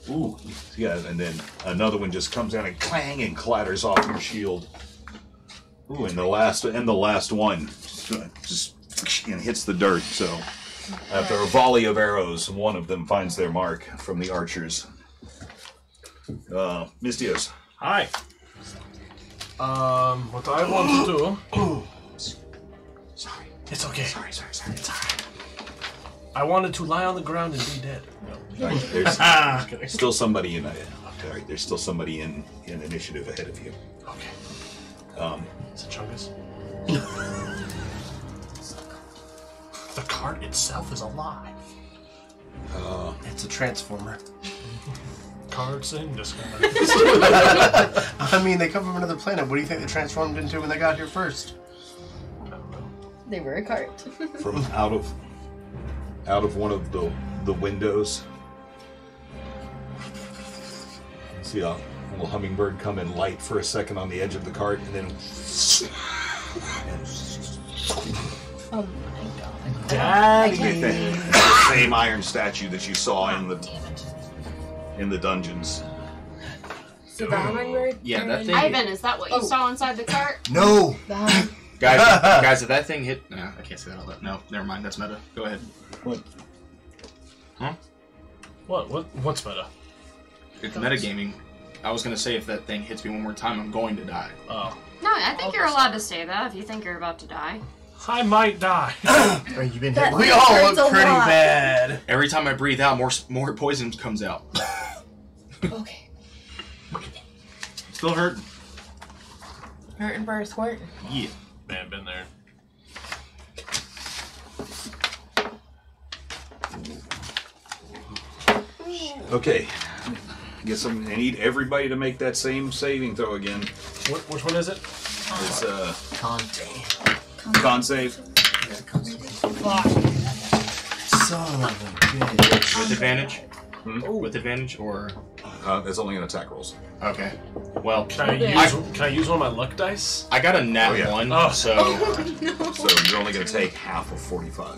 Ooh, yeah, and then another one just comes down and clang and clatters off your shield. Ooh, and the last one just hits the dirt. So after a volley of arrows, one of them finds their mark from the archers. Mistios. Hi. What I want to do... Sorry. It's okay. Sorry. It's alright. I wanted to lie on the ground and be dead. No. There's still somebody in. There's still somebody in initiative ahead of you. Okay. Is it Chungus? The cart itself is alive. It's a transformer. Cards in disguise. I mean, they come from another planet. What do you think they transformed into when they got here first? They were a cart. From out of one of the windows, see a little hummingbird come and light for a second on the edge of the cart, and then Oh my god. Daddy. the same iron statue that you saw in the dungeons. So the hummingbird? Yeah, that thing. Ivan, is that what you saw inside the cart? No! Guys, if that thing hit. No, I can't say that all that. No, never mind. That's meta. Go ahead. What? Huh? What's meta? It's metagaming. I was gonna say if that thing hits me one more time, I'm going to die. Oh. No, I think you're allowed to say that if you think you're about to die. I might die. You've been That hit We by all hurts look a pretty lot. bad. Every time I breathe out, more poison comes out. Okay. Still hurting. Hurting for a squirt. Yeah. Man, been there. Okay. I need everybody to make that same saving throw again. Which one is it? It's con. con save. Fuck. Son of a bitch. With advantage? Hmm? With advantage or? That's only on attack rolls. Okay. Well, Can I use one of my luck dice? I got a nat Oh, yeah. 1, Oh. so So you're only going to take half of 45.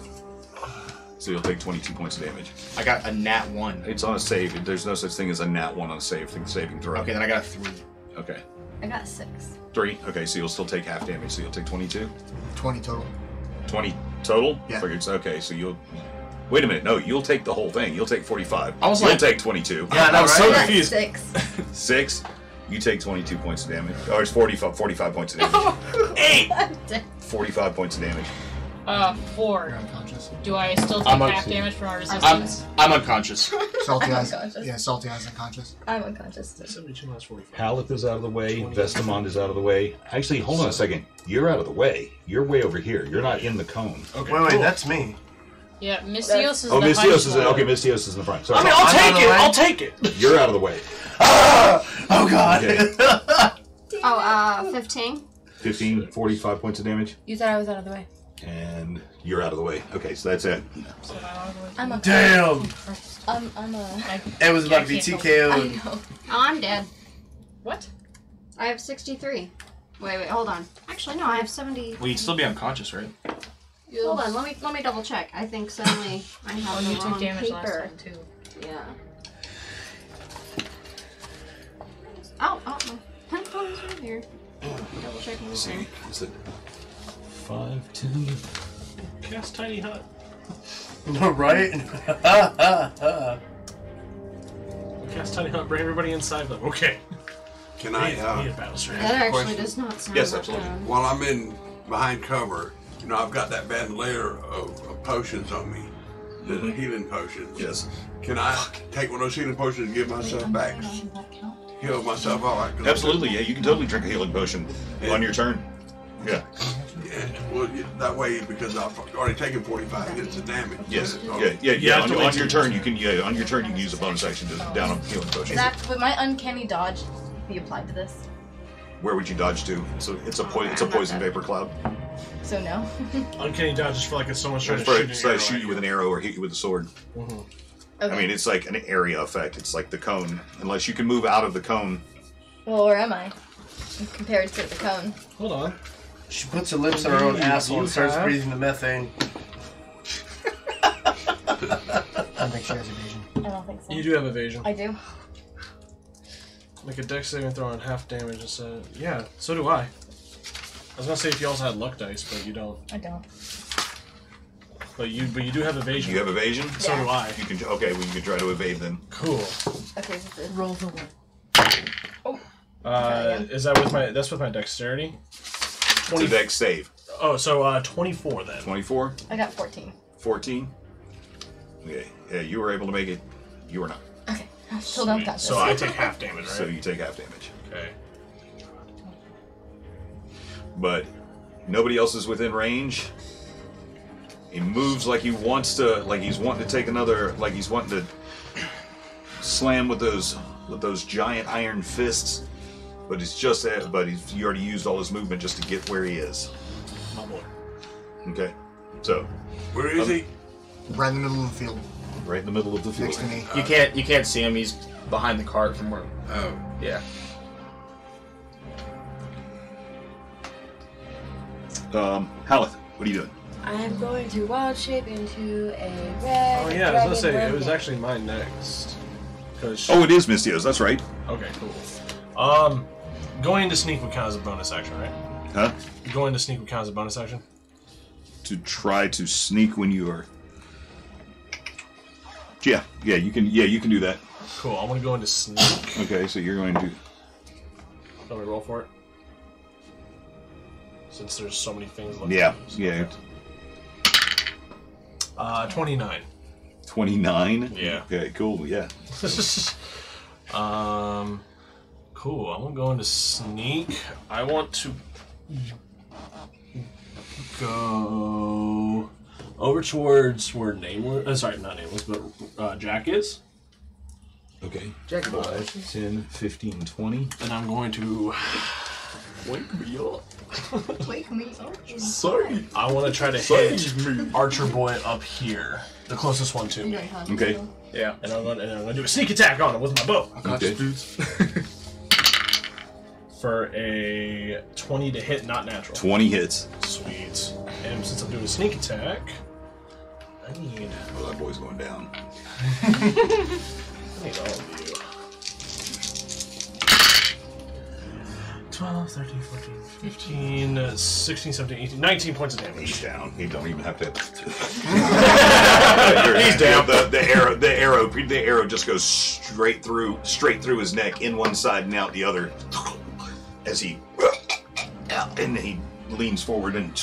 So you'll take 22 points of damage. I got a nat 1. It's on a save. There's no such thing as a nat 1 on a saving throw. Okay, then I got a 3. Okay. I got 6. 3. Okay, so you'll still take half damage. So you'll take 22. 20 total. 20 total? Yeah. Okay, so you'll... Wait a minute. No, you'll take the whole thing. You'll take 45. I was you'll like- take 22. Yeah, I know, I was right? so I got confused. 6. 6. You take 22 points of damage. Or it's 45 points of damage. 45 points of damage. 4. You're unconscious. Do I still take I'm half okay. damage from our resistance? I'm unconscious. Salty I'm eyes. unconscious. Yeah, salty eyes unconscious. I'm unconscious. 72 minus 45. Haleth is out of the way. Vestamond is out of the way. Actually, hold on a second. You're out of the way. You're way over here. You're not in the cone. Okay, Wait, cool. that's me. Yeah, Mistios is Oh, the Mistios is highest okay. one. Mistios is in the front. Sorry. I mean, I'm out of the way. I'll take it. You're out of the way. Oh god. Okay. Oh, 15. 15, 45 points of damage. You said I was out of the way. And you're out of the way. Okay, so that's it. I'm a. Damn! I'm a. It was about to be I TKO'd. know. Oh, I'm dead. What? I have 63. Wait, hold on. Actually, no, I have 70. Well, you'd still be unconscious, right? Hold on, let me double check. I think suddenly I have the You wrong took damage last paper. time too. Yeah. Oh, my pen phone's right here. Double checking this See, thing. is it 5, 10? Cast tiny hut. Right? Cast tiny hut. Bring everybody inside them. Okay. Can I, Need a battle strategy. That actually question? does not sound Yes, that absolutely. bad. while I'm in behind cover, you know, I've got that bandolier of potions on me, the healing potions. Yes. Can I take one of those healing potions and give myself back? Heal myself all right? 'Cause Absolutely, yeah. You can totally drink a healing potion on your turn. Yeah. Yeah, well, that way, because I've already taken 45 hits of damage. Yes. So- Yeah. have to On wait your till- turn, you can. Yeah, on your turn, you can use a bonus action to down a healing potion. Zach, would my uncanny dodge be applied to this? Where would you dodge to? It's a poison vapor cloud. So no. Uncanny dodge is for like if someone's trying It's to for shoot, it's like shoot you with an arrow or hit you with a sword. Okay. I mean, it's like an area effect. It's like the cone. Unless you can move out of the cone. Well, where am I compared to the cone? Hold on. She puts her lips on her own asshole and starts breathing the methane. I don't think she has evasion. I don't think so. You do have evasion. I do. Make a dex saving throw on half damage instead. Yeah, so do I. I was gonna say if you also had luck dice, but you don't. I don't. But you do have evasion. You have evasion. So do I. You can. Okay, well you can try to evade then. Cool. Okay, this is Roll the one. Is that with my? That's with my dexterity. It's a dex save. Oh, so 24 then. 24. I got 14. 14. Okay. Yeah, you were able to make it. You were not. Okay. Still don't catch So I take half damage, right? So you take half damage. Okay. But nobody else is within range. He moves like he wants to, like he's wanting to take another, like he's wanting to slam with those giant iron fists. But it's just that, but he already used all his movement just to get where he is. My boy. Okay, so Where is he? Right in the middle of the field, right in the middle of the field. next to me. You can't see him. He's behind the cart from where. Oh. Yeah. Haleth, what are you doing? I'm going to wild shape into a red. Oh yeah, I was gonna say dragon it was mermaid. actually mine next. Cause Oh, it is Mistio's. That's right. Okay, cool. Going to sneak would count as a bonus action, right? Huh? Going to sneak would count as a bonus action. To try to sneak when you are. Yeah, you can do that. Cool. I'm gonna go into sneak. Okay, so you're going to. Let me roll for it. Since there's so many things. Left. Yeah. 29. 29. Yeah. Okay, cool. Yeah. Cool. I'm gonna go into sneak. I want to go over towards where Nameless. Sorry, not Nameless, but Jack is. Okay. Jack 5, 10, 15, 20. And I'm going to wake me up. Wake me up. Sorry. I want to try to hit Archer Boy up here, the closest one to me. Okay. Yeah. And I'm gonna do a sneak attack on him with my bow Okay. for a 20 to hit, not natural. 20 hits. Sweet. And since I'm doing a sneak attack, I need Oh, that boy's going down. all of you. 12, 13, 14, 15, 16, 17, 18, 19 points of damage. He's down. He don't even have to. He's down. The arrow just goes straight through his neck, in one side and out the other, as he leans forward and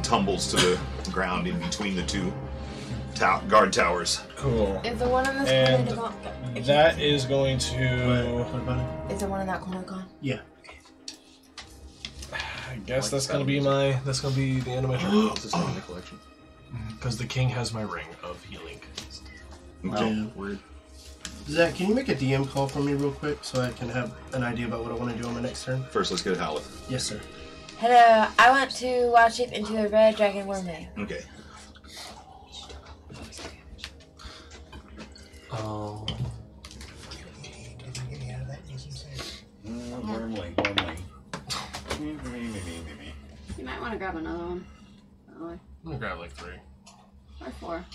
tumbles to the ground in between the two guard towers. Cool. Is the one in this And corner gone? that is going to. What about it? Is the one in that corner gone? Yeah. I guess that's gonna be the end of my turn. This is in the collection. Because the king has my ring of healing. Okay. Weird. Zach, can you make a DM call for me real quick so I can have an idea about what I want to do on my next turn? First, let's get Haleth. Yes, sir. Hello, I want to watch it into a red dragon wormmail. Okay. Oh. Wormling. You might want to grab another one. I'm gonna grab like 3. Or 4.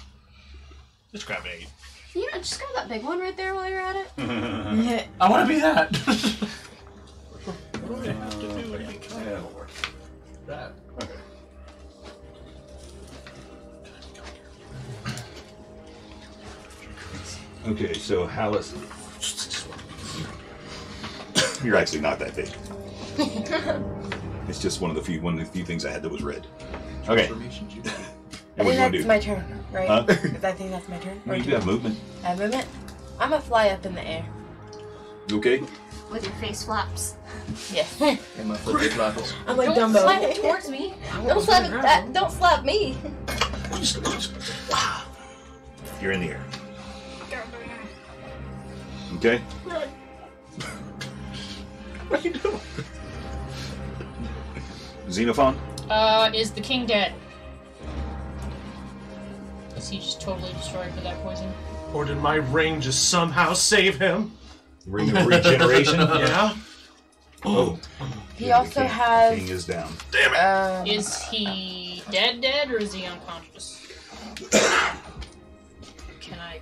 Just grab 8. You know, just grab that big one right there while you're at it. I want to be that. What do I have to do? That'll work. That. Okay. Okay, so Hallis. You're actually not that big. It's just one of the few things I had that was red. Okay. I And what think do you want to that's do? my turn, right? Huh? 'Cause I think that's my turn. You do have movement. I have movement. I'm gonna fly up in the air. You okay? With your face flaps. Yes. And my flippy flappers. I'm like Don't Dumbo. slap it towards me. Don't slap it. Don't slap me. You're in the air. Okay? What are you doing? Xenophon? Is the king dead? Is he just totally destroyed with that poison? Or did my ring just somehow save him? Ring of regeneration? Yeah. Oh. He also has. King is down. Is he dead, or is he unconscious? Can I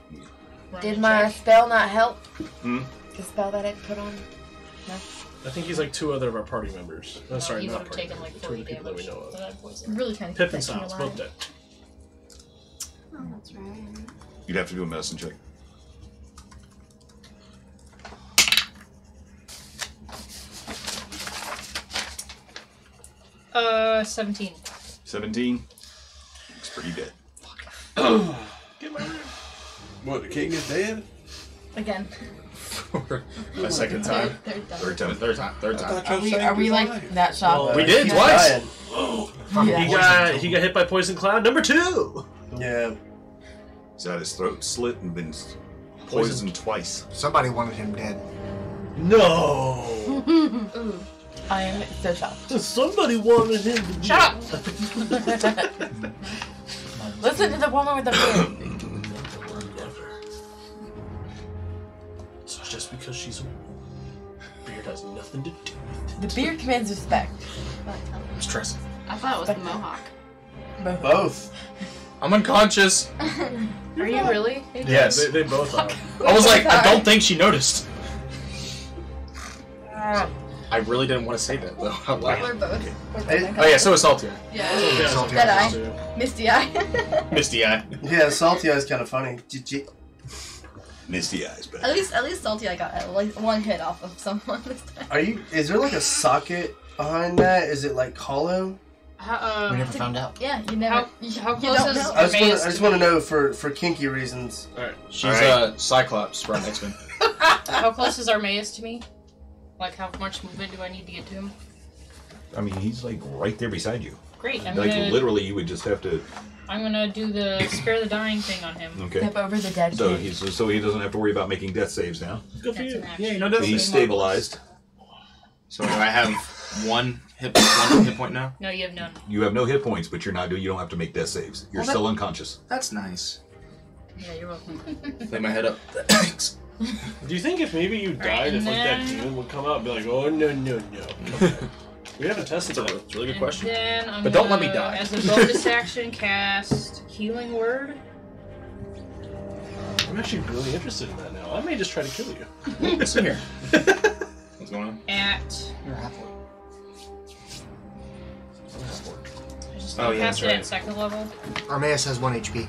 run Did a my check? spell not help? Hmm? The spell that I put on? No. I think he's like 2 other of our party members. Oh, sorry, He not would have party taken members. like 2 of 40 the people that we damage know for of. that poison. Really trying to Pip keep and that king Silas, alive. both dead. Oh, that's right. You'd have to do a medicine check. 17. 17. Looks pretty dead. Get my ring. What, the king is dead? Again. My second time. Third time. Third time. I thought you were Are we saying like that shocked? We did twice. Yeah. He got hit by poison cloud number 2. Yeah. He's had his throat slit and been poisoned twice. Somebody wanted him dead. No. I am so shocked. Somebody wanted him to Shut up! Listen to the woman with the beard. So it's just because she's a woman. Beard has nothing to do with it. The beard commands respect. I'm stressing. I thought it was the mohawk. Both. I'm unconscious. Are you really? Yes. They both are. I was like, I don't think she noticed. I really didn't want to say that though. Out loud. We're both. We're both Oh yeah, so is Saltier. Yeah. Salty Dead eyes. eye. Misty eye. Misty Eye. Yeah, Salty Eye's kind of funny. Misty eyes, but At least Salty I got like 1 hit off of someone this time. Are you? Is there like a socket behind that? Is it like hollow? We never found out. Yeah, you never. How you close don't is know. I Armaeus just to want to me? know for kinky reasons. Alright. She's Cyclops from X-Men. How close is Armaeus to me? Like, how much movement do I need to get to him? I mean, he's like right there beside you. Great, I'm Like gonna literally, you would just have to. I'm gonna do the spare the dying thing on him. Okay. Step over the dead So kid. he doesn't have to worry about making death saves now. Good for That's you. an action. Yeah, you know that. He's stabilized. So do I have one hit point now? No, you have none. You have no hit points, but you don't have to make death saves. You're Well, still unconscious. That's nice. Yeah, you're welcome. Lay my head up. Thanks. Do you think if maybe you died, and if like that then- demon would come out and be like, oh no no no? We haven't tested that. It's a really good And question. then I'm But don't let gonna, me die. As a bonus action, cast Healing Word. I'm actually really interested in that now. I may just try to kill you. Listen here. What's going on? At. You're a halfway. I just Oh, yeah, cast that's it right. at 2nd level. Armaeus has 1 HP.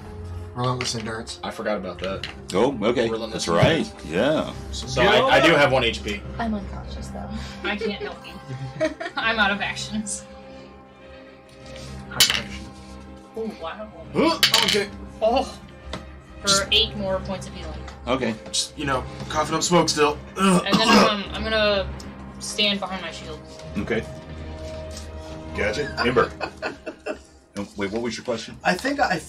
Relentless endurance. I forgot about that. Oh, okay. Relentless That's right. Yeah. So I do have 1 HP. I'm unconscious though. I can't help you. I'm out of actions. Oh, wow. Okay. Oh! For 8 more points of healing. Okay. Just, coughing up smoke still. And then I'm gonna stand behind my shield. Okay. Gotcha. Ember. Oh, wait, what was your question? I think I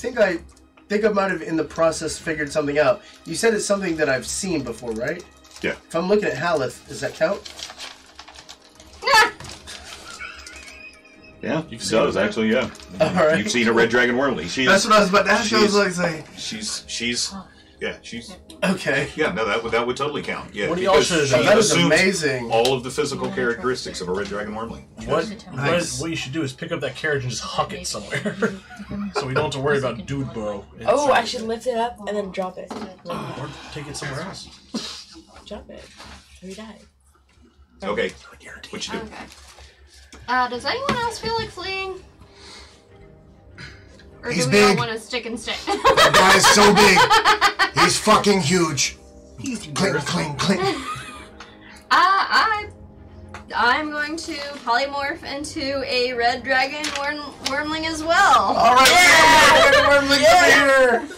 might have in the process figured something out. You said it's something that I've seen before, right? Yeah. If I'm looking at Haleth, does that count? Yeah, You've she seen does her? actually. Yeah, All right. you've seen a red dragon wormling. She That's is, what I was about to ask. I was like, say, she's okay. yeah. No, that would totally count. Yeah, What do y'all because should have she done? That is assumes amazing. all of the physical characteristics of a red dragon wormling. Nice. What you should do is pick up that carriage and just huck it somewhere, so we don't have to worry about dude burrow. Oh, I should lift it up and then drop it. Or take it somewhere else. Drop it. We died. Okay, what you do? Okay. Does anyone else feel like fleeing? Or He's do we all big. want to stick and stay? That guy is so big. He's fucking huge. Clink, clink, clink. I'm going to polymorph into a red dragon wormling as well. All right, wormling here.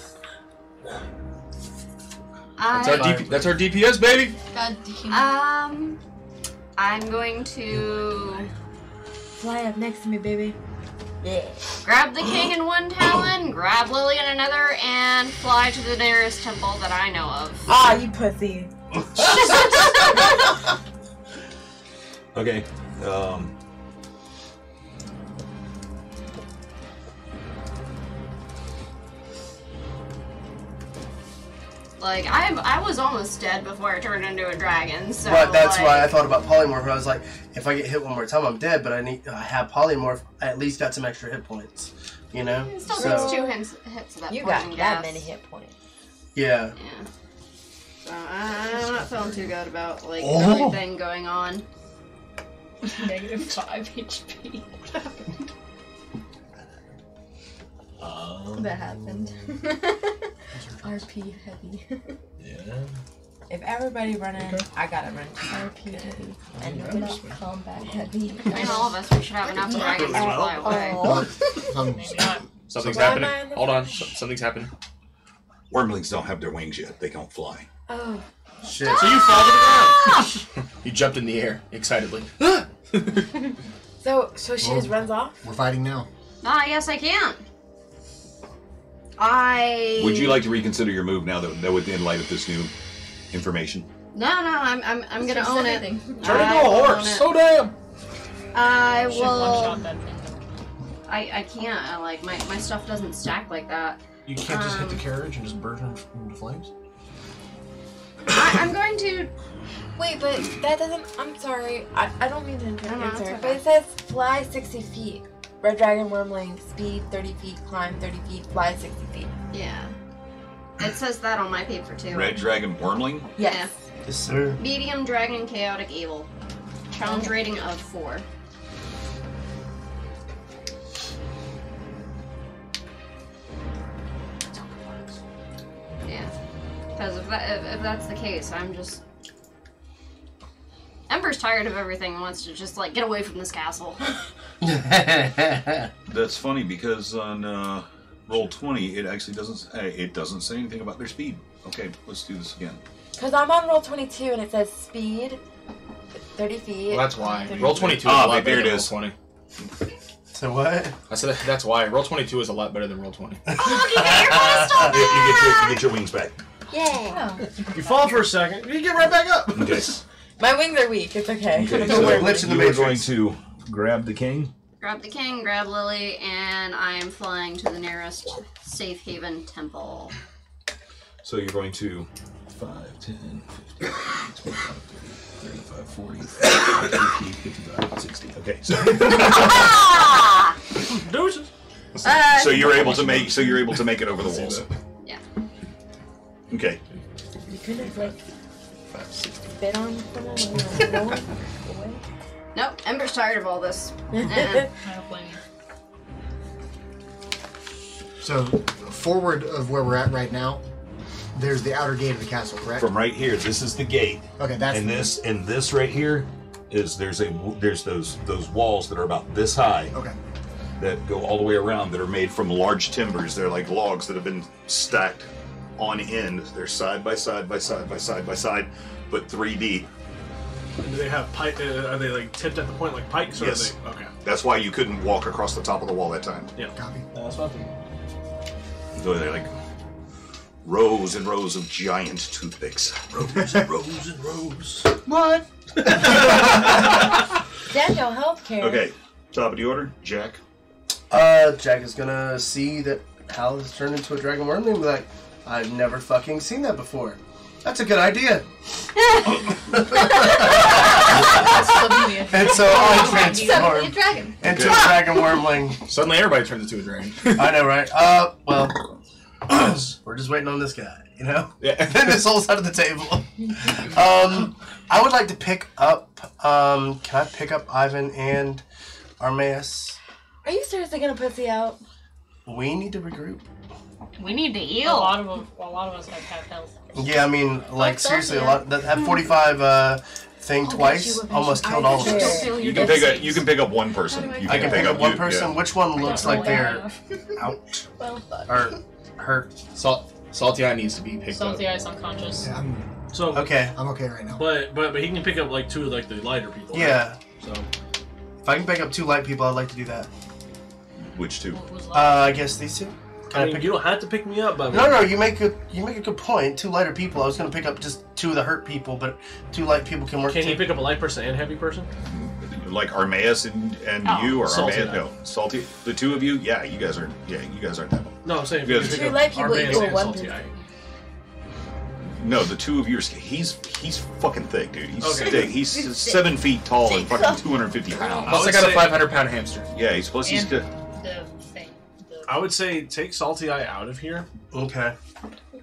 That's our DPS, baby. God damn. I'm going to Fly up next to me, baby. Yeah. grab the king in one talon, grab Lily in another, and fly to the nearest temple that I know of. Ah, you pussy. Okay. Like, I was almost dead before I turned into a dragon, so But that's like, why I thought about polymorph. I was like, if I get hit one more time, I'm dead. But I have polymorph. I at least got some extra hit points. You know. It still So, takes 2 hits at that You point. got I that guess. many hit points. yeah. Yeah. So I'm not feeling too good about like Oh. everything going on. -5 HP. That happened. RP heavy. Yeah. If everybody running, I gotta run too. RP heavy. And not combat heavy. And all of us, we should have enough dragons to fly away. Maybe not. Something's Why am happening. I in the Hold on. flesh? Something's happening. Wormlings don't have their wings yet. They don't fly. Oh. Shit. So you fall to the ground. You jumped in the air excitedly. So she just runs off? We're fighting now. Ah, yes, I can. Would you like to reconsider your move now that in light of this new information? No, I'm gonna own it. Turn into a I will horse. own it. So damn. I Should will. one-shot that thing. I can't. Like my stuff doesn't stack like that. You can't just hit the carriage and just burn him into flames. I'm going to. Wait, but that doesn't. I'm sorry. I don't mean to No, no, interrupt, it's sir, okay. but it says fly 60 feet. Red Dragon Wormling, speed 30 feet, climb 30 feet, fly 60 feet. Yeah. It says that on my paper too. Red dragon wormling? Yes. Yes, sir. Medium dragon chaotic evil. Challenge rating of 4. Yeah. Because if that's the case, I'm just. Ember's tired of everything and wants to just like get away from this castle. That's funny because on roll 20, it actually doesn't say anything about their speed. Okay, let's do this again. Because I'm on roll 22 and it says speed 30 feet. Well, that's why. 30 Roll feet. 22 is Ah, a lot there better it than is. roll 20. So what? I said that's why. Roll 22 is a lot better than roll 20. Oh, look, you get your pistol You get your wings back. Yeah. You fall for a second, you get right back up. Okay. My wings are weak. It's okay. Okay, No more so glitch in the you are Matrix. going to grab the king. Grab the king, grab Lily, and I am flying to the nearest safe haven temple. So you're going to 5, 10, 15, 25, 35, 40, 50, 55, 60. Okay, so Deuces. so you're able to make it over the walls. Yeah. Okay. You couldn't have like 5, 60. spit on someone and Nope, Ember's tired of all this. I don't blame you. So, forward of where we're at right now, there's the outer gate of the castle, correct? From right here, this is the gate. Okay, that's And this right here is there's those walls that are about this high Okay. that go all the way around that are made from large timbers. They're like logs that have been stacked on end. They're side by side by side by side by side, but 3 deep. Do they have pipe? Are they like tipped at the point like pikes? Or Yes. Are they, okay. That's why you couldn't walk across the top of the wall that time. Yeah. Copy. That's what I think. So they're like rows and rows of giant toothpicks. Rows and rows and rows. What? Daniel, healthcare. Okay. Top of the order, Jack. Jack is gonna see that Hal has turned into a dragon wormling and be like, I've never fucking seen that before. That's a good idea. And so I transform a dragon. into a dragon wormling. Suddenly everybody turns into a dragon. I know, right? Well, we're just waiting on this guy, you know? Yeah. And this whole side of the table. I would like to pick up, can I pick up Ivan and Armaeus? Are you seriously gonna pussy out? We need to regroup. We need to A heal. lot of us have half health. Yeah, I mean, like, Fuck seriously, a yeah. lot, that 45 thing I'll twice get you a almost vision. killed all of I us. sure. You can pick up one person. You I can pick up one you- person. yeah. Which one looks like they're out Well, fuck. or hurt? Salty Eye needs to be picked Salty up. Eye's unconscious. Yeah, So Okay. I'm okay right now. But he can pick up like 2 of like the lighter people. right? Yeah. So If I can pick up 2 light people, I'd like to do that. Which two? What was left? I guess these 2. I mean, you don't have to pick me up, but No, you make a good point. 2 lighter people. I was gonna pick up just 2 of the hurt people, but 2 light people can work. Can you too. pick up a light person and heavy person? Like Armaeus and Oh, you, or Salty Armaeus? Eye. No, Salty. The 2 of you. Yeah, you guys aren't that one. No, I'm saying Yeah, if you two pick up light people Armaeus equal and one Salty person. Eye. No, the 2 of you are. He's fucking thick, dude. He's Okay. thick. He's 7 feet tall and fucking 250 pounds. Plus, I would got a say- 500-pound hamster. Yeah, he's plus he's And good. the thing. I would say take Salty Eye out of here. Okay. All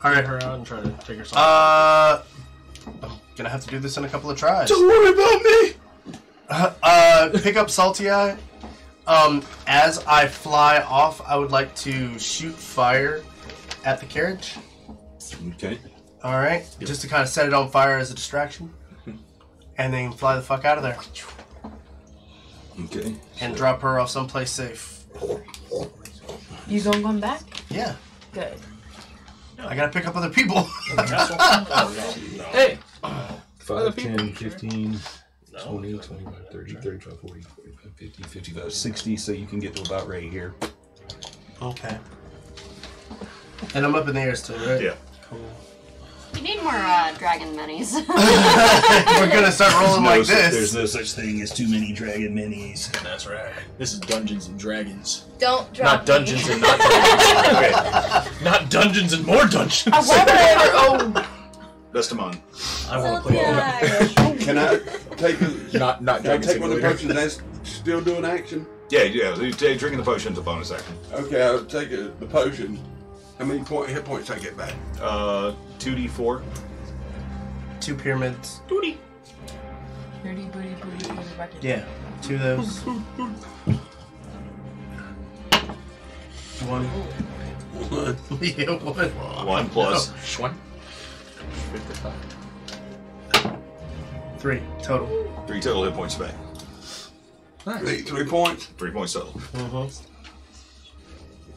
All right. her out and try to take her. Salty I'm gonna have to do this in a couple of tries. Don't worry about me. Pick up Salty Eye. As I fly off, I would like to shoot fire at the carriage. Okay. All right, just to kind of set it on fire as a distraction, and then fly the fuck out of there Okay. and drop her off someplace safe. You gonna come back? Yeah, Good. I gotta pick up other people. Hey! 5, 10, 15, No. 20, 25, 30, 35, 40, 45, 50, 55, 60, so you can get to about right here. Okay. And I'm up in the air still, right? Yeah. Cool. We need more dragon minis. We're gonna start rolling like There's this. no such thing as too many dragon minis. That's right. This is Dungeons and Dragons. Don't drop Not Dungeons and not Dragons. Okay. Not dungeons and more dungeons. Why would I ever own Destamon. I want to play. Can I take a, Not can I Dragon take one of the Simulator. potions that's still doing action? Yeah. Drinking the potion's a bonus action. Okay, I'll take the potion. How many hit points I get back? 2d4. 2 pyramids. Booty, booty, booty, booty, bucket. Yeah, 2 of those. 1. Yeah, 1. 1 plus. Schwan? 3 total. 3 total hit points back. 3 points. 3 points total. Mm-hmm.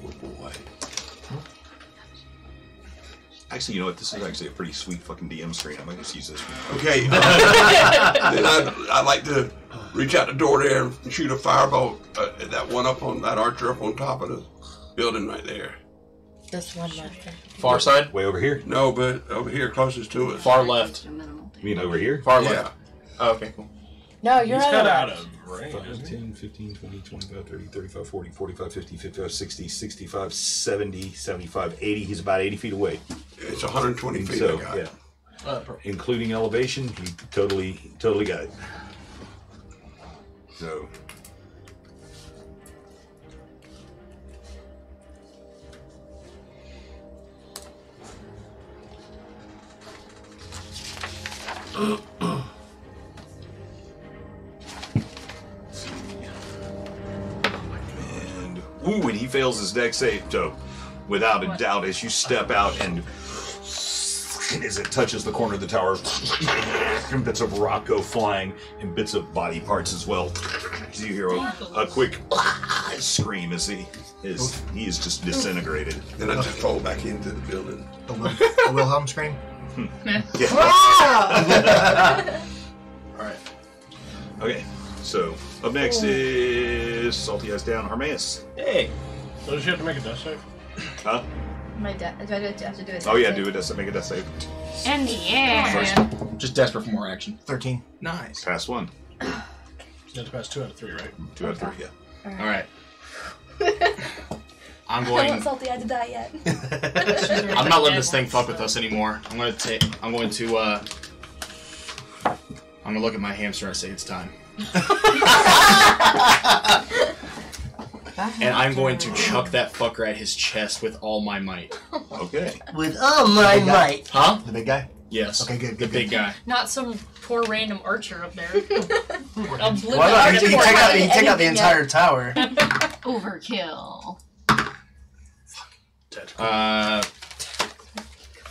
Oh boy. Actually, you know what? This is actually a pretty sweet fucking DM screen. I might just use this one. Okay. Then I like to reach out the door there and shoot a firebolt at that one up on that archer up on top of the building right there. This one master. Far side? Way over here? No, but over here closest to us. Far left. You mean over here? Far Yeah. left. Oh, okay, cool. No, you're He's out kind of of out range. of range. 5, isn't he? 10, 15, 20, 25, 30, 35, 40, 45, 50, 55, 60, 65, 70, 75, 80. He's about 80 feet away. It's 120 feet. So, I got. yeah. Including elevation, he totally got it. So, And ooh, and he fails his dex save. So, without a doubt, as you step out and as it touches the corner of the tower, and bits of rock go flying and bits of body parts as well. You hear a quick scream as he is just disintegrated. Then I just fall back into the building. A Wilhelm scream? Yeah. All right. Okay. So up next is Salty Eyes down, Armaeus. Hey! So does she have to make a death save? Huh? My dad. Do I have to do it? Oh yeah, do it. Make a death save. In the air. Just desperate for more action. 13. Nice. Pass 1. You have to pass 2 out of 3, right? 2 out of 3, yeah. All right. I'm I going. want salty eyed to die yet. I'm not letting this thing fuck with us anymore. I'm going to look at my hamster and say it's time. And I'm going to chuck that fucker at his chest with all my might. Okay. With all my might. Huh? The big guy? Yes. Okay, good. The big guy. Not some poor random archer up there. Why not? You can take out the entire tower. Overkill.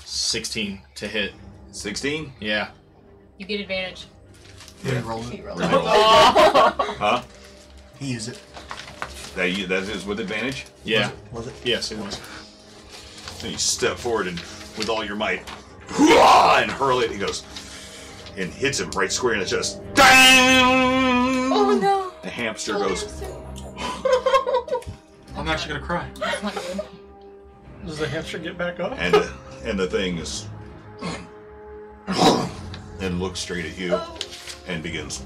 16 to hit. 16? Yeah. You get advantage. Yeah, he rolled it. Huh? He used it. That is with advantage? Yeah. Was it? Yes, it was. And you step forward and with all your might, and hurl it. He goes and hits him right square in the chest. Dang! Oh no! The hamster goes. I'm actually gonna cry. That's not good. Does the hamster get back up? And the thing is, and looks straight at you, and begins.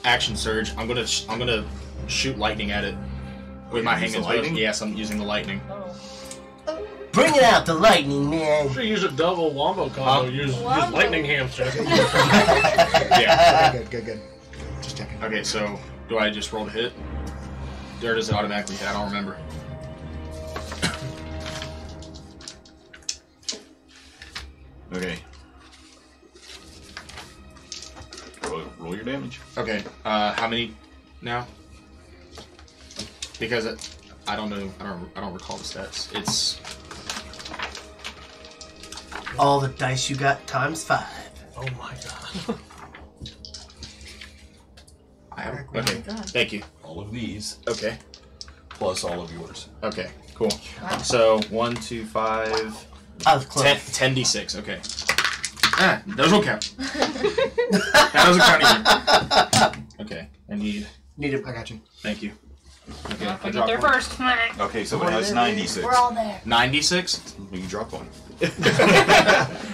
Action surge. I'm gonna shoot lightning at it with my hangman's bow. Yes, I'm using the lightning. Bring it out, the lightning, man. Should use a double wombo combo. Use lightning hamster. Yeah. Okay, good. Just checking. Okay, so do I just roll to hit? Or does it automatically hit? I don't remember. Okay. Roll your damage. Okay. How many now? Because I don't know. I don't recall the stats. It's All the dice you got times 5. Oh my god. okay. Thank you. All of these, Okay. plus all of yours. Okay. Cool. So 1, 2, 5. I was close. 10d6. Okay. Those will count. That doesn't count either. Okay. I need. I got you. Thank you. Okay. I get there first. Okay, so now it's 96. We're all there. 96. You can drop one.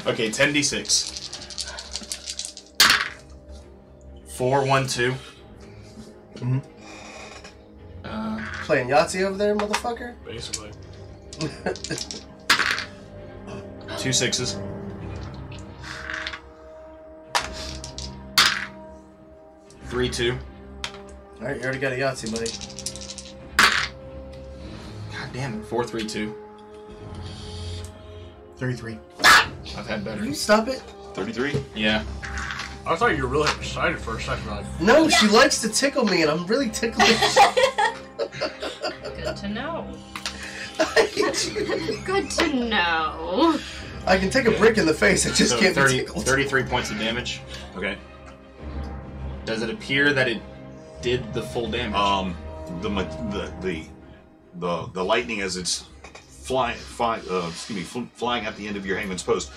Okay. 10d6. 4, 1, 2. Playing Yahtzee over there, motherfucker? Basically. 2 6s. 3, 2. Alright, you already got a Yahtzee, buddy. God damn it. 4, 3, 2. 33. I've had better. You stop it? 33? Yeah. I thought you were really excited for a second. Like, No, she likes to tickle me, and I'm really ticklish. Good to know. I hate you. Good to know. I can take a brick in the face, I just So can't be tickled. 33 points of damage. Okay. Does it appear that it did the full damage? The lightning as it's flying at the end of your hangman's post,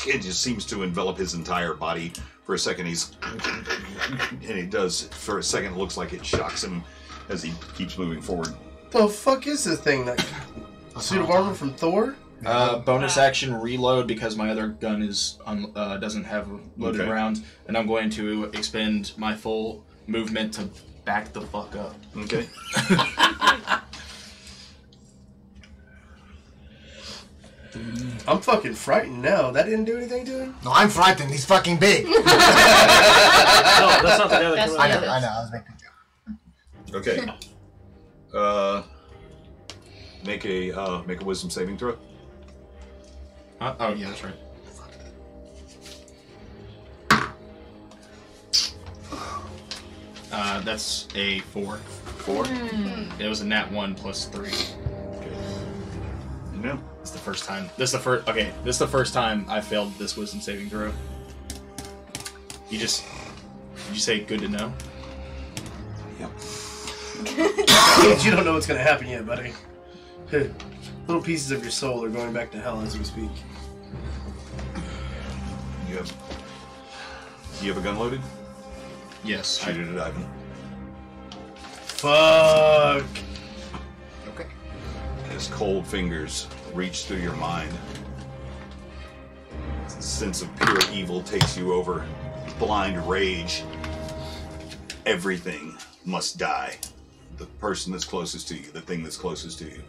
it just seems to envelop his entire body. For a second, and it does. For a second, it looks like it shocks him as he keeps moving forward. The fuck is this thing? That suit of armor from Thor? Bonus action reload because my other gun is doesn't have a loaded round, and I'm going to expend my full movement to back the fuck up. Okay. I'm fucking frightened now. That didn't do anything to him? No, I'm frightened. He's fucking big. no, that's not the guy that That's came I out. know. I was making a joke. Okay. Make a wisdom saving throw. Oh yeah, that's right. That's a 4. 4. It was a nat 1 plus 3. No. It's the first time. This is the first time I failed this wisdom saving throw. Did you say good to know? Yep. You don't know what's gonna happen yet, buddy. Little pieces of your soul are going back to hell as we speak. You have a gun loaded? Yes. Shoot it at Ivan. Fuck. Okay. His cold fingers reach through your mind. A sense of pure evil takes you over. Blind rage. everything must die. The person that's closest to you, the thing that's closest to you.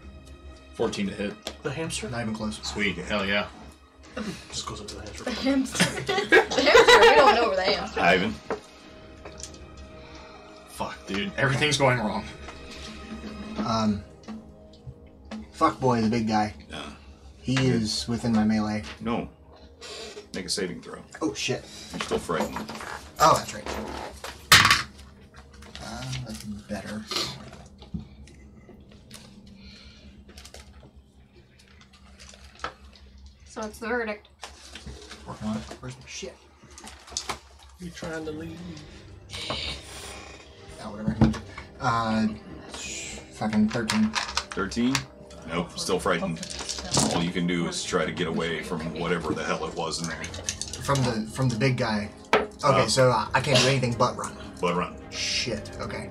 14 to hit. The hamster? Not even close. Sweet. Hell yeah. Just goes into the hamster. The hamster. The hamster. We don't know where the hamster. Ivan. Fuck, dude. Everything's going wrong. Fuck boy, the big guy. He is within my melee. No. Make a saving throw. Oh shit. You're still frightened. Oh, that's right. That's better. So it's the verdict. Working on it. Where's my shit? You trying to leave? Oh, whatever. Fucking 13. 13? Nope, still frightened. All you can do is try to get away from whatever the hell it was in there. From the big guy. Okay, so I can't do anything but run. But run. Shit. Okay.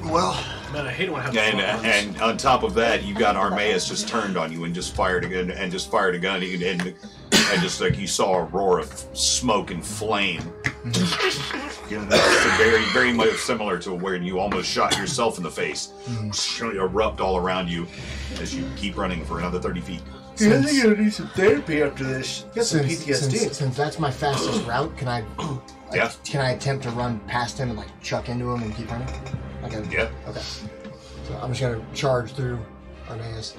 Well. Man, I hate when I have to And on top of that, you got Armaeus just turned on you and just fired a gun and just like you saw a roar of smoke and flame. That's very, very much similar to where you almost shot yourself in the face. Erupt all around you as you keep running for another 30 feet. Yeah, I think I'm gonna need some therapy after this. Got some PTSD. Since that's my fastest route, can I? Can I attempt to run past him and like chuck into him and keep running? Yeah. Okay. So I'm just gonna charge through Armaeus.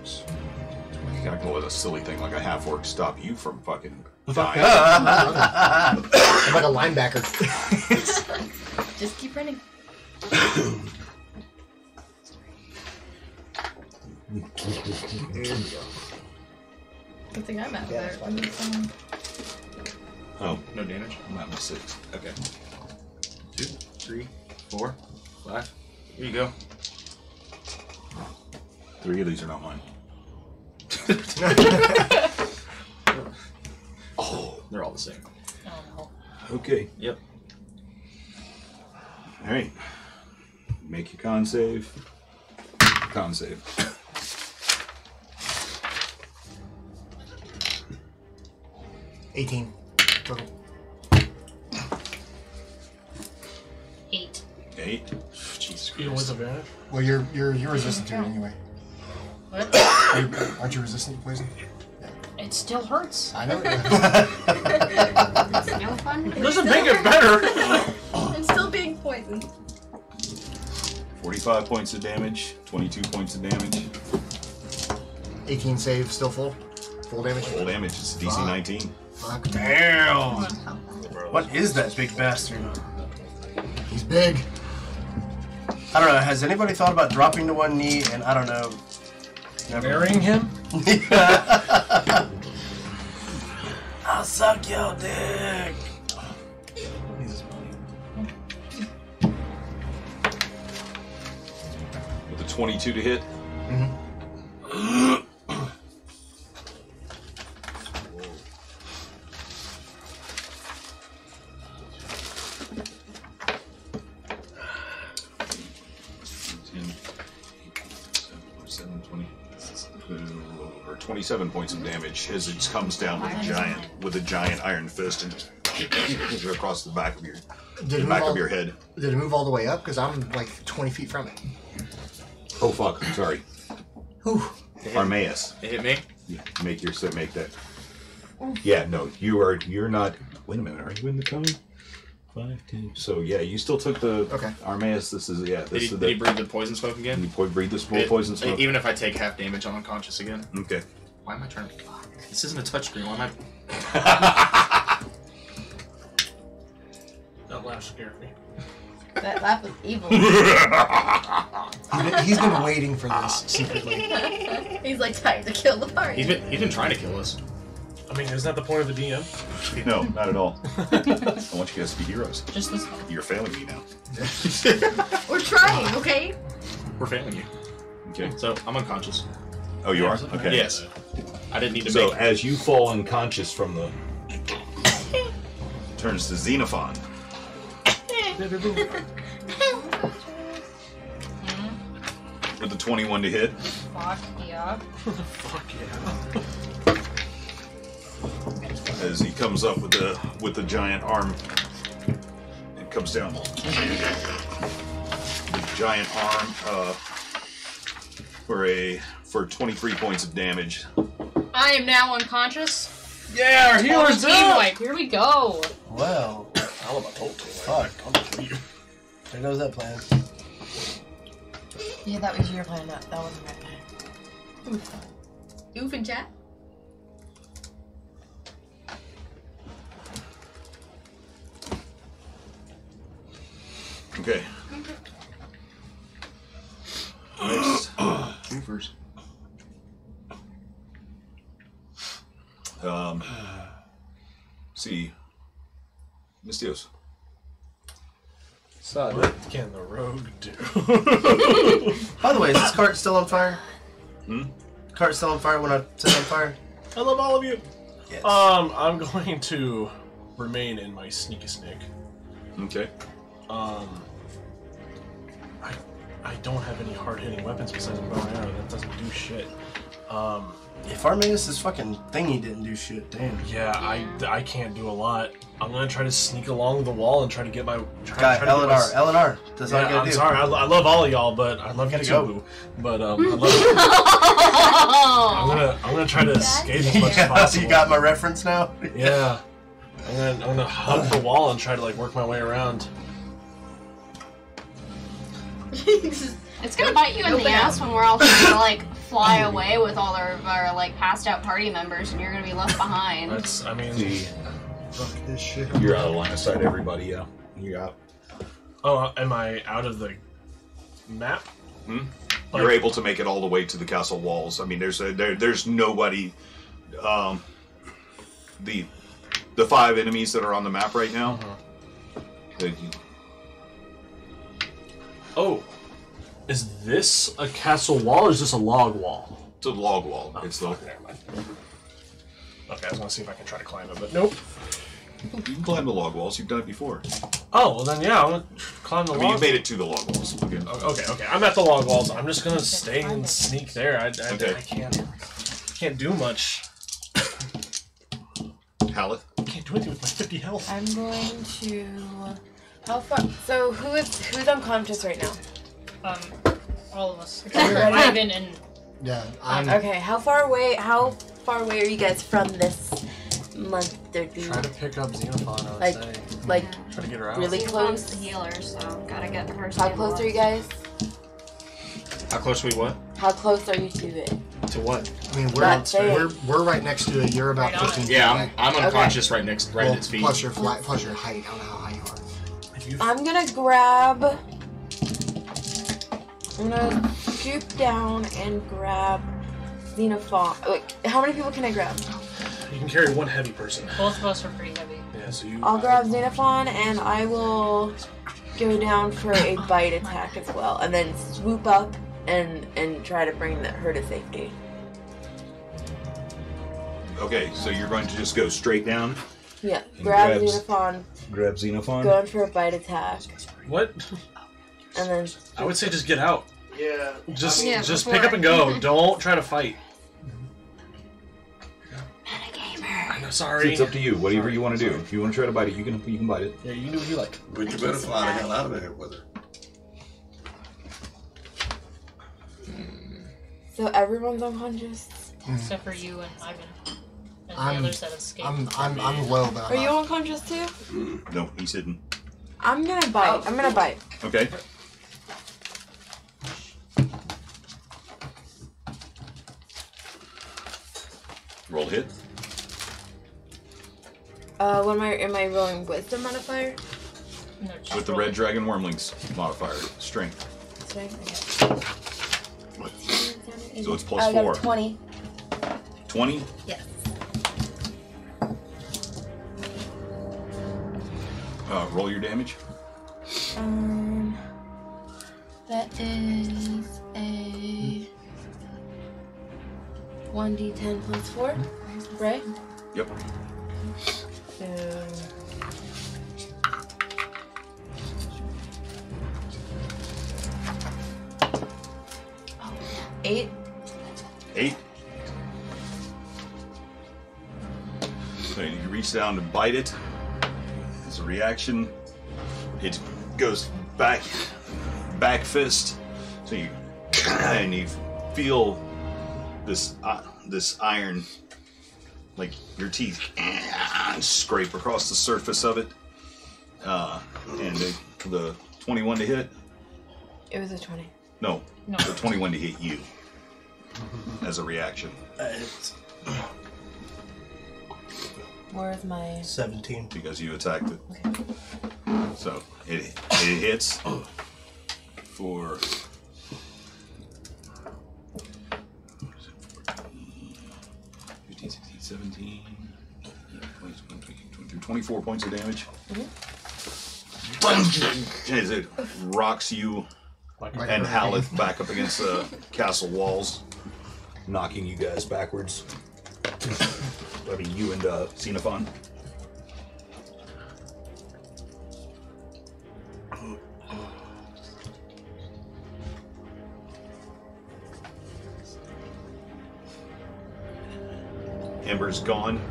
You gotta go with a silly thing like a half-orc stop you from fucking Fuck dying. I'm like a linebacker. Just keep running. Good thing I'm out there. Oh, no damage. I'm at my 6. Okay. 2, 3, 4, 5. Here you go. 3 of these are not mine. Oh, they're all the same. Oh Okay. Yep. Alright. Make your con save. Con save. $18 total. 8. 8. Jesus Even with advantage? Well, you're resistant to it anyway. What? Aren't you resistant to poison? It still hurts. I know. It's no fun. It doesn't make it better. I'm still being poisoned. 45 points of damage. 22 points of damage. 18 save, still full. Full damage. Full damage. It's a DC 19. Fuck. Damn. What is that big bastard? He's big. I don't know. Has anybody thought about dropping to one knee and I don't know, Marrying him? I'll suck your dick. With a 22 to hit. Or 27 points of damage as it comes down with a giant iron fist and just hits it across the back of your head. Did it move all the way up? Because I'm like 20 feet from it. Oh fuck! Sorry. Whew. Armaeus. It hit me. Yeah, make that. Yeah, no, you're not. Wait a minute, are you in the cone? 5, 10. So yeah, you still took the Armaeus. This is Did he breathe the poison smoke again? Did he breathe the poison smoke? Even if I take half damage, I'm unconscious again. Okay. Why am I trying to? Fuck. This isn't a touchscreen. Why am I? That laugh scared me. That laugh was evil. He's been waiting for this secretly. He's like tired to kill the party. He's been trying to kill us. I mean, isn't that the point of the DM? No, not at all. I want you guys to be heroes. Just this one. You're failing me now. We're trying, okay? We're failing you. Okay. So I'm unconscious. Oh, you are? Okay. Yes. I didn't need to So make. as you fall unconscious from the turns to Xenophon. With the 21 to hit. Fuck yeah. Fuck yeah. As he comes up with the giant arm comes down. The giant arm for 23 points of damage. I am now unconscious. Yeah, our healer's Team up! wipe. Here we go. Well, fuck. There goes that plan. Yeah, that was your plan. That wasn't my plan. Oof in chat. Okay. Next. Troopers. See. Mystios. So, what can the rogue do? By the way, is this cart still on fire? Hmm? Cart still on fire when I set it on fire? I love all of you. Yes. I'm going to remain in my sneaky snick. Okay. I don't have any hard-hitting weapons besides a bow and arrow. That doesn't do shit. If Arminus' fucking thingy didn't do shit, damn. Yeah, I can't do a lot. I'm gonna try to sneak along the wall and try to get my Guy, LNR. That's all you gotta I'm do. sorry, I love all of y'all, but I love you Gotta too. go. Boo. But I love I'm gonna try to escape as much as possible. You got my reference now? Yeah. I'm gonna hug the wall and try to like work my way around. It's gonna bite you in the ass when we're all trying to like fly away with all our like passed out party members, and you're gonna be left behind. That's, I mean, Fuck this shit. You're out of line of sight, everybody. Yeah, you're out. oh, am I out of the map? Hmm? Like- You're able to make it all the way to the castle walls. I mean, there's nobody. The 5 enemies that are on the map right now. Oh, is this a castle wall or is this a log wall? It's a log wall. Oh, It's fuck, never mind. Okay, I was gonna see if I can try to climb it, but nope. You can climb the log walls. You've done it before. Oh, well then yeah, I'm gonna climb the I log. mean, you made it to the log walls. Okay. Okay. I'm at the log walls. I'm just gonna stay and sneak there. I Okay. can't do much. Haleth? I can't do anything with my 50 health. I'm going to. How far? So who's unconscious right now? All of us. Except for Ivan and... Yeah, Okay, how far away are you guys from this monster dude? Try to pick up Xenophon, I would say. Like, Try to get her out. really Close close? the healer, so gotta get her. How close are you guys? How close are we what? How close are you to it? To what? I mean, That thing. we're right next to it. You're about Right on 15 feet Yeah, away. I'm unconscious right at Well, its feet. plus your plus your height. I don't know how high you are. I'm gonna grab. I'm gonna scoop down and grab Xenophon. Wait, how many people can I grab? You can carry one heavy person. Both of us are pretty heavy. Yeah, so you. I'll grab Xenophon and I will go down for a bite attack as well, and then swoop up and try to bring her to safety. Okay, so you're going to just go straight down? Yeah, And grab grabs- Xenophon, Grab Xenophon. go in for a bite attack, What? and then I would say just get out. Yeah. Just Yeah, pick before- up and go. Don't try to fight. I know, sorry. It's up to you. Whatever you want to do. If you want to try to bite it, you can bite it. Yeah, you can do what you like. But you better fly the hell out of there with her. so everyone's unconscious. Except for you and Ivan. And I'm- the others that escaped. I'm low, but Are you unconscious too? No, he's hidden. I'm gonna bite. I'm gonna bite. Okay. Roll hit. What am I rolling wisdom modifier? No, just With the roll red it. dragon wormlings modifier. Strength. So it's plus I got 4. 20. 20? Yes. Roll your damage. That is a 1d10 plus 4, right? Yep. So 8. 8. So you reach down to bite it. As a reaction, it goes back fist. So you feel this iron, like your teeth scrape across the surface of it. And the 21 to hit. It was a 20. No, No. the 21 to hit you as a reaction. Where's my 17. Because you attacked it. Okay. So it hits for 15, 16, 17, 24 points of damage. As it rocks you and Haleth back up against the castle walls, knocking you guys backwards. I mean, you and Xenophon. Ember's gone.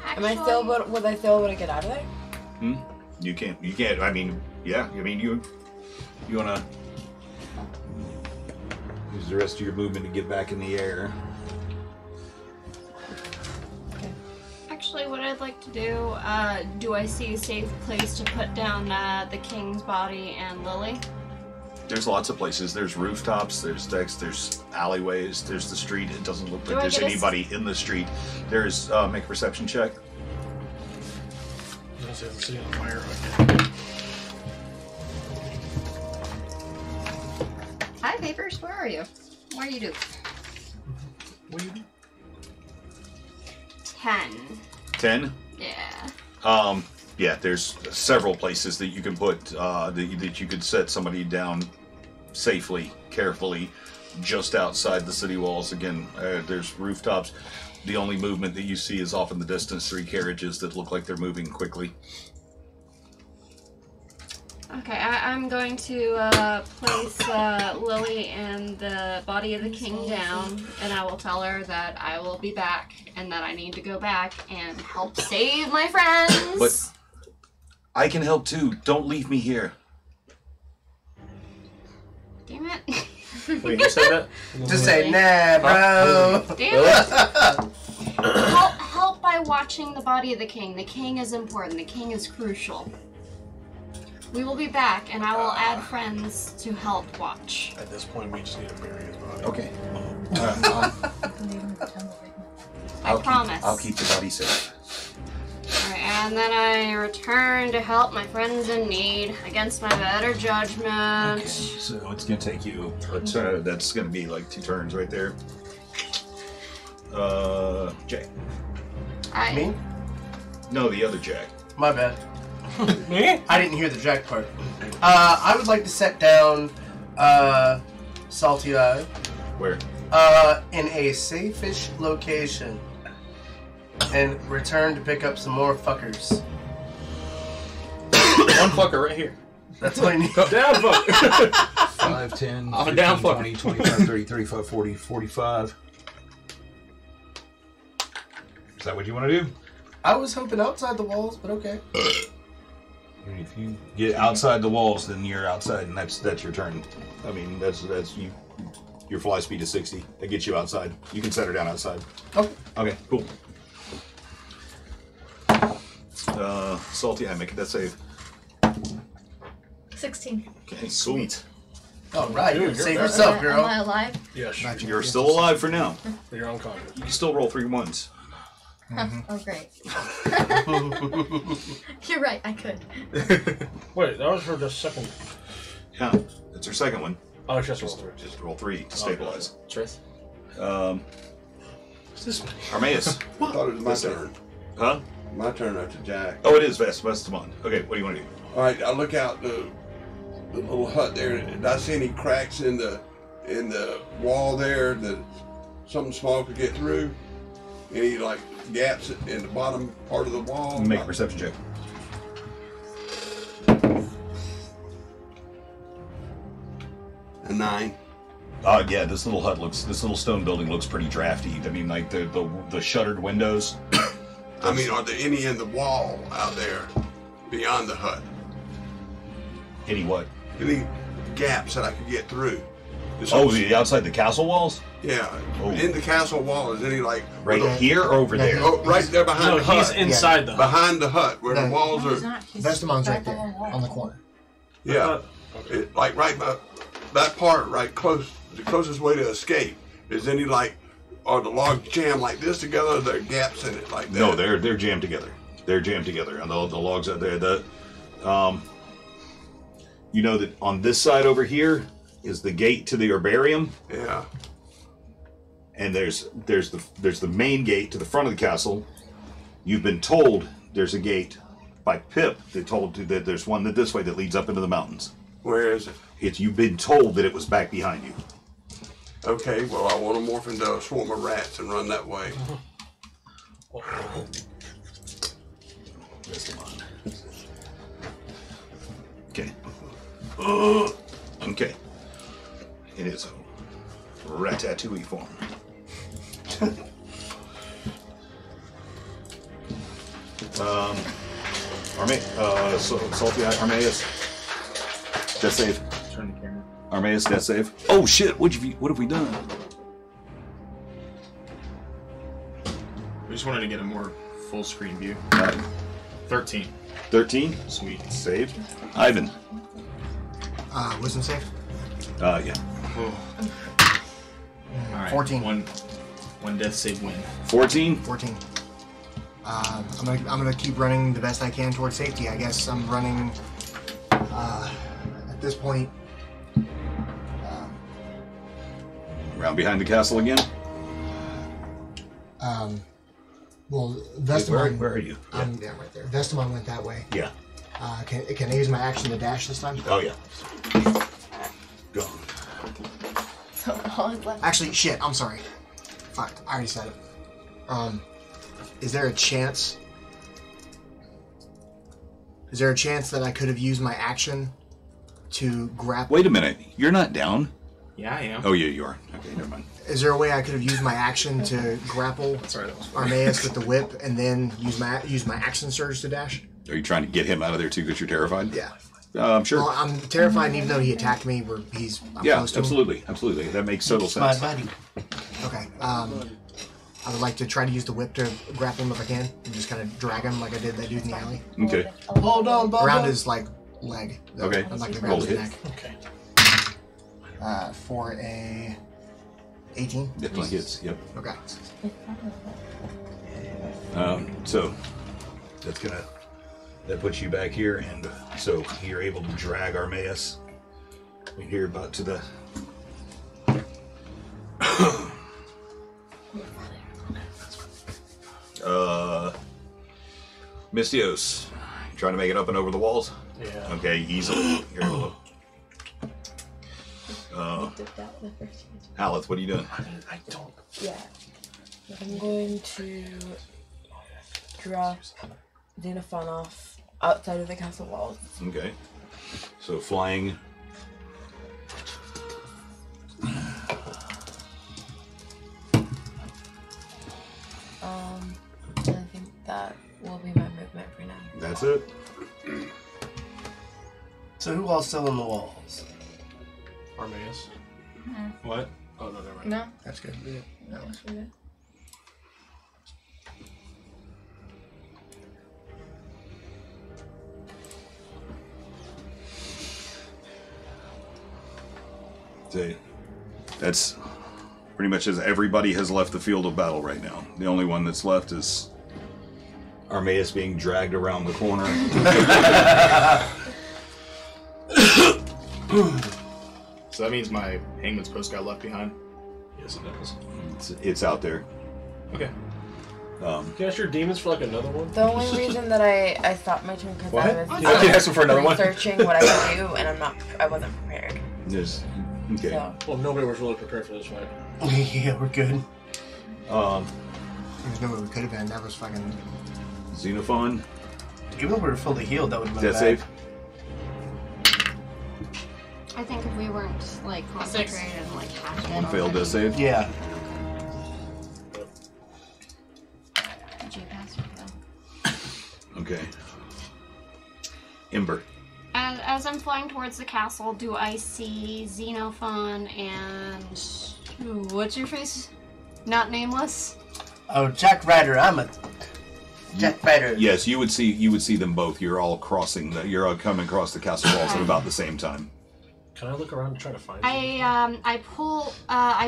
Am I still able? Was I still able to get out of there? You can't. I mean, yeah. I mean, you wanna use the rest of your movement to get back in the air. Actually, what I'd like to do I see a safe place to put down the king's body and Lily? There's lots of places. There's rooftops. There's decks. There's alleyways. There's the street. It doesn't look like there's anybody in the street. There's make a perception check. City on fire. Okay. Hi, Papers. Where are you? What do you do? What do you do? 10. 10. Yeah. Yeah. There's several places that you can put that you could set somebody down safely, carefully, just outside the city walls. Again, there's rooftops. The only movement that you see is off in the distance, 3 carriages that look like they're moving quickly. Okay, I'm going to place Lily and the body of the king down, and I will tell her that I will be back and that I need to go back and help save my friends. But I can help too. Don't leave me here. Damn it. Wait, you said that? Just say, nah, bro. Damn it. Help by watching the body of the king. The king is important. The king is crucial. We will be back, and I will add friends to help watch. At this point, we just need to bury his body. Okay. I promise. I'll keep the body safe. Alright, and then I return to help my friends in need against my better judgment. Okay, so it's gonna take you. That's gonna be like 2 turns right there. Jack. Me? No, the other Jack. My bad. Me? I didn't hear the Jack part. I would like to set down Salty Eye. Where? In a safe-ish location. And return to pick up some more fuckers. One fucker right here. That's all I need. Down fucker. 5, 10, I'm 15, down 20, 25, 30, 35, 40, 45. Is that what you want to do? I was hoping outside the walls, but okay. If you get outside the walls, then you're outside, and that's your turn. I mean, that's you. Your fly speed is 60. That gets you outside. You can set her down outside. Okay. Okay. Cool. Salty, I make that save. 16. Okay. Sweet. All right. Dude, Save you're yourself, Am girl. I alive? Yes. You're still alive for now. You're unconscious. You can still roll 3 ones. Oh, great. You're right, I could. Wait, that was for the second. Yeah, that's her second one. Oh, it's just roll 3. Just roll 3 to stabilize. Trace. What's this? Armaeus. I thought it was my turn. Huh? My turn after Jack. Oh, it is Vestamon. Okay, what do you want to do? All right, I look out the little hut there. Did I see any cracks in the wall there that something small could get through? Any like gaps in the bottom part of the wall? Make a perception check. A 9. Yeah, this little stone building looks pretty drafty. I mean, like the shuttered windows. I mean, are there any in the wall out there beyond the hut? Any what? Any gaps that I could get through? Oh, the outside the castle walls? Yeah. Oh. In the castle wall, is any like Right here or over there? Oh, right there behind No, the hut. he's inside the hut. Behind the hut, where the walls No, are. he's not. Vestamon's right there on the corner. Yeah. Like right by that part, right close. The closest way to escape is any like, are the logs jammed like this together? Or are there gaps in it like that? No, they're jammed together. They're jammed together, and the logs out there. You know that on this side over here is the gate to the herbarium. Yeah. And there's the main gate to the front of the castle. You've been told there's a gate by Pip. They told you that there's one this way that leads up into the mountains. Where is it? You've been told that it was back behind you. Okay, well, I want to morph into a swarm of rats and run that way. Okay. Okay. It is a ratatouille form. Salty Armaeus. Death save. Turn the camera. Armaeus, death save. Oh shit! What have we done? We just wanted to get a more full screen view. 13. 13. Sweet. Saved. Ivan. Wisdom save? Yeah. All right. 14. One death save win. 14. 14. I'm gonna keep running the best I can towards safety. I guess I'm running at this point. Around behind the castle again. Well, Vestamon. Where are you? I'm right there. Vestamon went that way. Yeah. Can I use my action to dash this time? Oh yeah. Go. So all is left. Actually, shit. I'm sorry. Fuck. I already said it. Is there a chance? Is there a chance that I could have used my action to grapple? Wait a minute. You're not down. Yeah, I am. Oh yeah, you are. Okay, never mind. Is there a way I could have used my action to grapple Armaeus with the whip and then use my action surge to dash? Are you trying to get him out of there too because you're terrified? Yeah. I'm sure. Well, I'm terrified, and even though he attacked me, I'm yeah, close to him. absolutely. That makes total sense. My buddy. Okay. I would like to try to use the whip to grapple him if I can, and just kind of drag him like I did that dude in the alley. Okay. Hold on, Bubba. Around his leg. Though. Okay. I'm not gonna Roll grab his hit. neck. Okay. For a 18. Definitely hits. Yep. Okay. So that puts you back here, and so you're able to drag Armaeus here about to the. Mystios, you trying to make it up and over the walls? Yeah. Okay, easily. You're able to. Alith, what are you doing? I don't. Yeah. I'm going to drop Xenophon off outside of the castle walls. Okay. So flying. I think that will be my movement for now. That's it. So who all's still in the walls? Armaeus. What? Oh no, never mind. No. That's good. No, that's pretty good. That's pretty much as everybody has left the field of battle right now. The only one that's left is Armaeus being dragged around the corner. So that means my hangman's post got left behind. Yes, it does. It's out there. Okay. Cast your demons for like another one. The only reason that I stopped my turn because What? I was I can ask him for another one. researching what I could do, and I wasn't prepared. There's okay. So Well, nobody was really prepared for this fight. Yeah, we're good. There's no way we could have been. That was fucking. Xenophon, Given we were fully healed, that would have been death bad. save. I think if we weren't like concentrated and like hacking One failed death save. Yeah. Did you pass or fail? Okay. Ember. As as I'm flying towards the castle, do I see Xenophon and what's your face? Not nameless. Oh, Jack Ryder. I'm a Jack Ryder. Yes, you would see them both. You're all crossing. You're all coming across the castle walls at about the same time. Can I look around and try to find I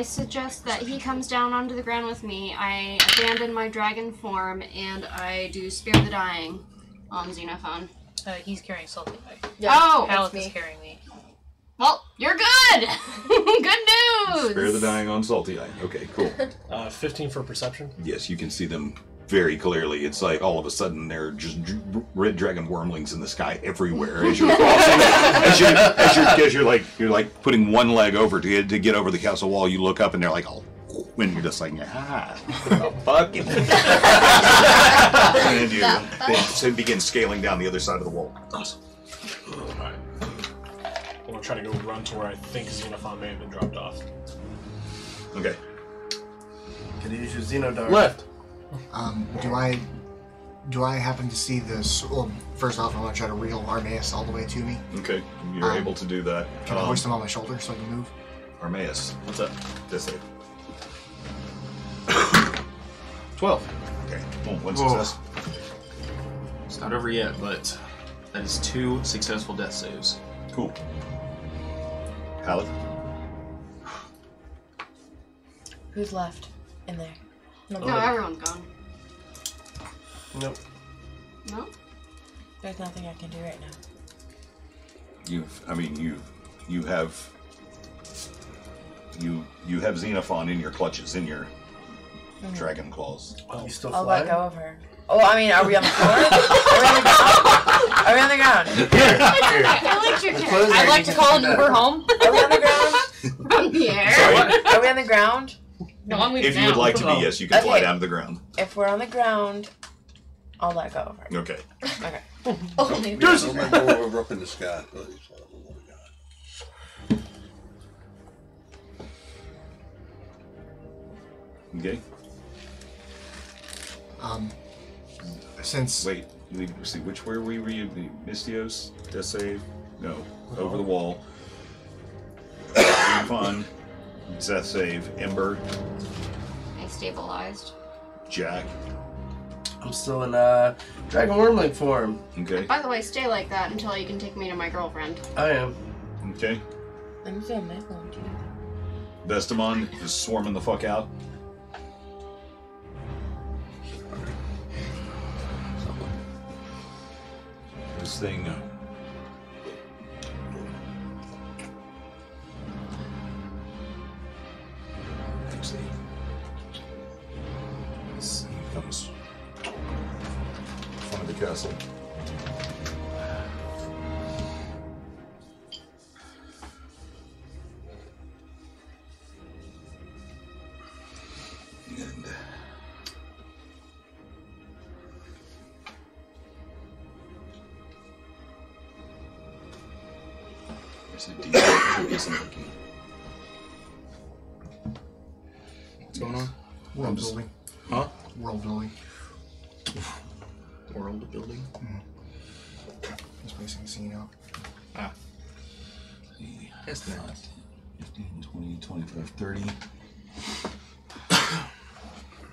suggest that he comes down onto the ground with me. I abandon my dragon form and I do Spare the Dying on Xenophon. He's carrying Salty Eye. Yeah, oh! Haleth is carrying me. Well, you're good! Good news! Spare the Dying on Salty Eye. Okay, cool. 15 for perception? Yes, you can see them very clearly. It's like all of a sudden there are just red dragon wormlings in the sky everywhere as you're crossing. as you're like putting one leg over to get over the castle wall. You look up and they're like, oh, when you're just like, ah, fucking. And then begin scaling down the other side of the wall. Awesome. Alright. I'm gonna try to go run to where I think Xenophon may have been dropped off. Okay. Could you use your Xenodart? Left. Do I happen to see this? Well, first off, I want to try to reel Armaeus all the way to me. Okay, you're able to do that. Can I hoist him on my shoulder so I can move? Armaeus, what's up? This save. 12. Okay, boom, one success. It's not over yet, but that is 2 successful death saves. Cool. Haleth? Who's left in there? No, everyone's gone. Nope. No? There's nothing I can do right now. You have Xenophon in your clutches, in your dragon claws. Oh, you still I'll fly? let go of her. Oh, I mean, are we on the floor? Are we on the ground? I liked your character. I'd like to call an Uber home. Are we on the ground? From the air. Sorry. Are we on the ground? No, I'm leaving If you would now. like to be, yes, you can fly Okay. down to the ground. If we're on the ground, I'll let go of her. Okay. Okay. Only Don't let go over up in the sky, please. Oh my God. Okay. Since wait, see where were you? Mystios, death save? No, over the wall. Fun, death save. Ember, I stabilized. Jack. I'm still in dragon wormling form. Okay. By the way, stay like that until you can take me to my girlfriend. I am. Okay. I'm still in my form too. Vestamon is swarming the fuck out. This thing. Actually, this thing comes in front of the castle. And there's a D8 isn't working. What's going on? World building. Huh? World building. World building? Just basically seeing out. Ah. Yes, 15, 20, 25, 30.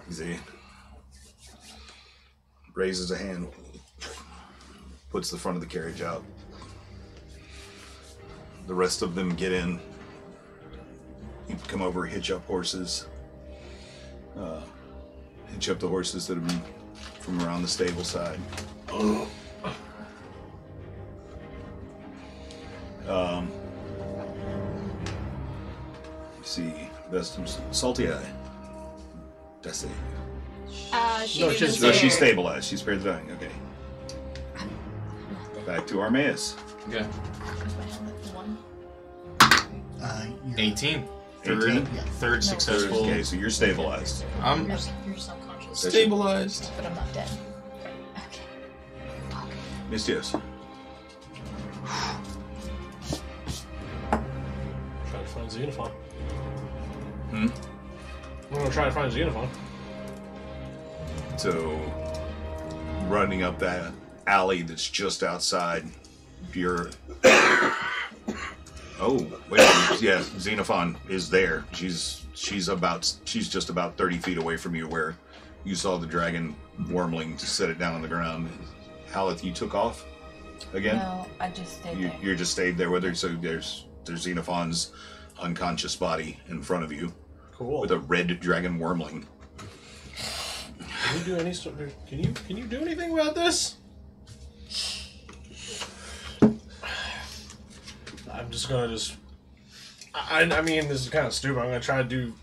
He raises a hand, puts the front of the carriage out. The rest of them get in. You come over, hitch up horses. Hitch up the horses that have been from around the stable side. See, Vestam's Salty Eye. That's it. She's stabilized. She's spared the dying. Okay. Back to Armaeus. Okay. 18. 18? Third successful. Okay, so you're stabilized. I'm You're subconscious. stabilized. But I'm not dead. Mystios. Try to find Xenophon. Hmm? I'm gonna try to find Xenophon. So, running up that alley that's just outside You're. Oh, wait. Yeah, Xenophon is there. She's just about 30 feet away from you, where you saw the dragon wormling to set it down on the ground. Haleth, you took off again. No, I just stayed there. You just stayed there with her. So there's Xenophon's unconscious body in front of you, Cool. with a red dragon wormling. Can you do any sort of, Can you do anything about this? I'm just gonna I mean, this is kind of stupid. I'm gonna try to do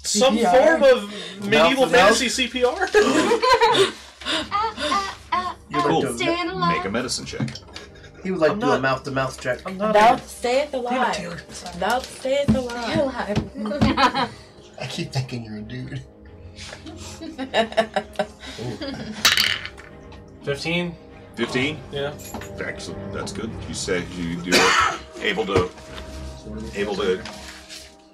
some CPR? form of medieval Mouth to fantasy CPR. You Cool. like to, Staying alive. Make a medicine check. he would like I'm to do a not- mouth-to-mouth check. I'm not. Thou stayeth Taylor. alive. Thou stayeth alive. I keep thinking you're a dude. 15. 15. Yeah. Excellent. That's good. You said you do able to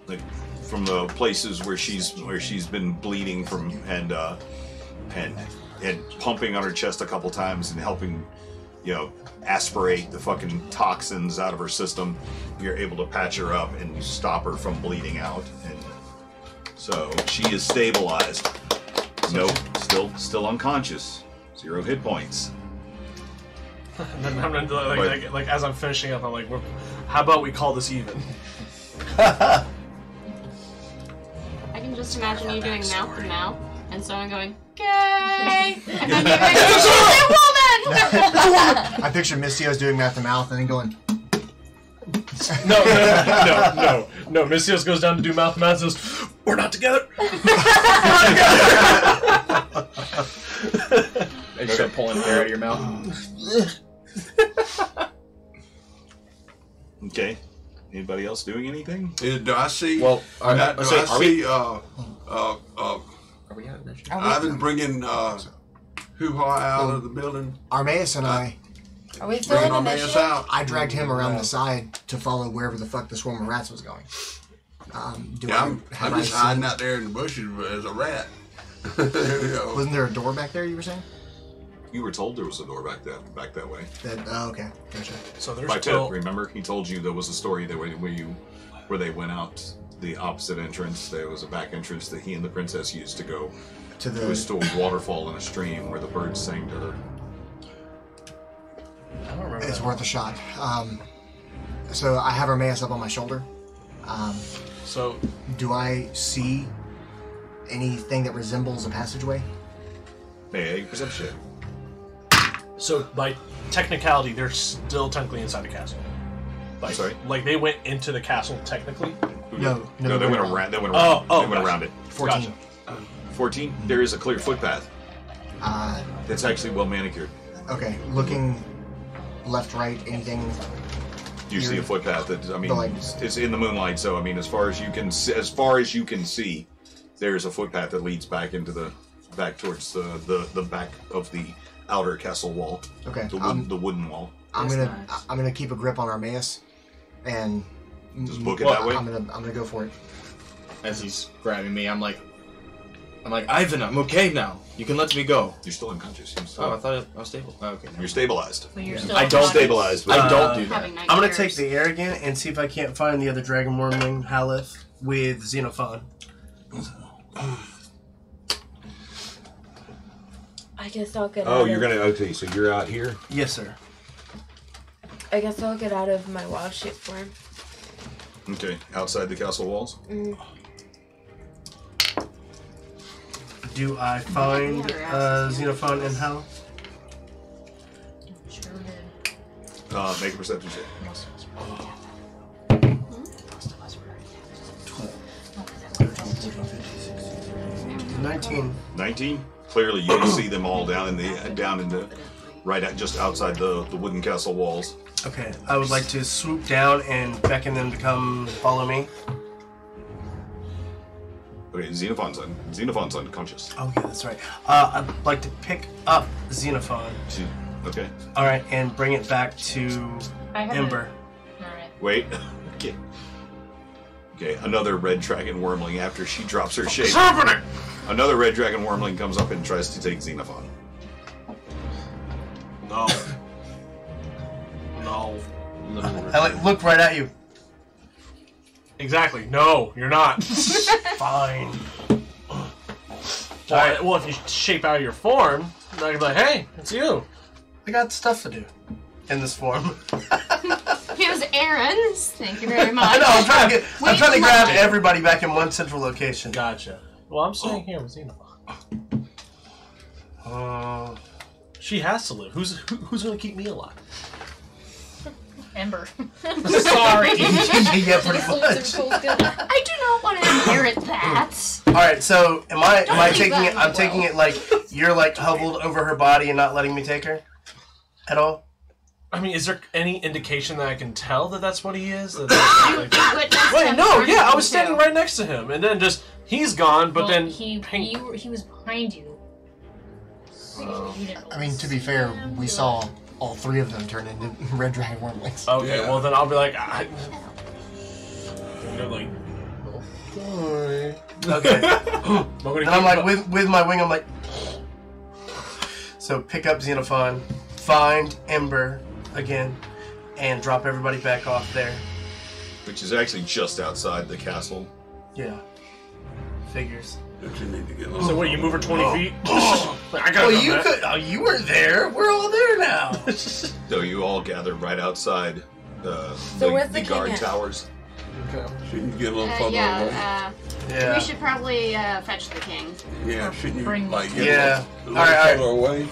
like from the places where she's been bleeding from and pumping on her chest a couple times and helping, aspirate the fucking toxins out of her system. You're able to patch her up and stop her from bleeding out, and so she is stabilized. No, still unconscious. 0 hit points. And then I'm gonna like as I'm finishing up, I'm like, how about we call this even? I can just imagine you doing mouth to mouth and someone going, "Gay," and then you're going, "She's a woman." I picture Mistio's doing mouth to mouth and then going. No. Mistios goes down to do mouth to mouth and says, "We're not together." They start pulling hair out of your mouth. Okay. Anybody else doing anything? Do I see? Well, do I see? Are we out of initiative? Ivan bringing Hoo-Ha out of the building. Armaeus and I Are we still Bringing in Armaeus initiative? out. I dragged him around the side to follow wherever the fuck the swarm of rats was going. I'm have just I hiding seen- out there in the bushes as a rat. Wasn't there a door back there? You were saying You were told there was a door back that way. that? Oh, okay, gotcha. So there's By still. Ted, remember? He told you there was a story that where they went out the opposite entrance. There was a back entrance that he and the princess used to go To to a the still waterfall in a stream where the birds sang to her. I don't remember. it's that. worth a shot. So I have Armaeus up on my shoulder. So Do I see anything that resembles a passageway? Hey, perception. So by technicality, they're still technically inside the castle. Like, Sorry? Like they went into the castle technically. No, They went around. They went Oh, around. They went gotcha. around it. 14. 14. There is a clear footpath. Uh, That's actually well manicured. okay, looking left, right, anything. You see a footpath that Like- it's in the moonlight. So as far as you can see, there's a footpath that leads back towards the back of the outer castle wall. Okay, The wooden wall. I'm gonna keep a grip on Armaeus, and Just book it that way? I'm gonna go for it. As he's grabbing me, I'm like, Ivan, I'm okay now. You can let me go. You're still unconscious. Oh, I thought I was stable. Oh, okay. You're stabilized. But you're still I don't stabilize, but I don't do that. Having I'm gonna nightmares. take the air again and see if I can't find the other dragon wormling Haleth with Xenophon. I guess I'll get. Oh, out you're of, gonna. Okay, so you're out here. Yes, sir. I guess I'll get out of my wild shape form. Okay, outside the castle walls. Do I find Xenophon and Hal? Sure did. Make a perception check. 19. 19. Clearly, you can see them all down in the just outside the wooden castle walls. Okay, I would like to swoop down and beckon them to come follow me. Okay, Xenophon's unconscious. Oh yeah, that's right. I'd like to pick up Xenophon. Okay. All right, and bring it back to I have Ember. Alright. Wait. Okay. Okay, another red dragon wormling after she drops her shape. What's happening? Another red dragon wormling comes up and tries to take Xenophon. No. No. I like look right at you. Exactly. No, you're not. Fine. Well, if you shape out of your form, then I can be like, hey, it's you. I got stuff to do in this form. Here's errands. Thank you very much. I know. I'm trying to grab everybody back in one central location. Gotcha. Well, I'm staying here with Xenophon. She has to live. Who's going to keep me alive? Ember. Sorry. Yeah, pretty much. I do not want to inherit that. All right. So am I taking it? I'm taking it like you're like huddled over her body and not letting me take her at all. I mean, is there any indication that I can tell that that's what he is? Wait, no, yeah, I was standing right next to him, and then just he's gone. But then he was behind you. I mean, to be fair, we saw all three of them turn into red dragon wormlings. Okay, well then I'll be like, Okay. And I'm like with my wing. I'm like, so pick up Xenophon, find Ember again, and drop everybody back off there. Which is actually just outside the castle. Yeah. Figures. But you need to get So wait, you move her 20 feet? I Well, you could. Oh, you were there. We're all there now. So you all gather right outside where's the guard king at? towers. Okay. Shouldn't you get a little further away? Yeah. Yeah. We should probably fetch the king. Yeah, shouldn't you Bring like get Yeah. a little further away?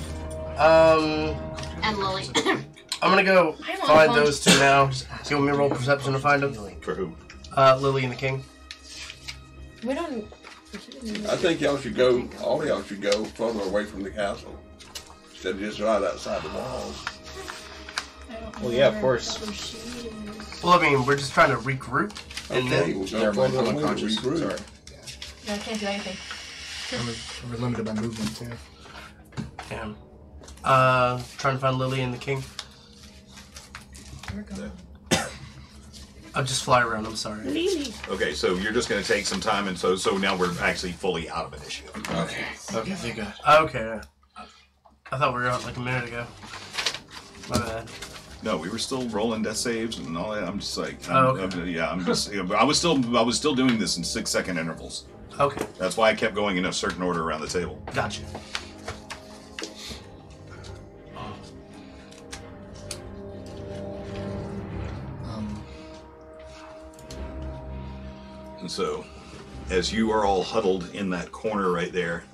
And Lily. I'm gonna go find those two now. You want me to roll perception to find them? For who? Lily and the king. We don't. I think y'all should go, all of y'all should go further away from the castle. Instead of just right outside the walls. Well, yeah, of course. Well, I mean, we're just trying to regroup. And Okay, then we'll go Never mind, further I'm away and unconscious. regroup. Sorry. No, I can't do anything. We're limited by movement too. yeah. Trying to find Lily and the king. I'll just fly around. I'm sorry. Okay, so you're just going to take some time, and so now we're actually fully out of initiative. Okay. Okay, thank God. Okay. I thought we were out like a minute ago. My bad. No, we were still rolling death saves and all that. I'm just like, Oh, okay. I was still doing this in 6-second intervals. Okay. That's why I kept going in a certain order around the table. Gotcha. And so, as you are all huddled in that corner right there,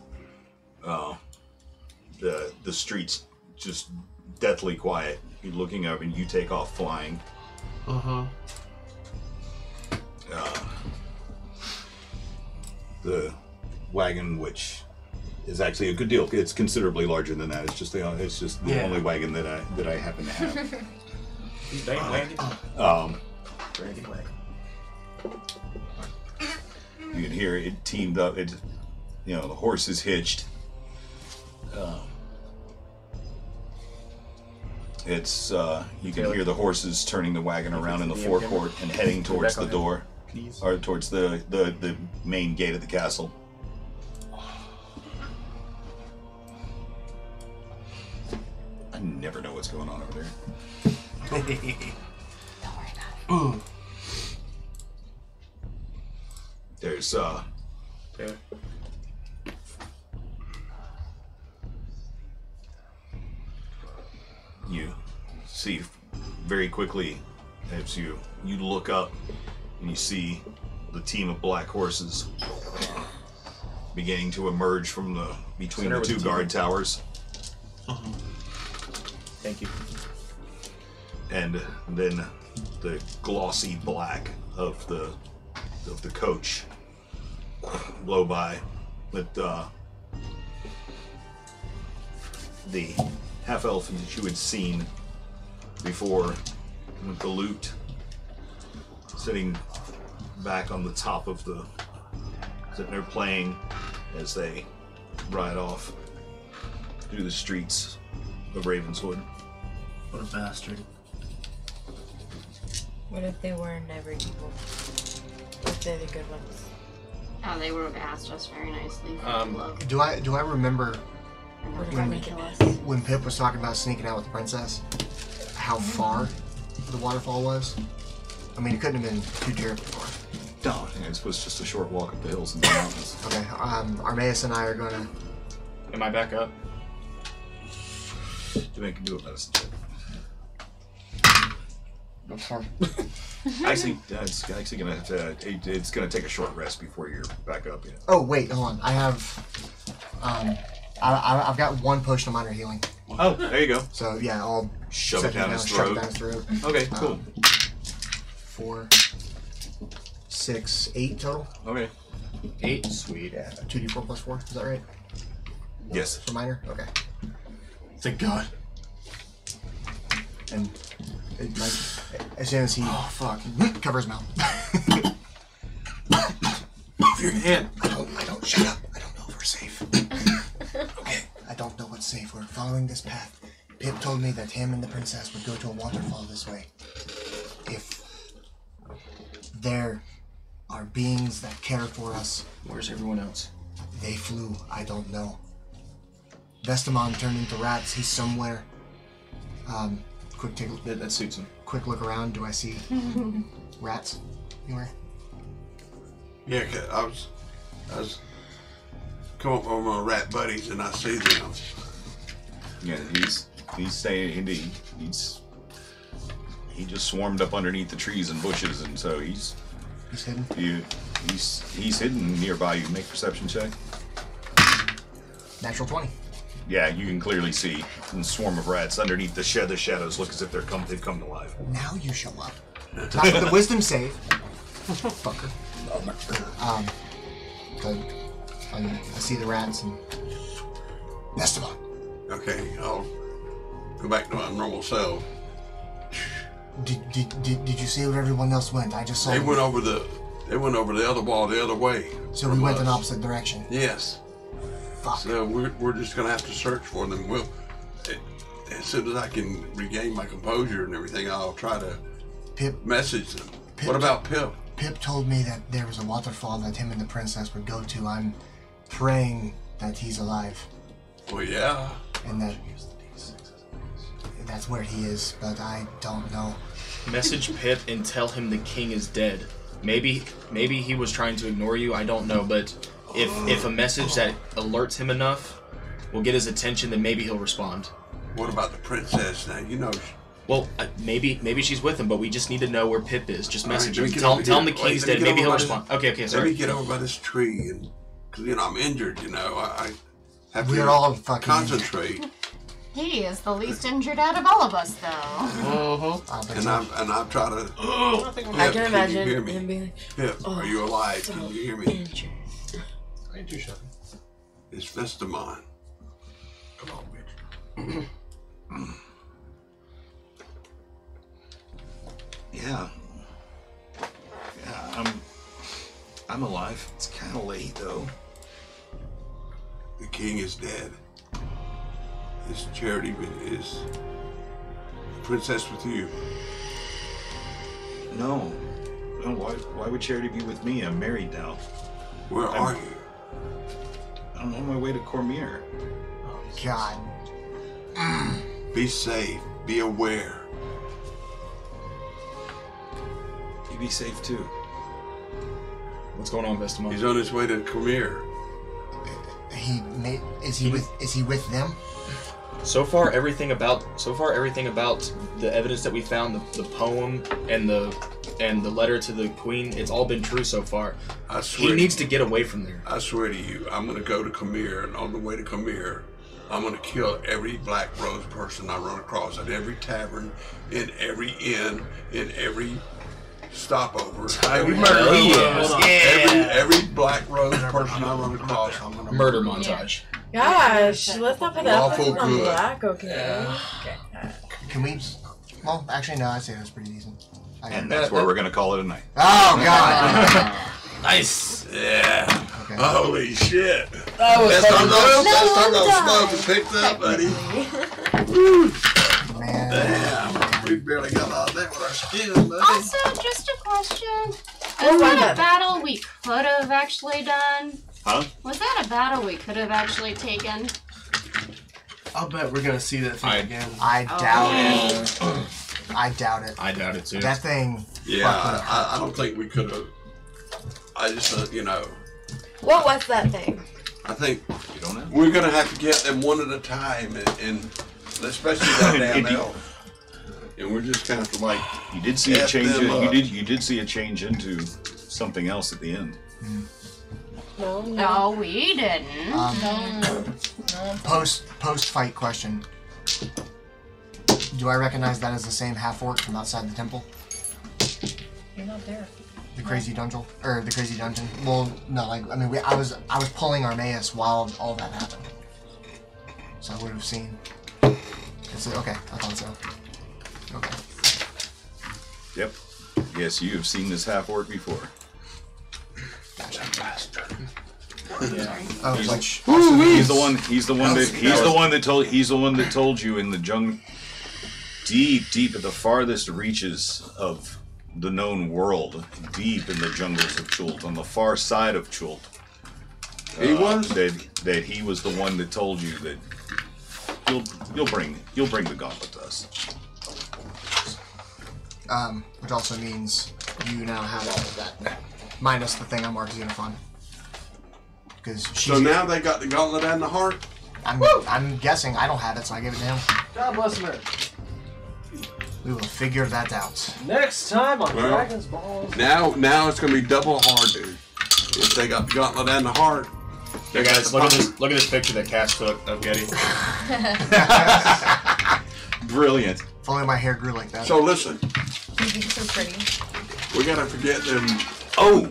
the street's just deathly quiet. You're looking up and you take off flying. The wagon, which is actually a good deal. It's considerably larger than that. It's just the only wagon that I happen to have. You can hear it teamed up. It, the horse is hitched. You can hear the horses turning the wagon around in the forecourt and heading towards the door, or towards the main gate of the castle. I never know what's going on over there. Don't worry about it. There's you see very quickly as you look up and you see the team of black horses beginning to emerge from between the two guard towers. Thank you. And then the glossy black of the coach blow by with the half-elf that you had seen before with the lute sitting back on the top of sitting there playing as they ride off through the streets of Ravenswood. What a bastard. What if they were never evil? If they're the good ones? Oh, they would have asked us very nicely. Do I remember What if they kill us? when Pip was talking about sneaking out with the princess? How far the waterfall was? I mean, it couldn't have been too terribly far. No, it was just a short walk up the hills and the mountains. Okay, Armaeus and I are gonna... Am I back up? You make him do a medicine check. I'm sorry. Actually, it's gonna have to, it's gonna take a short rest before you're back up yet. Oh, wait, hold on. I have... I've got 1 potion of minor healing. Oh, there you go. So, yeah, I'll shove set it down his shove it throat. down his throat. Okay, cool. 4, 6, 8 total. Okay. 8? Sweet. Yeah, 2d4 plus 4. Is that right? Yes. For minor? Okay. Thank God. And as soon as he covers his mouth. Off your hand. I don't, shut up. I don't know if we're safe. Okay. I don't know what's safe. We're following this path. Pip told me that him and the princess would go to a waterfall this way. If there are beings that care for us. Where's everyone else? They flew. I don't know. Vestamon turned into rats. He's somewhere. Quick take. That suits him. Quick look around. Do I see rats anywhere? Yeah, 'cause I was come up with my rat buddies and I see them. Yeah, he's staying. He just swarmed up underneath the trees and bushes, and so he's hidden. He's hidden nearby. You can make a perception check. Natural 20. Yeah, you can clearly see a swarm of rats underneath the shadows. Look as if they've come to life. Now you show up. Not with the wisdom save. Fucker. I see the rats and Vestamon. Okay, I'll go back to my normal self. Did you see where everyone else went? I just saw They them. went over the other wall the other way. So we went in opposite direction. Yes. Fuck. So we're just gonna have to search for them. As soon as I can regain my composure and everything, I'll try to message them. What about Pip? Pip told me that there was a waterfall that him and the princess would go to. I'm praying that he's alive. Well, yeah. And that's where he is, but I don't know. Message Pip and tell him the king is dead. Maybe he was trying to ignore you. I don't know, but if a message that alerts him enough will get his attention, then maybe he'll respond. What about the princess? Now you know. Well, maybe she's with him, but we just need to know where Pip is. Just message him. Right, Tell him the king's dead. Maybe he'll respond. Okay, sorry. Let me get over by this tree, and because I'm injured. I have We're to all fucking concentrate. He is the least injured out of all of us, though. And I'm trying to. I can imagine Can you hear me? him being like, Pip, are you alive? Can you hear me? I ain't too shy. It's Vestamon. Come on, bitch. Yeah, I'm alive. It's kind of late though. The king is dead. Is Charity is princess with you? No. Why would Charity be with me? I'm married now. Where are you? I'm on my way to Cormier. God. Be safe. Be aware. You be safe too. What's going on, Vestamon? He's on his way to Cormier. Is he with them? So far, everything about the evidence that we found, the poem and the letter to the queen, it's all been true so far. I swear He needs to get away from there. I swear to you, I'm gonna go to Cormier, and on the way to Cormier, I'm gonna kill every Black Rose person I run across at every tavern, in every inn, in every stopover. Every Black Rose person I run across, I'm gonna Murder montage. gosh, let's not put that Awful on good. black, okay? Can we? Well, actually, no. I'd say that's pretty decent. And that's where we're gonna call it a night. Oh God! Nice. Yeah. Okay. Holy shit. That was That's our picked up, buddy. Man. Damn. We barely got all that with our skin, buddy. Also, just a question. Oh, Was my that bad. a battle we could have actually done? Huh? Was that a battle we could have actually taken? I'll bet we're gonna see that thing again. I doubt it. I doubt it. I doubt it too. That thing. Yeah, I don't think we could have. I just, you know. What was that thing? I think You don't know. we're gonna have to get them one at a time, and especially that damn elf. And we're just kind of like. You did see a F change. them up. You did see a change into something else at the end. No. No, we didn't. Post fight question. Do I recognize that as the same half orc from outside the temple? You're not there. The crazy dungeon, or the crazy dungeon? Well, no, like I mean, I was pulling Armaeus while all that happened, so I would have seen. Okay, I thought so. Okay. Yep. Yes, you have seen this half orc before. Oh, He's, which he's the one. He's the one that told you in the jungle, deep at the farthest reaches of the known world, deep in the jungles of Chult, on the far side of Chult. He was that he was the one that told you that you'll bring the gauntlet to us. which also means you now have all of that, minus the thing on Mark's Xenophon. Because so now they got the gauntlet and the heart. I'm guessing I don't have it, so I gave it to him. God bless her. We will figure that out. Next time on Dragon's Balls. Now it's gonna be double hard, dude. If they got the gauntlet and the heart. Hey guys, look at this picture that Cass took of Getty. Brilliant. If only my hair grew like that. So listen. So pretty. We gotta forget them. Oh,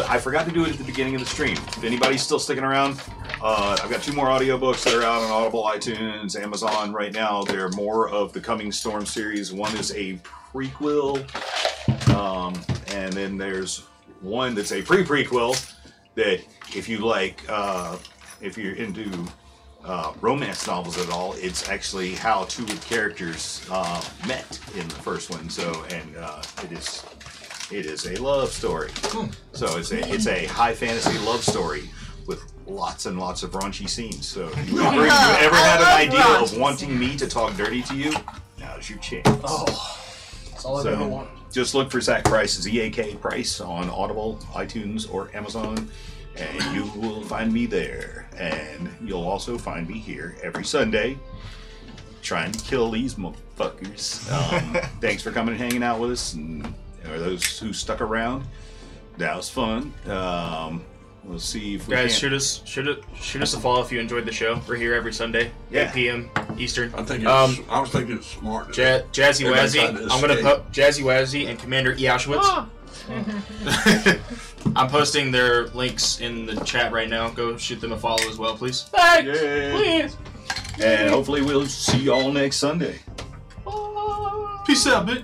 I forgot to do it at the beginning of the stream. If anybody's still sticking around, I've got 2 more audiobooks that are out on Audible, iTunes, Amazon right now. They're more of the Coming Storm series. One is a prequel, and then there's one that's a pre-prequel that if you like, if you're into romance novels at all, it's actually how 2 of the characters met in the first one. So, and it is a love story. So it's a high fantasy love story with lots and lots of raunchy scenes. So if you ever had an idea of wanting me to talk dirty to you, now's your chance. Oh, that's all I've ever wanted. Just look for Zach Price, Z-A-K Price, on Audible, iTunes, or Amazon, and you will find me there. And you'll also find me here every Sunday, trying to kill these motherfuckers. Thanks for coming and hanging out with us, and or those who stuck around. That was fun. We'll see if we guys can. shoot us a follow if you enjoyed the show. We're here every Sunday, 8 p.m. Eastern. I was thinking it's smart. Jazzy Wazzy. I'm gonna put Jazzy Wazzy and Commander Auschwitz. I'm posting their links in the chat right now. Go shoot them a follow as well, please. Thanks, Yay. please. And hopefully we'll see y'all next Sunday. Peace out, bitch.